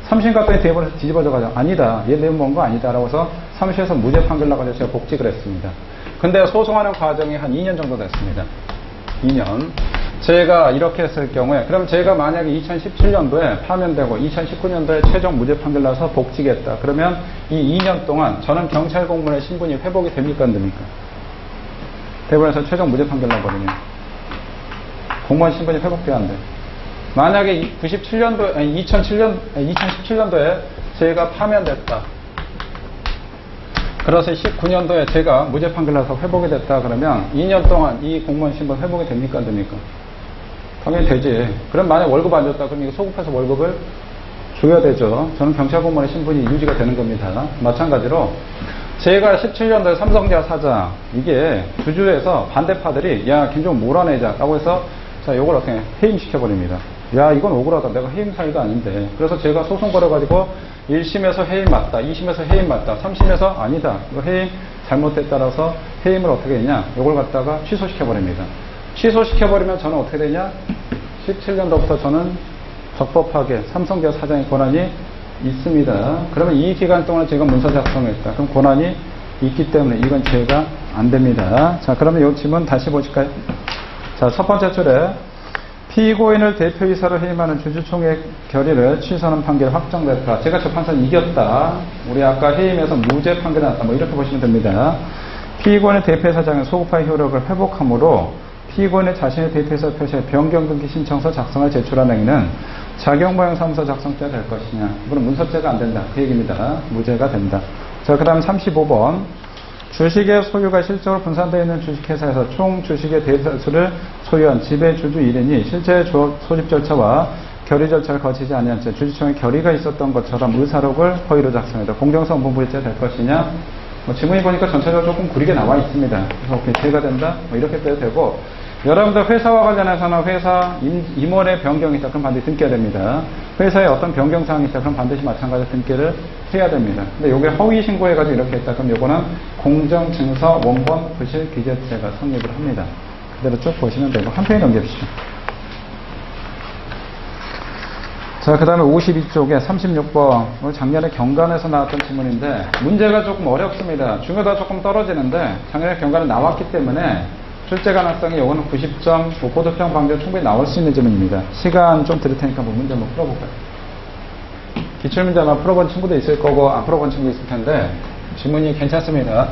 3심 갔더니 대법원에서 뒤집어져가지고 아니다. 얘 뇌물 먹은 거 아니다라고 해서 3심에서 무죄 판결 나가지고 제가 복직을 했습니다. 근데 소송하는 과정이 한 2년 정도 됐습니다. 2년. 제가 이렇게 했을 경우에 그럼 제가 만약에 2017년도에 파면되고 2019년도에 최종 무죄 판결 나서 복직했다. 그러면 이 2년 동안 저는 경찰 공무원의 신분이 회복이 됩니까 안 됩니까? 대법원에서 최종 무죄 판결 나거든요. 공무원 신분이 회복돼야 안 돼. 만약에 2017년도에 제가 파면됐다. 그래서 19년도에 제가 무죄 판결 나서 회복이 됐다 그러면 2년 동안 이 공무원 신분 회복이 됩니까 안 됩니까? 당연히 되지. 그럼 만약 월급 안 줬다 그럼 이거 소급해서 월급을 줘야 되죠. 저는 경찰 공무원의 신분이 유지가 되는 겁니다. 마찬가지로 제가 17년도에 삼성제약 사장 이게 주주에서 반대파들이 야 김종국 몰아내자 라고 해서 자 요걸 어떻게 해임시켜버립니다. 야 이건 억울하다. 내가 해임 사유가 아닌데. 그래서 제가 소송 걸어가지고 1심에서 해임 맞다. 2심에서 해임 맞다. 3심에서 아니다. 이거 해임 잘못됐다라서 해임을 어떻게 했냐. 요걸 갖다가 취소시켜버립니다. 취소시켜버리면 저는 어떻게 되냐. 17년도부터 저는 적법하게 삼성제약 사장의 권한이 있습니다. 그러면 이 기간 동안 제가 문서 작성했다. 그럼 권한이 있기 때문에 이건 죄가 안 됩니다. 자, 그러면 이 질문 다시 보실까요? 자, 첫 번째 줄에 피고인을 대표이사로 해임하는 주주총회 결의를 취소하는 판결이 확정됐다. 제가 저 판사는 이겼다. 우리 아까 해임에서 무죄 판결이 났다. 뭐 이렇게 보시면 됩니다. 피고인의 대표이사장의 소급화의 효력을 회복함으로 피고인의 자신의 대표이사 표시에 변경 등기 신청서 작성을 제출한 행위는 자격모형사무소 작성죄가 될 것이냐. 이거는 문서죄가 안 된다. 그 얘기입니다. 무죄가 된다. 자, 그 다음 35번. 주식의 소유가 실적으로 분산되어 있는 주식회사에서 총 주식의 대다수를 소유한 지배주주 1인이 실제 소집 절차와 결의 절차를 거치지 아니한 채 주주총회 결의가 있었던 것처럼 의사록을 허위로 작성해서 공정성 분부일죄 될 것이냐. 지문이 보니까 전체적으로 조금 구리게 나와 있습니다. 그래서 오케이, 죄가 된다. 이렇게 빼도 되고, 여러분들 회사와 관련해서는 회사 임원의 변경이 있다. 그럼 반드시 등기해야 됩니다. 회사에 어떤 변경사항이 있다. 그럼 반드시 마찬가지로 등기를 해야 됩니다. 근데 요게 허위 신고해가지고 이렇게 했다. 그럼 요거는 공정증서 원본 부실 기재죄가 성립을 합니다. 그대로 쭉 보시면 되고 한 페이지 넘겨주시죠. 자, 그 다음에 52쪽에 36번. 작년에 경관에서 나왔던 질문인데 문제가 조금 어렵습니다. 중요도가 조금 떨어지는데 작년에 경관에 나왔기 때문에 출제 가능성이 요거는 90점, 고도평 방정 충분히 나올 수 있는 질문입니다. 시간 좀 드릴 테니까 문제 한번 풀어볼까요? 기출문제 아마 풀어본 친구도 있을 거고 안 풀어본 친구 있을 텐데 질문이 괜찮습니다.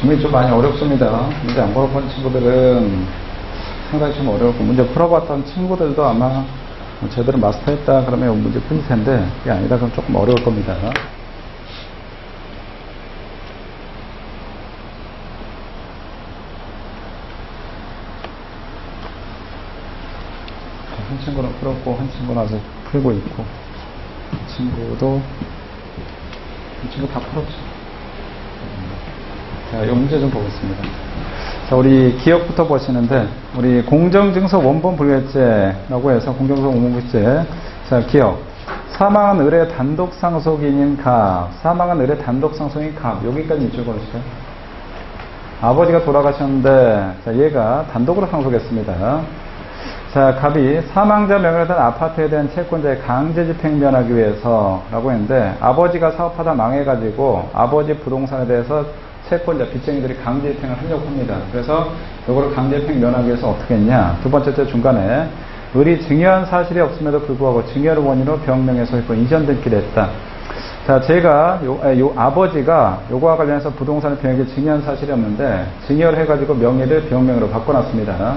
질문이 좀 많이 어렵습니다. 문제 안 풀어본 친구들은 상당히 좀 어렵고 문제 풀어봤던 친구들도 아마 제대로 마스터했다 그러면 문제 풀릴 텐데 그게 아니다 그럼 조금 어려울 겁니다. 한 친구는 풀었고 한 친구는 아직 풀고 있고 이 친구도 이 친구 다 풀었죠. 자, 이 문제 좀 보겠습니다. 자, 우리 기억부터 보시는데, 우리 공정증서 원본 불결제라고 해서 공정증서 원본 불결제. 자, 기억. 사망한 을의 단독 상속인인 갑. 사망한 을의 단독 상속인 갑. 여기까지 이쪽으로 오시죠. 아버지가 돌아가셨는데, 자, 얘가 단독으로 상속했습니다. 자, 갑이 사망자 명의로 된 아파트에 대한 채권자의 강제 집행 면하기 위해서라고 했는데, 아버지가 사업하다 망해가지고 아버지 부동산에 대해서 채권자, 빚쟁이들이 강제 집행을 하려고 합니다. 그래서 이거를 강제 집행 면하기 위해서 어떻게 했냐. 두 번째 중간에 을이 증여한 사실이 없음에도 불구하고 증여를 원인으로 병명의 소유권 이전 등기를 했다. 자, 제가 요 아버지가 요거와 관련해서 부동산을 병에게 증여한 사실이 없는데 증여를 해가지고 명의를 병명으로 바꿔놨습니다.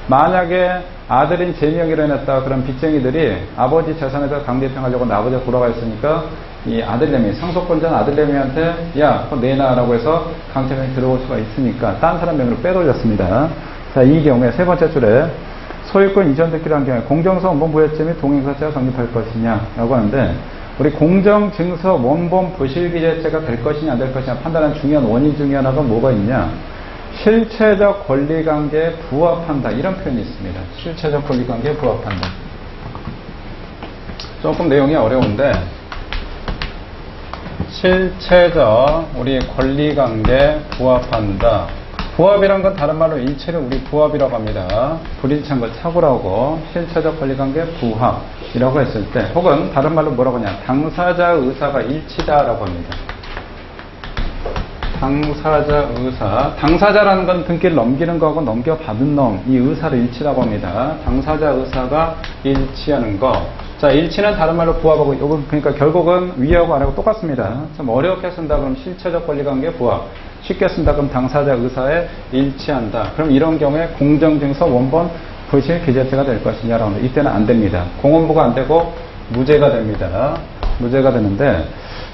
만약에 아들인 제 명의로 해놨다 그럼 빚쟁이들이 아버지 재산에서 강제 집행하려고 아버지가 돌아가 있으니까 이 아들내미, 상속권자는 아들내미한테 야, 그거 내놔라고 해서 강제집행이 들어올 수가 있으니까 딴 사람 명의로 빼돌렸습니다. 자, 이 경우에 세 번째 줄에 소유권 이전 등기를 한 경우에 공정서 원본 부여죄 및 동행사자가 성립할 것이냐라고 하는데 우리 공정증서 원본 부실기재죄가 될 것이냐 안 될 것이냐 판단하는 중요한 원인 중에 하나가 뭐가 있냐. 실체적 권리관계에 부합한다 이런 표현이 있습니다. 실체적 권리관계에 부합한다. 조금 내용이 어려운데 실체적 우리 권리관계에 부합한다. 부합이란 건 다른 말로 일체를 우리 부합이라고 합니다. 불일치한 걸 착오라고 실체적 권리관계 부합이라고 했을 때 혹은 다른 말로 뭐라고 하냐 당사자의 의사가 일치다라고 합니다. 당사자 의사 당사자라는 건 등기를 넘기는 거하고 넘겨받은 놈 이 의사를 일치라고 합니다. 당사자 의사가 일치하는 거. 자, 일치는 다른 말로 부합하고 이거 그러니까 결국은 위하고 아래하고 똑같습니다. 좀 어렵게 쓴다 그러면 실체적 권리관계 부합 쉽게 쓴다 그럼 당사자 의사에 일치한다. 그럼 이런 경우에 공정증서 원본 부실 기재죄가 될 것이냐라고 하는데 이때는 안 됩니다. 공원부가 안 되고 무죄가 됩니다. 무죄가 되는데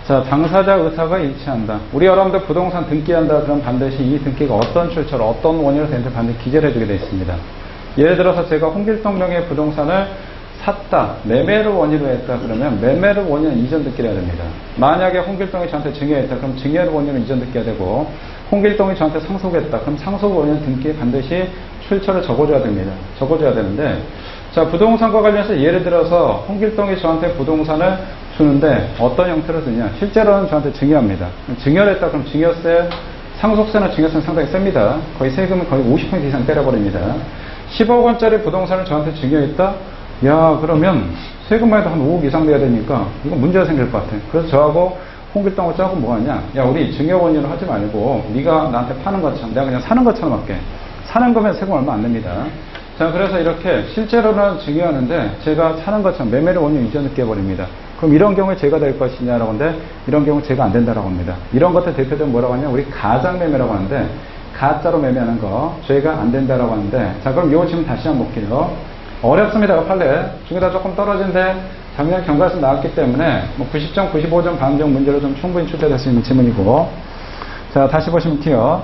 자, 당사자 의사가 일치한다. 우리 여러분들 부동산 등기한다 그럼 반드시 이 등기가 어떤 출처로 어떤 원인으로 되는지 반드시 기재를 해주게 되어 있습니다. 예를 들어서 제가 홍길동 명의 부동산을 샀다. 매매를 원인으로 했다. 그러면 매매를 원인으로 이전 등기를 해야 됩니다. 만약에 홍길동이 저한테 증여했다. 그럼 증여를 원인으로 이전 등기해야 되고 홍길동이 저한테 상속했다. 그럼 상속 원인 등기에 반드시 출처를 적어줘야 됩니다. 적어줘야 되는데 자, 부동산과 관련해서 예를 들어서 홍길동이 저한테 부동산을 주는데 어떤 형태로 주냐. 실제로는 저한테 증여합니다. 증여를 했다. 그럼 증여세, 상속세나 증여세는 상당히 셉니다. 거의 세금은 거의 50% 이상 때려버립니다. 10억 원짜리 부동산을 저한테 증여했다? 야, 그러면 세금만 해도 한 5억 이상 내야 되니까 이건 문제가 생길 것 같아. 그래서 저하고 홍길동하고 짜고 뭐 하냐? 야, 우리 증여원리를 하지 말고 네가 나한테 파는 것처럼 내가 그냥 사는 것처럼 할게. 사는 거면 세금 얼마 안 냅니다. 자, 그래서 이렇게 실제로는 증여하는데 제가 사는 것처럼 매매를 원유 이전을 깨버립니다. 그럼 이런 경우에 제가 될 것이냐라고 하는데 이런 경우 제가 안 된다라고 합니다. 이런 것들 대표적으로 뭐라고 하냐? 우리 가장매매라고 하는데 가짜로 매매하는 거 죄가 안 된다라고 하는데 자, 그럼 이거 지금 다시 한번 볼게요. 어렵습니다. 판례 중에다 조금 떨어진데 작년 경과에서 나왔기 때문에 뭐 90점, 95점 방정 문제로 좀 충분히 출제될 수 있는 지문이고 자, 다시 보시면 티어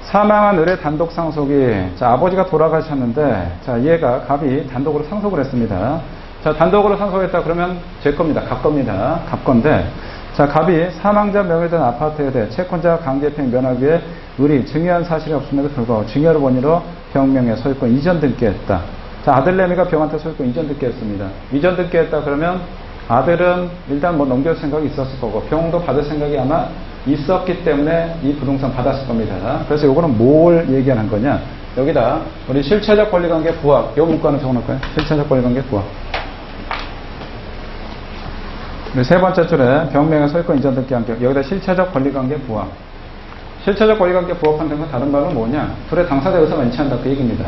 사망한 을의 단독 상속이 자, 아버지가 돌아가셨는데 자, 얘가 갑이 단독으로 상속을 했습니다. 자, 단독으로 상속했다 그러면 제 겁니다. 갑 겁니다. 갑 건데 자, 갑이 사망자 명의된 아파트에 대해 채권자 강제평 면하기 위해 을이 증여한 사실이 없음에도 불구하고 증여를 원인으로 병명에 소유권 이전 등기했다. 자, 아들 내미가 병한테 소유권 이전 등기했습니다. 이전 등기했다 그러면 아들은 일단 뭐 넘길 생각이 있었을 거고 병도 받을 생각이 아마 있었기 때문에 이 부동산 받았을 겁니다. 그래서 요거는 뭘 얘기하는 거냐? 여기다 우리 실체적 권리관계 부합 요 문구는 적어놓을까요? 실체적 권리관계 부합. 우리 세 번째 줄에 병명의 소유권 이전 등기 한격 여기다 실체적 권리관계 부합. 실체적 권리관계 부합한다는 건 다른 말은 뭐냐? 둘의 당사자 의사가 일치한다 그 얘기입니다.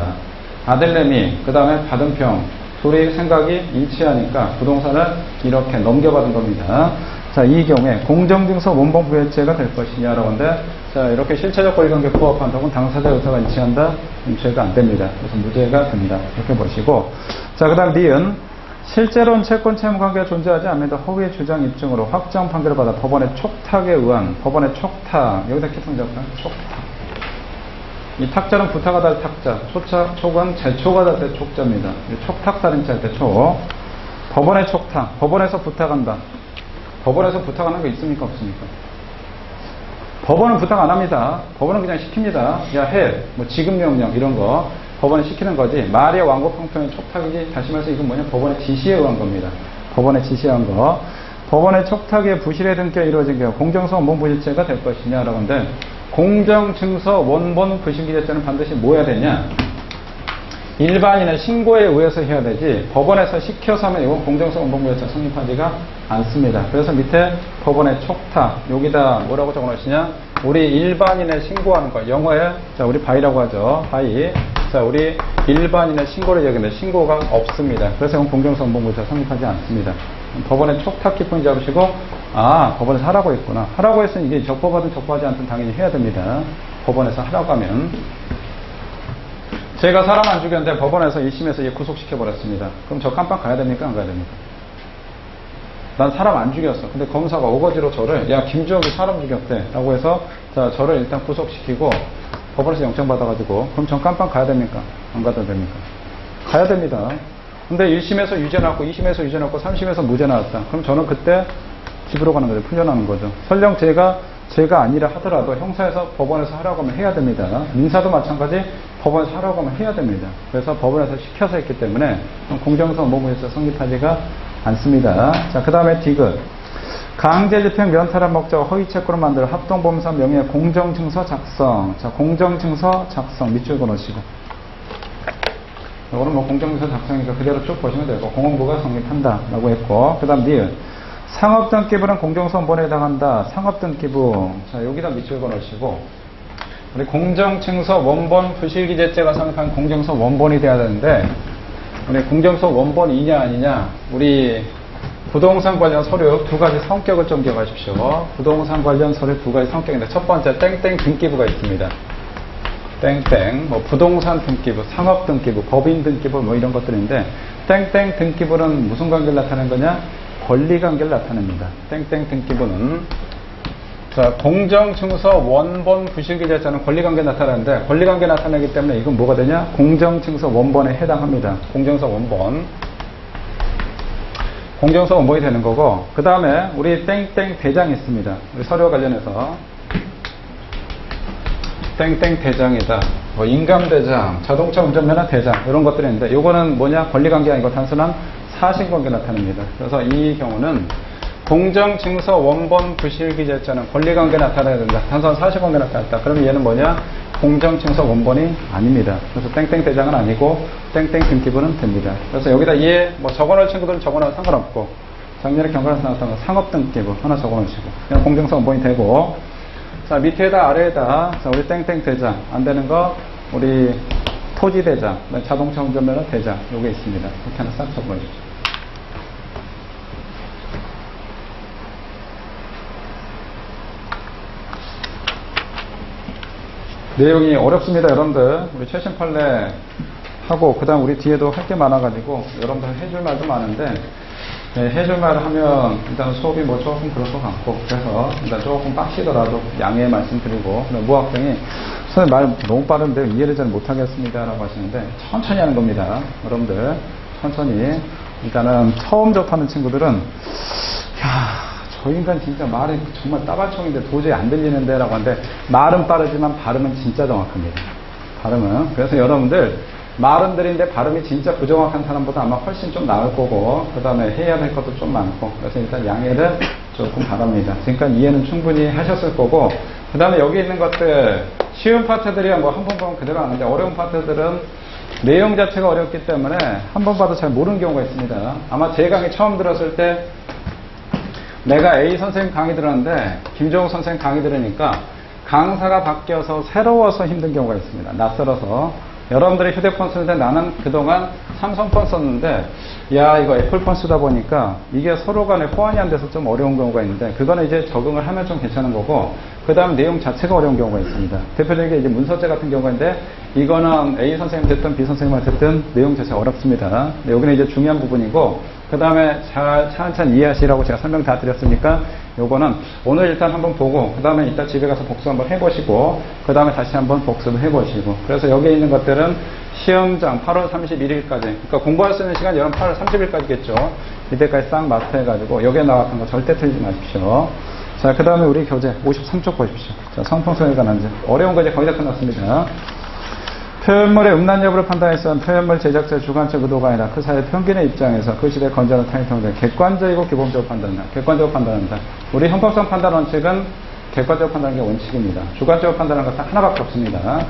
아들내미 그 다음에 받은 평 둘이 생각이 일치하니까 부동산을 이렇게 넘겨받은 겁니다. 자, 이 경우에 공정증서 원본 부여죄가 될 것이냐라고 하는데 자, 이렇게 실체적 권리관계 부합한다고는 당사자 의사가 일치한다? 죄가 안 됩니다. 그래서 무죄가 됩니다. 이렇게 보시고 자, 그 다음 니은 실제로는 채권 채무관계가 존재하지 않는데 허위의 주장 입증으로 확정 판결을 받아 법원의 촉탁에 의한 법원의 촉탁 여기다 키통 잡을까요? 촉탁 이 탁자는 부탁하다 할 탁자 촉은 제초가 될 때 촉자입니다. 촉탁살인자 할 때 촉 법원의 촉탁 법원에서 부탁한다. 법원에서 부탁하는 거 있습니까? 없습니까? 법원은 부탁 안 합니다. 법원은 그냥 시킵니다. 야, 해. 뭐 지급명령 이런 거 법원에 시키는 거지. 말의 완곡 형편의 촉탁이지. 다시 말해서 이건 뭐냐? 법원의 지시에 의한 겁니다. 법원의 지시에 의한 거. 법원의 촉탁에 부실의 등기가 이루어진 경우 공정성 원본 부실죄가 될 것이냐라고 하는데 공정증서 원본 부실기재죄는 반드시 뭐 해야 되냐? 일반인의 신고에 의해서 해야 되지 법원에서 시켜서 하면 이건 공정성 원본 부실죄 성립하지가 않습니다. 그래서 밑에 법원의 촉탁 여기다 뭐라고 적어놓으시냐? 우리 일반인의 신고하는 거 영어에 자 우리 바이라고 하죠. 바이 자 우리 일반인의 신고를 얘기하는데 신고가 없습니다. 그래서 이건 공정성 원본 부실죄 성립하지 않습니다. 법원의 촉탁 기pun이 잡으시고 아 법원에서 하라고 했구나. 하라고 했으니 이게 적법하든 적법하지 않든 당연히 해야 됩니다. 법원에서 하라고 하면 제가 사람 안 죽였는데 법원에서 1심에서 얘 구속시켜버렸습니다. 그럼 저 깜빵 가야 됩니까? 안 가야 됩니까? 난 사람 안 죽였어. 근데 검사가 오거지로 저를 야 김주혁이 사람 죽였대 라고 해서 자 저를 일단 구속시키고 법원에서 영장 받아가지고 그럼 전 깜빵 가야 됩니까? 안 가도 됩니까? 가야 됩니다. 근데 1심에서 유죄 나왔고 2심에서 유죄 나왔고 3심에서 무죄 나왔다. 그럼 저는 그때 집으로 가는 거죠. 풀려나는 거죠. 설령 제가 아니라 하더라도 형사에서 법원에서 하라고 하면 해야 됩니다. 민사도 마찬가지 법원에서 하라고 하면 해야 됩니다. 그래서 법원에서 시켜서 했기 때문에 공정성 원본부에서 성립하지가 않습니다. 자, 그 다음에 디귿. 강제집행 면탈한 목적과 허위채권을 만들어 합동범사 명의의 공정증서 작성. 자, 공정증서 작성 밑줄 그어놓으시고. 이거는 뭐 공정증서 작성이니까 그대로 쭉 보시면 되고 공원부가 성립한다 라고 했고 그 다음 니은. 상업등기부는 공정성 원본에 해당한다. 상업등기부. 자, 여기다 밑줄 그어놓으시고 우리 공정증서 원본 부실기재죄가 성립한 공정서 원본이 돼야 되는데 우리 공정서 원본이냐 아니냐 우리 부동산 관련 서류 두 가지 성격을 좀 기억하십시오. 부동산 관련 서류 두 가지 성격인데 첫 번째 땡땡 등기부가 있습니다. 땡땡 뭐 부동산 등기부, 상업 등기부, 법인 등기부 뭐 이런 것들인데 땡땡 등기부는 무슨 관계를 나타내는 거냐? 권리관계를 나타냅니다. 땡땡 등기부는 자 공정증서 원본 부실기재죄는 권리관계 나타나는데 권리관계 나타내기 때문에 이건 뭐가 되냐? 공정증서 원본에 해당합니다. 공정서 원본. 공정서 원본이 되는 거고 그 다음에 우리 땡땡 대장이 있습니다. 우리 서류와 관련해서 땡땡 대장이다. 뭐 인감대장, 자동차 운전면허 대장 이런 것들이 있는데 이거는 뭐냐? 권리관계 아니고 단순한 사실관계 나타냅니다. 그래서 이 경우는 공정증서 원본 부실기재죄는 권리관계 나타내야 된다. 단순한 사실관계 나타났다. 그러면 얘는 뭐냐? 공정칭서 원본이 아닙니다. 그래서 땡땡 대장은 아니고 땡땡 등기부는 됩니다. 그래서 여기다 얘 뭐 적어놓을 친구들은 적어놔도 상관없고 작년에 경과에서 나왔던 상업 등기부 하나 적어놓으시고 그냥 공정서 원본이 되고 자 밑에다 아래에다 자 우리 땡땡 대장 안 되는 거 우리 토지 대장 자동차 운전면허 대장 요게 있습니다. 이렇게 하나 싹 적어주십시오. 내용이 어렵습니다, 여러분들. 우리 최신 판례 하고, 그 다음 우리 뒤에도 할 게 많아가지고, 여러분들 해줄 말도 많은데, 네, 해줄 말 하면, 일단 수업이 뭐 조금 그럴 것 같고, 그래서 일단 조금 빡시더라도 양해 말씀드리고, 무학생이, 선생님 말 너무 빠른데 이해를 잘 못하겠습니다. 라고 하시는데, 천천히 하는 겁니다. 여러분들, 천천히. 일단은 처음 접하는 친구들은, 저 인간 진짜 말이 정말 따발총인데 도저히 안 들리는데 라고 하는데 말은 빠르지만 발음은 진짜 정확합니다. 발음은. 그래서 여러분들 말은 느린데 발음이 진짜 부정확한 사람보다 아마 훨씬 좀 나을 거고 그 다음에 해야 될 것도 좀 많고 그래서 일단 양해를 조금 바랍니다. 지금까지 이해는 충분히 하셨을 거고 그 다음에 여기 있는 것들 쉬운 파트들이야 뭐 한 번 보면 그대로 아는데 어려운 파트들은 내용 자체가 어렵기 때문에 한 번 봐도 잘 모르는 경우가 있습니다. 아마 제 강의 처음 들었을 때 내가 A 선생님 강의 들었는데 김종욱 선생님 강의 들으니까 강사가 바뀌어서 새로워서 힘든 경우가 있습니다. 낯설어서 여러분들이 휴대폰 쓰는데 나는 그동안 삼성폰 썼는데 야 이거 애플폰 쓰다 보니까 이게 서로 간에 호환이 안 돼서 좀 어려운 경우가 있는데 그거는 이제 적응을 하면 좀 괜찮은 거고 그 다음 내용 자체가 어려운 경우가 있습니다. 대표적인 게 이제 문서제 같은 경우가 있는데 이거는 A 선생님 됐든 B 선생님한테 됐든 내용 자체가 어렵습니다. 여기는 이제 중요한 부분이고 그 다음에 잘 차근차근 이해하시라고 제가 설명 다 드렸으니까 요거는 오늘 일단 한번 보고 그 다음에 이따 집에 가서 복습 한번 해보시고 그 다음에 다시 한번 복습을 해보시고 그래서 여기에 있는 것들은 시험장 8월 31일까지 그러니까 공부할 수 있는 시간 여러분 8월 30일까지겠죠. 이때까지 싹 마스터해가지고 여기에 나왔던 거 절대 틀리지 마십시오. 자, 그 다음에 우리 교재 53쪽 보십시오. 자, 성평성에 관한 제 어려운 거 이제 거의 다 끝났습니다. 표현물의 음란 여부를 판단해서 표현물 제작자의 주관적 의도가 아니라 그 사회 평균의 입장에서 그 시대에 건전한 타인통제 객관적이고 기본적으로 판단한다. 객관적으로 판단한다. 우리 형법상 판단 원칙은 객관적으로 판단하는 게 원칙입니다. 주관적으로 판단하는 것은 하나밖에 없습니다.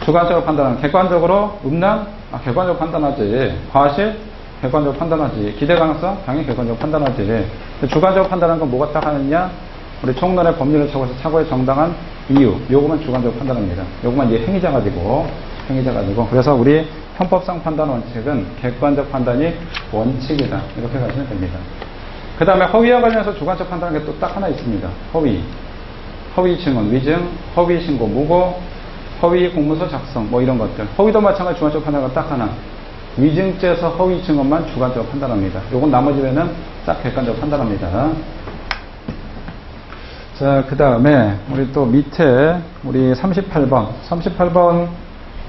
주관적으로 판단하는 객관적으로 음란? 객관적으로 판단하지. 과실? 객관적으로 판단하지. 기대 가능성? 당연히 객관적으로 판단하지. 주관적으로 판단하는 건 뭐가 딱 하느냐? 우리 총론의 법률을 적어서 사고의 정당한 이유, 요것만 주관적으로 판단합니다. 요것만 이제 행위자 가지고. 그래서 우리 형법상 판단 원칙은 객관적 판단이 원칙이다. 이렇게 가시면 됩니다. 그 다음에 허위와 관련해서 주관적 판단하는 게 또 딱 하나 있습니다. 허위 증언, 위증, 허위 신고, 무고, 허위 공문서 작성, 뭐 이런 것들. 허위도 마찬가지 주관적 판단가 딱 하나. 위증죄에서 허위 증언만 주관적으로 판단합니다. 요건 나머지 외에는 딱 객관적으로 판단합니다. 자, 그 다음에, 우리 또 밑에, 우리 38번,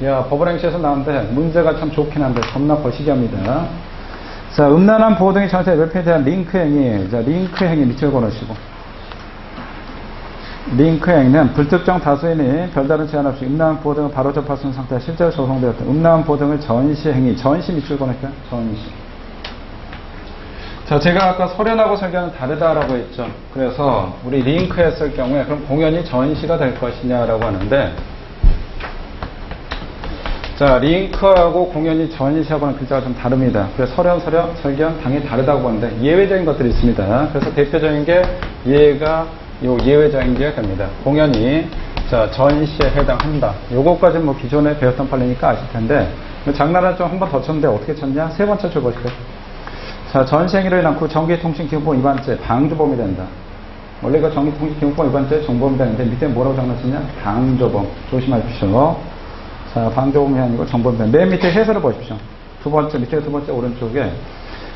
야, 법원행시에서 나오는데, 문제가 참 좋긴 한데, 겁나 거시기합니다. 자, 음란한 보호 등의 정책 웹페이지에 대한 링크 행위. 자, 링크 행위 밑줄 걸으시고. 링크 행위는 불특정 다수인이 별다른 제한 없이 음란한 보호 등을 바로 접할 수 있는 상태에 실제로 조성되었던 음란한 보호 등을 전시 행위. 전시 밑줄 걸을까요? 전시. 자, 제가 아까 설연하고 설교는 다르다라고 했죠. 그래서 우리 링크 했을 경우에 그럼 공연이 전시가 될 것이냐라고 하는데 자, 링크하고 공연이 전시하고는 글자가 좀 다릅니다. 그래서 설견 당연히 다르다고 보는데 예외적인 것들이 있습니다. 그래서 대표적인 게 얘가 요 예외적인 게 됩니다. 공연이 자, 전시에 해당한다. 요거까지는 뭐 기존에 배웠던 판례니까 아실 텐데 장난을 좀 한 번 더 쳤는데 어떻게 쳤냐? 세 번째 줄 보실까요? 자, 전시행위를 낳고 전기통신기본법 위반죄 방조범이 된다. 원래 이거 전기통신기본법 위반죄 정범이 되는데 밑에 뭐라고 적어놨느냐? 방조범. 조심하십시오. 자, 방조범이 아니고 정범이 된다. 맨 밑에 해설을 보십시오. 밑에 두 번째 오른쪽에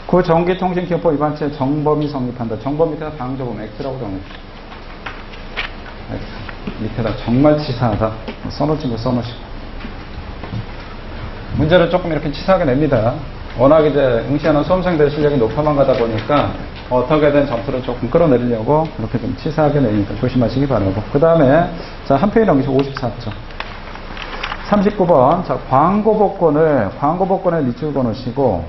그 전기통신기본법 위반죄 정범이 성립한다. 정범 밑에다 방조범 X라고 적어놓으십시오. X. 밑에다 정말 치사하다. 써놓으신 거 써놓으시고. 문제를 조금 이렇게 치사하게 냅니다. 워낙 이제 응시하는 수험생들 실력이 높아만 가다 보니까 어떻게든 점수를 조금 끌어내리려고 이렇게 좀 치사하게 내니까 조심하시기 바라고. 그 다음에 자, 한 페이지 넘기시고 54쪽. 39번. 자, 광고복권을 밑줄 그어놓으시고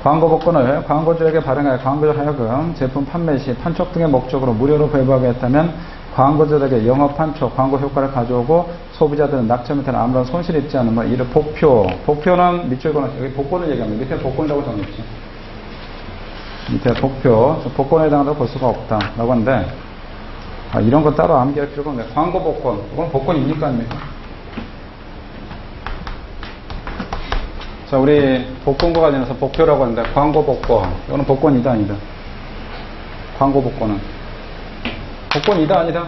광고복권을 광고주에게 발행하여 광고주를 하여금 제품 판매 시 판촉 등의 목적으로 무료로 배부하게 했다면 광고주들에게 영업한 초 광고 효과를 가져오고 소비자들은 낙점에 따른 아무런 손실이 있지 않은 뭐 이를 복표. 복표는 밑줄 그어놓죠. 여기 복권을 얘기합니다. 밑에 복권이라고 정했지. 밑에 복표. 복권에 해당한다고 볼 수가 없다. 라고 하는데 이런 거 따로 암기할 필요가 없네. 광고 복권. 이건 복권입니까? 아닙니까? 자, 우리 복권과 관련해서 복표라고 하는데 광고 복권. 이거는 복권이다 아니다? 광고 복권은 복권이다 아니다?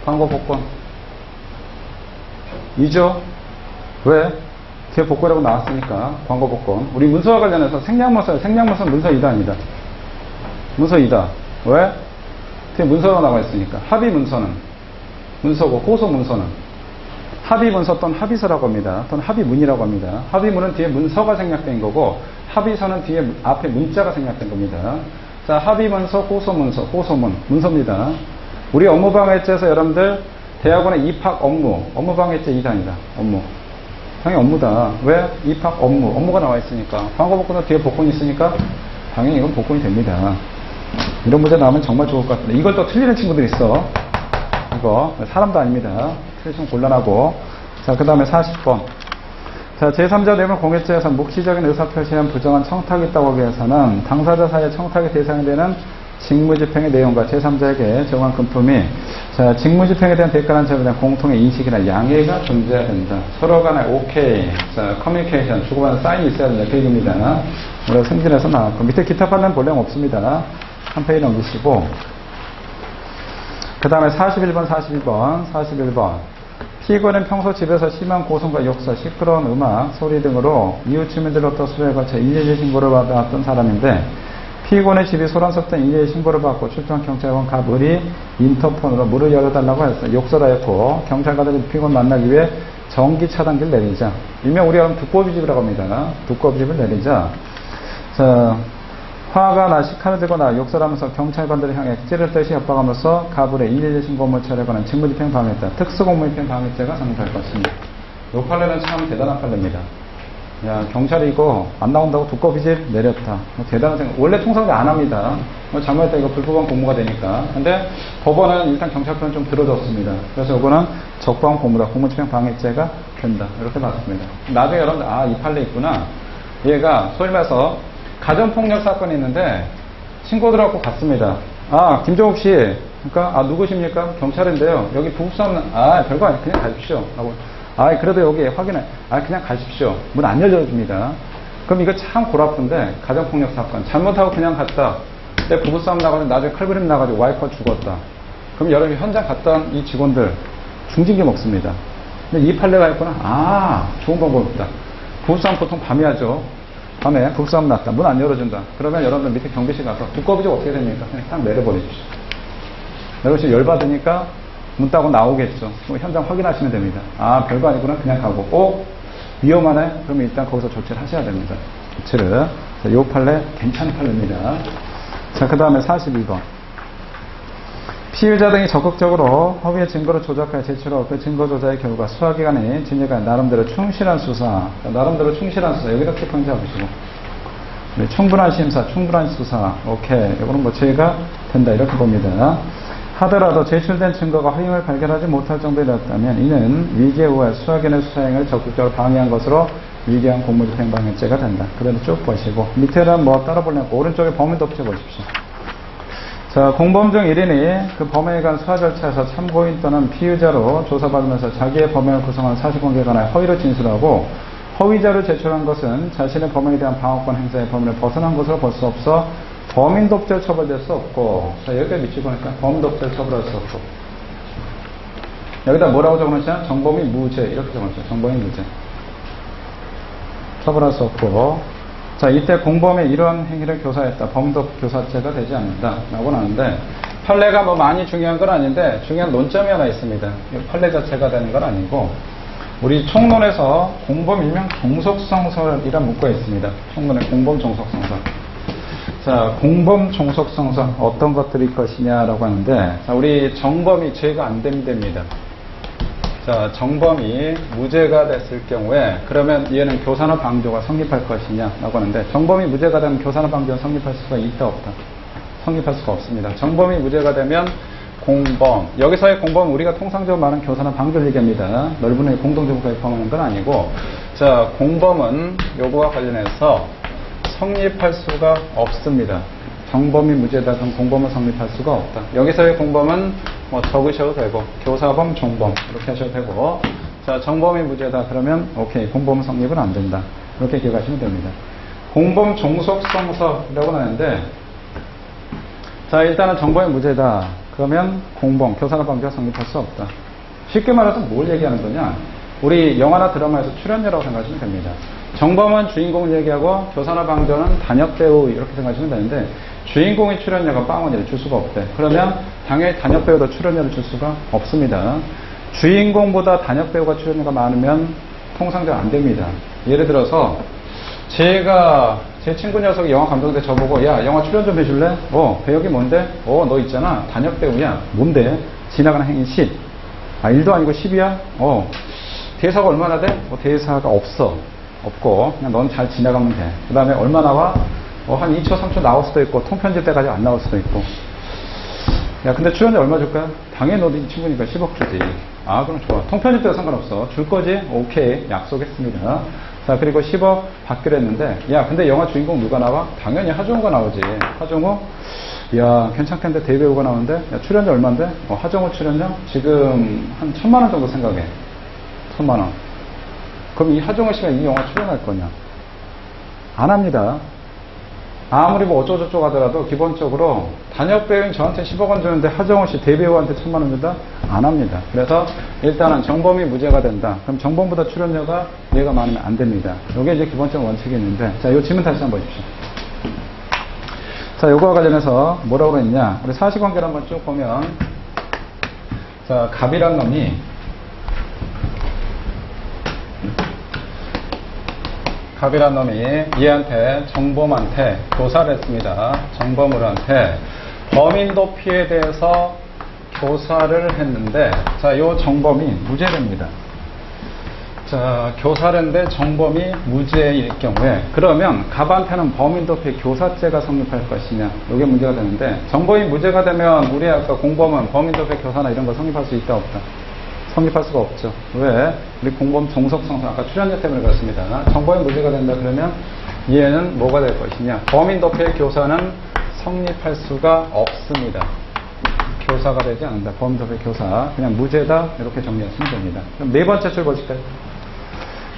광고 복권 이죠? 왜? 뒤에 복권이라고 나왔으니까 광고 복권. 우리 문서와 관련해서 생략문서 문서이다 아니다? 문서이다. 왜? 뒤에 문서가 나와 있으니까. 합의 문서는 문서고 고소 문서는 합의 문서 또는 합의서라고 합니다. 또는 합의문이라고 합니다. 합의문은 뒤에 문서가 생략된 거고 합의서는 뒤에 앞에 문자가 생략된 겁니다. 자, 합의문서, 고소문서, 고소문, 문서입니다. 우리 업무방해죄에서 여러분들 대학원의 입학 업무방해죄 2단이다. 업무. 당연히 업무다. 왜? 입학 업무가 나와 있으니까. 광고 복권도 뒤에 복권이 있으니까 당연히 이건 복권이 됩니다. 이런 문제 나오면 정말 좋을 것 같은데 이걸 또 틀리는 친구들이 있어. 이거 사람도 아닙니다. 틀리면 곤란하고. 자, 그 다음에 40번. 자, 제3자 뇌물 공여죄에서 묵시적인 의사표시는 부정한 청탁이 있다고 하기 위해서는 당사자 사이의 청탁의 대상이 되는 직무집행의 내용과 제3자에게 정한 금품이 자, 직무집행에 대한 대가라는 점에 대한 공통의 인식이나 양해가 존재해야 된다. 서로 간에 오케이, 자, 커뮤니케이션, 주고받는 사인이 있어야 된다. 그 얘기입니다. 우리가 승진해서 나왔고 밑에 기타 판단 본령 없습니다. 한 페이지 넘기시고 그 다음에 41번 피고는 평소 집에서 심한 고성과 욕설, 시끄러운 음악, 소리 등으로 이웃 주민들로부터 수배에 걸쳐 112 신고를 받았던 사람인데 피고의 집이 소란스럽던 112 신고를 받고 출동한 경찰관 갑을이 인터폰으로 문을 열어달라고 했어요. 욕설하였고 경찰관들이 피고를 만나기 위해 전기 차단기를 내리자. 일명 우리가 두꺼비집이라고 합니다. 두꺼비집을 내리자. 자, 화가 나 시칼을 들고 나 욕설하면서 경찰관들을 향해 찌르듯이 협박하면서 가불에 112 신고물 처리에 관한 직무집행 방해죄, 특수공무집행 방해죄가 성립할 것입니다. 이 판례는 참 대단한 판례입니다. 야, 경찰이 이거 안 나온다고 두꺼비집 내렸다. 대단한 생각. 원래 총선을 안 합니다. 잘못했다 이거 불법한 공무가 되니까. 근데 법원은 일단 경찰권을 좀 들어줬습니다. 그래서 이거는 적법한 공무다. 공무집행 방해죄가 된다. 이렇게 봤습니다. 나중에 여러분들 이 판례 있구나. 얘가 소위 말해서 가정폭력 사건이 있는데 신고 들어갖고 갔습니다. 김종욱 씨, 그러니까 누구십니까? 경찰인데요. 여기 부부싸움 별거 아니에요. 그냥 가십시오. 라고. 그래도 여기 확인해. 그냥 가십시오. 문 안 열려줍니다. 그럼 이거 참 골아픈데 가정폭력 사건 잘못하고 그냥 갔다. 내 부부싸움 나가지고 나중에 칼부림 나가지고 와이프가 죽었다. 그럼 여러분이 현장 갔던 이 직원들 중징계 먹습니다. 근데 이 판례가 있구나. 좋은 방법이다. 부부싸움 보통 밤에 하죠. 밤에 부부싸움 났다. 문 안 열어준다. 그러면 여러분들 밑에 경비실 가서 두꺼비집 어떻게 됩니까? 그냥 딱 내려버리십시오. 내려보시면 열받으니까 문 따고 나오겠죠. 현장 확인하시면 됩니다. 별거 아니구나. 그냥 가고. 위험하네? 그러면 일단 거기서 조치를 하셔야 됩니다. 조치를. 자, 요 판례 괜찮은 판례입니다. 자, 그 다음에 41번. 피의자 등이 적극적으로 허위의 증거를 조작하여 제출하고 그 증거 조작의 결과 수사기관이 진행한 나름대로 충실한 수사. 여기다 체크한 잡으시고. 충분한 심사, 충분한 수사. 오케이. 이거는 뭐 죄가 된다. 이렇게 봅니다. 하더라도 제출된 증거가 허위임을 발견하지 못할 정도였다면 이는 위기에 의해 수사기관의 수사행을 적극적으로 방해한 것으로 위기한 공무집행 방해죄가 된다. 그대로 쭉 보시고 밑에는 뭐 따라 보려고 오른쪽에 범인 덮쳐 보십시오. 자, 공범 중 1인이 그 범행에 관한 수사 절차에서 참고인 또는 피의자로 조사받으면서 자기의 범행을 구성하는 사실관계에 관하여 허위로 진술하고 허위자를 제출한 것은 자신의 범행에 대한 방어권 행사의 범위를 벗어난 것으로 볼 수 없어 범인 독재로 처벌될 수 없고. 자, 여기까지 밑줄 보니까 범인 독재로 처벌할 수 없고. 여기다 뭐라고 적어놓자? 정범이 무죄. 이렇게 적어놓자. 정범이 무죄. 처벌할 수 없고. 자, 이때 공범의 이러한 행위를 교사했다. 범독 교사죄가 되지 않는다. 라고 하는데, 판례가 뭐 많이 중요한 건 아닌데, 중요한 논점이 하나 있습니다. 판례 자체가 되는 건 아니고, 우리 총론에서 공범 일명 종속성설이란 문구가 있습니다. 총론의 공범 종속성설. 자, 공범 종속성설 어떤 것들일 것이냐라고 하는데, 자, 우리 정범이 죄가 안 되면 됩니다. 자, 정범이 무죄가 됐을 경우에 그러면 얘는 교사나 방조가 성립할 것이냐라고 하는데, 정범이 무죄가 되면 교사나 방조가 성립할 수가 있다 없다? 성립할 수가 없습니다. 정범이 무죄가 되면 공범. 여기서의 공범은 우리가 통상적으로 말하는 교사나 방조를 얘기합니다. 넓은 의미 공동정부까지 포함하는 건 아니고, 자, 공범은 요거와 관련해서 성립할 수가 없습니다. 정범이 무죄다. 그럼 공범은 성립할 수가 없다. 여기서의 공범은 뭐 적으셔도 되고, 교사범, 종범 이렇게 하셔도 되고, 자, 정범이 무죄다. 그러면 오케이, 공범은 성립은 안 된다. 이렇게 기억하시면 됩니다. 공범 종속성서라고 하는데, 자, 일단은 정범이 무죄다. 그러면 공범, 교사나 방조가 성립할 수 없다. 쉽게 말해서 뭘 얘기하는 거냐? 우리 영화나 드라마에서 출연료라고 생각하시면 됩니다. 정범은 주인공을 얘기하고 교사나 방조는 단역배우 이렇게 생각하시면 되는데, 주인공의 출연료가 빵원이를 줄 수가 없대. 그러면 당연히 단역배우도 출연료를 줄 수가 없습니다. 주인공보다 단역배우가 출연료가 많으면 통상적으로 안 됩니다. 예를 들어서 제가 제 친구 녀석이 영화 감독인데 저보고 야 영화 출연 좀 해줄래? 배역이 뭔데? 너 있잖아 단역배우야. 뭔데? 지나가는 행인 10. 1도 아니고 10이야? 대사가 얼마나 돼? 대사가 없고 그냥 넌 잘 지나가면 돼. 그 다음에 얼마 나와? 한 2초 3초 나올 수도 있고 통편집 때까지 안 나올 수도 있고. 야 근데 출연료 얼마 줄까? 당연히 너 네 친구니까 10억 주지. 그럼 좋아. 통편집 때도 상관없어. 줄 거지? 오케이 약속했습니다. 자 그리고 10억 받기로 했는데 야 근데 영화 주인공 누가 나와? 당연히 하정우가 나오지. 하정우? 야 괜찮겠는데 대배우가 나오는데 야 출연료 얼만데? 하정우 출연료? 지금 한 1,000만 원 정도 생각해. 1,000만 원. 그럼 이 하정우 씨가 이 영화 출연할 거냐? 안 합니다. 아무리 뭐 어쩌고저쩌고 하더라도 기본적으로 단역배우인 저한테 10억 원 주는데 하정우 씨 대배우한테 1,000만 원 준다? 안 합니다. 그래서 일단은 정범이 무죄가 된다. 그럼 정범보다 출연료가 얘가 많으면 안 됩니다. 이게 이제 기본적 원칙이 있는데, 자, 이 질문 다시 한번 보십시오. 자, 요거와 관련해서 뭐라고 그랬냐? 우리 사실관계를 한번 쭉 보면, 자, 갑이란 놈이 얘한테 정범한테 교사를 했습니다. 정범으로한테 범인 도피에 대해서 교사를 했는데, 자, 요 정범이 무죄됩니다. 자, 교사를 했는데 정범이 무죄일 경우에, 그러면 갑한테는 범인 도피 교사죄가 성립할 것이냐, 요게 문제가 되는데, 정범이 무죄가 되면 우리 아까 공범은 범인 도피 교사나 이런 거 성립할 수 있다 없다? 성립할 수가 없죠. 왜? 우리 공범 종속성서 아까 출연료 때문에 그렇습니다. 정범이 무죄가 된다 그러면 얘는 뭐가 될 것이냐? 범인 도피의 교사는 성립할 수가 없습니다. 교사가 되지 않는다. 범인 도피의 교사 그냥 무죄다 이렇게 정리하시면 됩니다. 그럼 네 번째 줄 보실까요?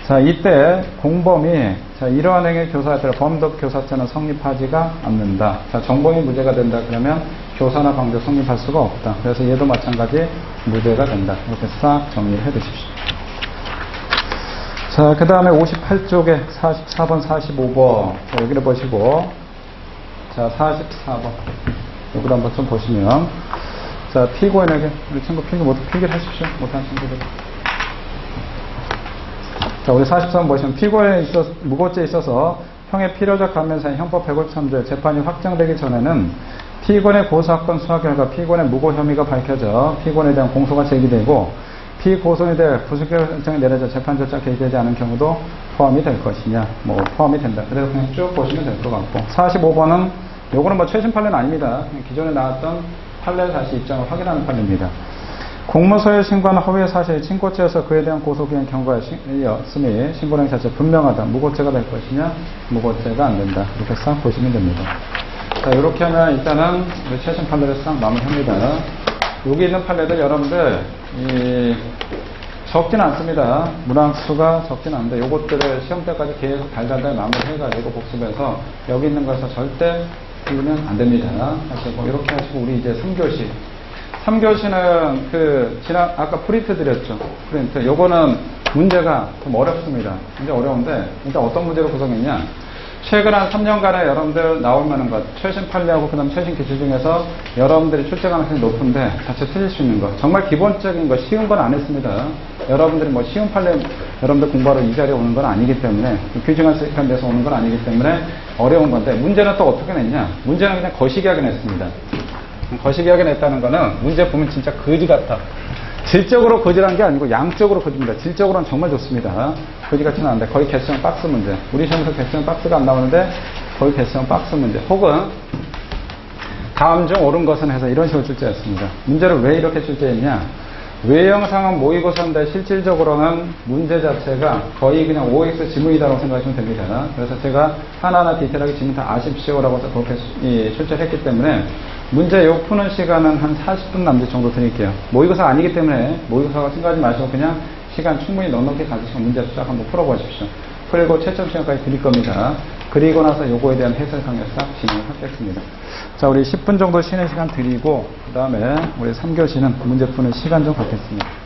자, 이때 공범이 자 이러한 행위의 교사에 따라 범인 도피 교사죄는 성립하지가 않는다. 자, 정범이 무죄가 된다 그러면 교사나 방조 성립할 수가 없다. 그래서 얘도 마찬가지 무죄가 된다. 이렇게 싹 정리를 해 두십시오. 자, 그 다음에 58쪽에 44번, 45번. 자, 여기를 보시고, 자, 44번. 여기를 한번 좀 보시면, 자, 피고인에게, 우리 친구 필기를 하십시오. 못한 친구들. 자, 우리 43번 보시면, 피고인에 있어서, 무고죄에 있어서 형의 필요적 감면사인 형법 153조 재판이 확정되기 전에는 피고인의 고소사건 수사 결과 피고인의 무고 혐의가 밝혀져 피고인에 대한 공소가 제기되고 피고소인에 대해 부수결정이 내려져 재판 절차 개시되지 않은 경우도 포함이 될 것이냐, 포함이 된다. 그래서 그냥 쭉 보시면 될 것 같고, 45번은 요거는 최신 판례는 아닙니다. 기존에 나왔던 판례를 다시 입장을 확인하는 판례입니다. 공무서에 신고한 허위의 사실이 친고죄여서 그에 대한 고소기한 경과가 있으니 신고령 자체 분명하다. 무고죄가 될 것이냐, 무고죄가 안 된다. 이렇게 싹 보시면 됩니다. 자, 이렇게 하면 일단은 우리 최신 판례를 싹 마무리합니다. 여기 있는 판례들 여러분들 적진 않습니다. 문항수가 적진 않은데 요것들을 시험 때까지 계속 달달달 마무리해가지고 복습해서 여기 있는 것에서 절대 틀리면 안 됩니다. 하시고 이렇게 하시고 우리 이제 3교시 3교시는 아까 프린트 드렸죠. 프린트. 요거는 문제가 좀 어렵습니다. 굉장히 어려운데 일단 어떤 문제로 구성했냐, 최근 한 3년간에 여러분들 나올 만한 것, 최신 판례하고 그 다음 최신 기출 중에서 여러분들이 출제 가능성이 높은데 자체 틀릴 수 있는 것, 정말 기본적인 거, 쉬운 건 안 했습니다. 여러분들이 쉬운 판례 여러분들 공부하러 이 자리에 오는 건 아니기 때문에, 규정한 시간 내서 오는 건 아니기 때문에 어려운 건데, 문제는 또 어떻게 냈냐, 문제는 그냥 거시기하게 냈습니다. 거시기하게 냈다는 거는 문제 보면 진짜 거지 같아. 질적으로 거지란 게 아니고 양적으로 거지입니다. 질적으로는 정말 좋습니다. 거지 같지는 않은데 거의 개수형 박스 문제. 우리 시험에서 개수형 박스가 안 나오는데 거의 개수형 박스 문제. 혹은 다음 중 옳은 것은 해서 이런 식으로 출제했습니다. 문제를 왜 이렇게 출제했냐? 외형상은 모의고사인데 실질적으로는 문제 자체가 거의 그냥 OX 지문이다라고 생각하시면 됩니다. 그래서 제가 하나하나 디테일하게 지문 다 아십시오라고 해서 그렇게 출제를 했기 때문에 문제 요 푸는 시간은 한 40분 남짓 정도 드릴게요. 모의고사 아니기 때문에 모의고사가 생각하지 마시고 그냥 시간 충분히 넉넉히 가지셔서 문제 쫙 한번 풀어보십시오. 그리고 채점 시간까지 드릴 겁니다. 그리고 나서 요거에 대한 해설 강의를 싹 진행하겠습니다. 자, 우리 10분 정도 쉬는 시간 드리고 그 다음에 우리 3교시는 문제 푸는 시간 좀 갖겠습니다.